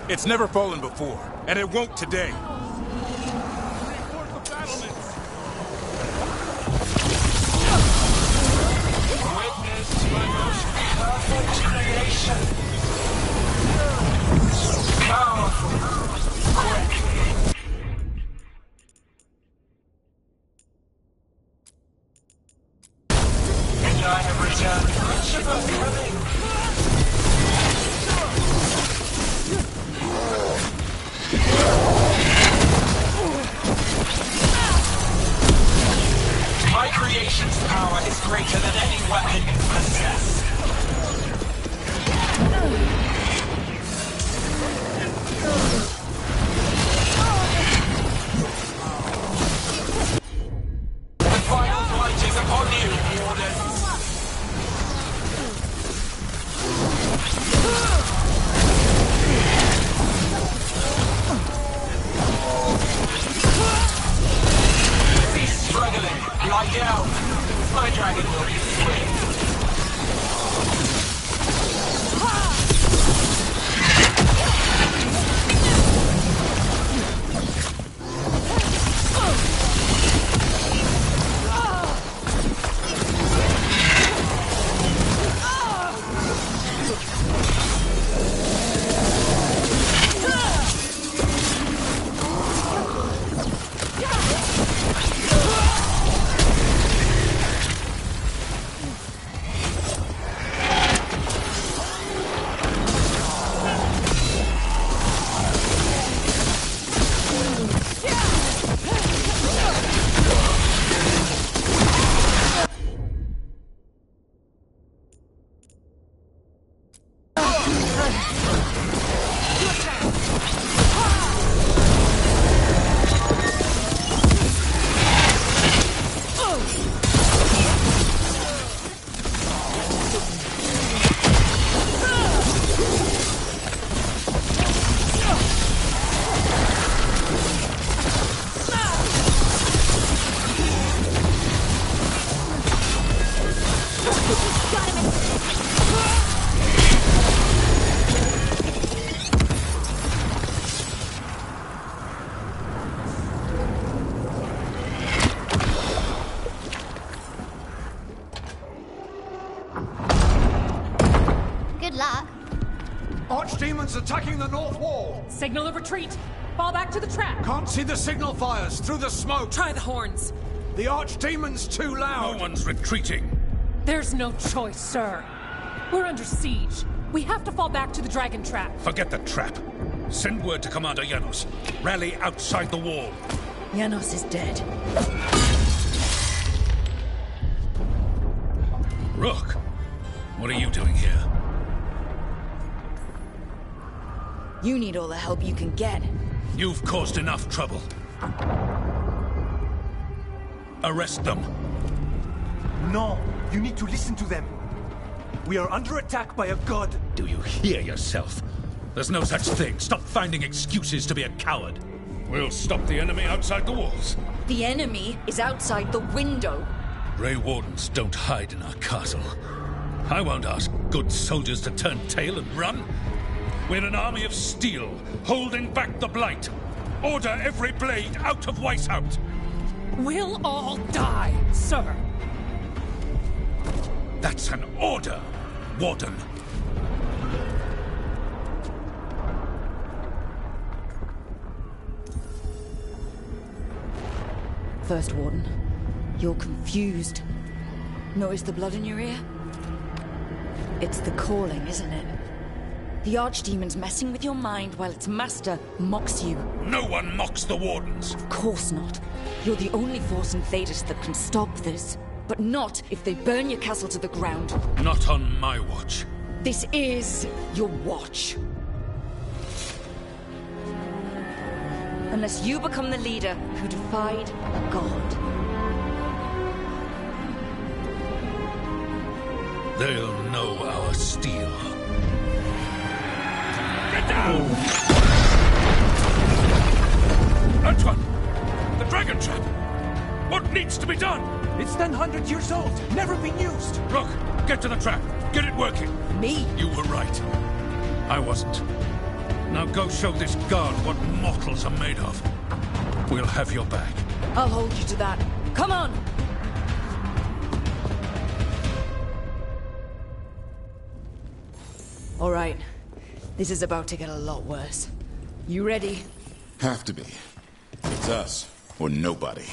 [SPEAKER 15] It's never fallen before, and it won't today.
[SPEAKER 9] Witness my most perfect creation. Powerful, quick. And I have returned much of a feeling. My creation's power is greater than any weapon you possess. The final flight is upon you, Warden. Cease struggling. Lie down. My dragon will be swift.
[SPEAKER 16] Archdemons attacking the north wall!
[SPEAKER 22] Signal of retreat! Fall back to the trap!
[SPEAKER 16] Can't see the signal fires through the smoke!
[SPEAKER 22] Try the horns!
[SPEAKER 16] The Archdemon's too loud!
[SPEAKER 13] No one's retreating!
[SPEAKER 22] There's no choice, sir. We're under siege. We have to fall back to the dragon trap.
[SPEAKER 13] Forget the trap. Send word to Commander Janos. Rally outside the wall.
[SPEAKER 10] Janos is dead.
[SPEAKER 13] Rook, what are you doing here?
[SPEAKER 10] You need all the help you can get.
[SPEAKER 13] You've caused enough trouble. Arrest them.
[SPEAKER 23] No, you need to listen to them. We are under attack by a god.
[SPEAKER 13] Do you hear yourself? There's no such thing. Stop finding excuses to be a coward. We'll stop the enemy outside the walls.
[SPEAKER 10] The enemy is outside the window.
[SPEAKER 13] Grey Wardens don't hide in our castle. I won't ask good soldiers to turn tail and run. We're an army of steel, holding back the Blight. Order every blade out of Weishaupt.
[SPEAKER 22] We'll all die, sir.
[SPEAKER 13] That's an order, Warden.
[SPEAKER 10] First Warden, You're confused. Notice the blood in your ear? It's the calling, isn't it? The Archdemon's messing with your mind while its master mocks you.
[SPEAKER 13] No one mocks the Wardens.
[SPEAKER 10] Of course not. You're the only force in Thedas that can stop this. But not if they burn your castle to the ground.
[SPEAKER 13] Not on my watch.
[SPEAKER 10] This is your watch. Unless you become the leader who defied God.
[SPEAKER 13] They'll know our steel. Get down! Antoine! The dragon trap! What needs to be done?
[SPEAKER 23] It's 100 years old, never been used.
[SPEAKER 13] Look, get to the trap. Get it working.
[SPEAKER 10] Me?
[SPEAKER 13] You were right. I wasn't. Now go show this guard what mortals are made of. We'll have your back.
[SPEAKER 10] I'll hold you to that. Come on! All right. This is about to get a lot worse. You ready?
[SPEAKER 5] Have to be. It's us, or nobody.